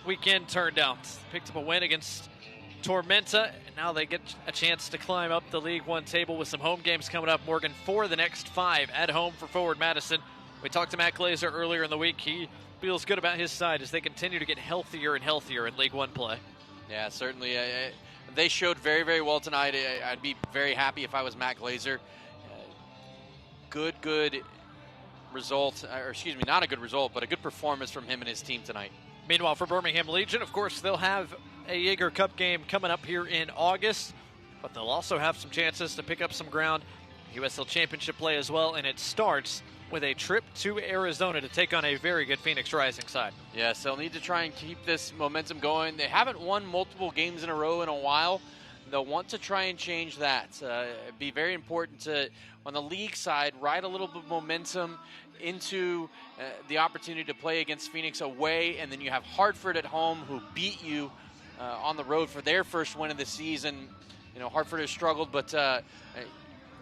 weekend turned out. Picked up a win against Tormenta, and now they get a chance to climb up the League One table with some home games coming up, Morgan, for the next 5 at home for Forward Madison. We talked to Matt Glazer earlier in the week. He feels good about his side as they continue to get healthier and healthier in League One play. Yeah, certainly. They showed very, very well tonight. I'd be very happy if I was Matt Glazer. Good result, or excuse me, not a good result, but a good performance from him and his team tonight. Meanwhile, for Birmingham Legion, of course, they'll have a Jaeger Cup game coming up here in August, but they'll also have some chances to pick up some ground, USL Championship play as well, and it starts with a trip to Arizona to take on a very good Phoenix Rising side. Yes, they'll need to try and keep this momentum going. They haven't won multiple games in a row in a while. They'll want to try and change that. It'd be very important to, on the league side, ride a little bit of momentum into the opportunity to play against Phoenix away, and then you have Hartford at home who beat you on the road for their first win of the season. You know, Hartford has struggled, but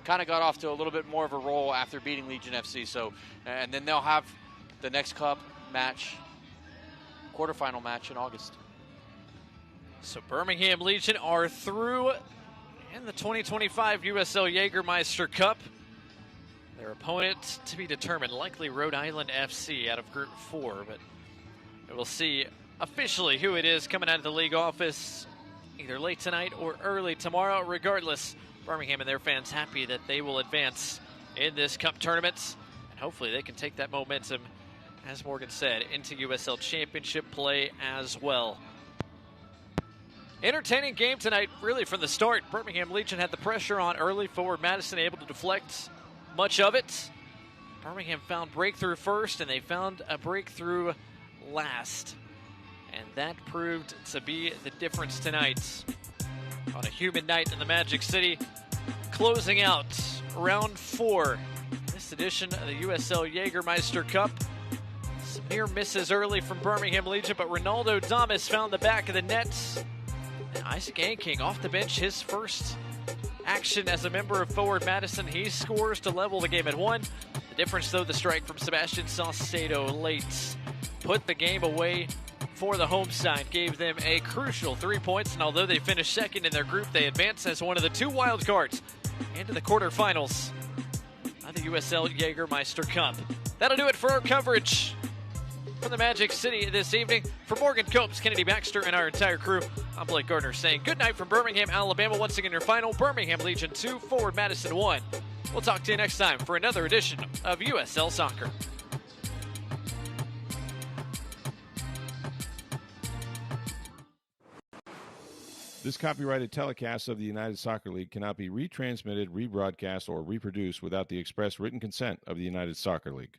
kind of got off to a little bit more of a roll after beating Legion FC. So, and then they'll have the next cup match, quarterfinal match in August. So Birmingham Legion are through in the 2025 USL Jägermeister Cup. Their opponent to be determined, likely Rhode Island FC out of Group 4, but we'll see officially who it is coming out of the league office either late tonight or early tomorrow. Regardless, Birmingham and their fans happy that they will advance in this cup tournament, and hopefully they can take that momentum, as Morgan said, into USL Championship play as well. Entertaining game tonight, really from the start. Birmingham Legion had the pressure on early. Forward Madison able to deflect much of it. Birmingham found breakthrough first, and they found a breakthrough last. And that proved to be the difference tonight on a humid night in the Magic City. Closing out round 4, this edition of the USL Jägermeister Cup. Some near misses early from Birmingham Legion, but Ronaldo Damas found the back of the net. And Isaac Anking off the bench, his first action as a member of Forward Madison. He scores to level the game at 1. The difference, though, the strike from Sebastian Salcedo late put the game away for the home side, gave them a crucial 3 points, and although they finished second in their group, they advance as one of the 2 wild cards into the quarterfinals of the USL Jägermeister Cup. That'll do it for our coverage from the Magic City this evening. For Morgan Copes, Kennedy Baxter, and our entire crew, I'm Blake Gardner saying good night from Birmingham, Alabama. Once again, your final, Birmingham Legion 2, Forward Madison 1. We'll talk to you next time for another edition of USL Soccer. This copyrighted telecast of the United Soccer League cannot be retransmitted, rebroadcast, or reproduced without the express written consent of the United Soccer League.